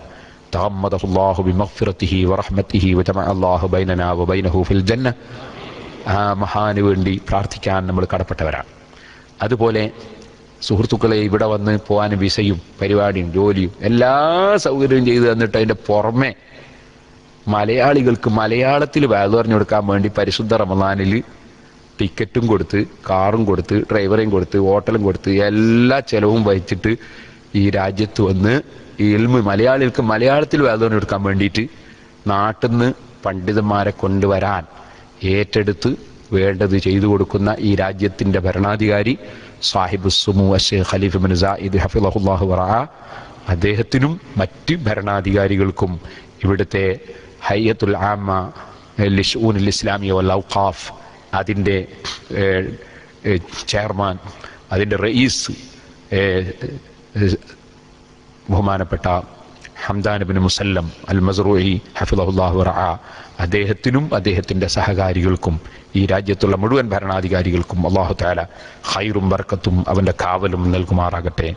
തഗമ്മദഹുല്ലാഹു ബിമഗ്ഫിറതിഹി വറഹ്മതിഹി വജമഅ അല്ലാഹു ബൈനനാ വബൈനഹു ഫിൽ ജന്ന. ആ മഹാന് വേണ്ടി പ്രാർത്ഥിക്കാൻ നമ്മൾ കടപ്പെട്ടവരാണ്. അതുപോലെ സുഹൃത്തുക്കളെ, ഇവിടെ വന്ന് പോകാൻ വിസയും പരിപാടിയും ജോലിയും എല്ലാ സൗകര്യവും ചെയ്തു തന്നിട്ട് അതിൻ്റെ പുറമെ മലയാളികൾക്ക് മലയാളത്തിൽ വഅദ് പറഞ്ഞു കൊടുക്കാൻ വേണ്ടി പരിശുദ്ധ റമദാനിൽ ടിക്കറ്റും കൊടുത്ത്, കാറും കൊടുത്ത്, ഡ്രൈവറേയും കൊടുത്ത്, ഹോട്ടലും കൊടുത്ത്, എല്ലാ ചെലവും വഹിച്ചിട്ട് ഈ രാജ്യത്ത് വന്ന് ഈ ഇൽമ് മലയാളികൾക്ക് മലയാളത്തിൽ വഅദ് പറഞ്ഞു കൊടുക്കാൻ വേണ്ടിയിട്ട് നാട്ടിൽ നിന്ന് പണ്ഡിതന്മാരെ കൊണ്ടുവരാൻ ഏറ്റെടുത്ത് വേണ്ടത് ചെയ്തു കൊടുക്കുന്ന ഈ രാജ്യത്തിൻ്റെ ഭരണാധികാരി സാഹിബ് സുമു അശ്ശൈഖ് ഖലീഫ ബിൻ സായിദ് ഹഫിളഹുല്ലാഹു വറഅ, അദ്ദേഹത്തിനും മറ്റ് ഭരണാധികാരികൾക്കും ഇവിടുത്തെ ഹയ്യത്തുൽ ആമ്മ ലിശൂനിൽ ഇസ്ലാമിയ വൽ ഔഖാഫ് അതിൻ്റെ ചെയർമാൻ, അതിൻ്റെ റയീസ് ബഹുമാനപ്പെട്ട Hamdan bin Musallam Al Mazrouei ഹഫിളഹുല്ലാഹു വറഅ, അദ്ദേഹത്തിനും അദ്ദേഹത്തിൻ്റെ സഹകാരികൾക്കും ഈ രാജ്യത്തുള്ള മുഴുവൻ ഭരണാധികാരികൾക്കും അല്ലാഹു തആല ഖൈറും ബർക്കത്തും അവൻ്റെ കാവലും നൽകുമാറാകട്ടെ.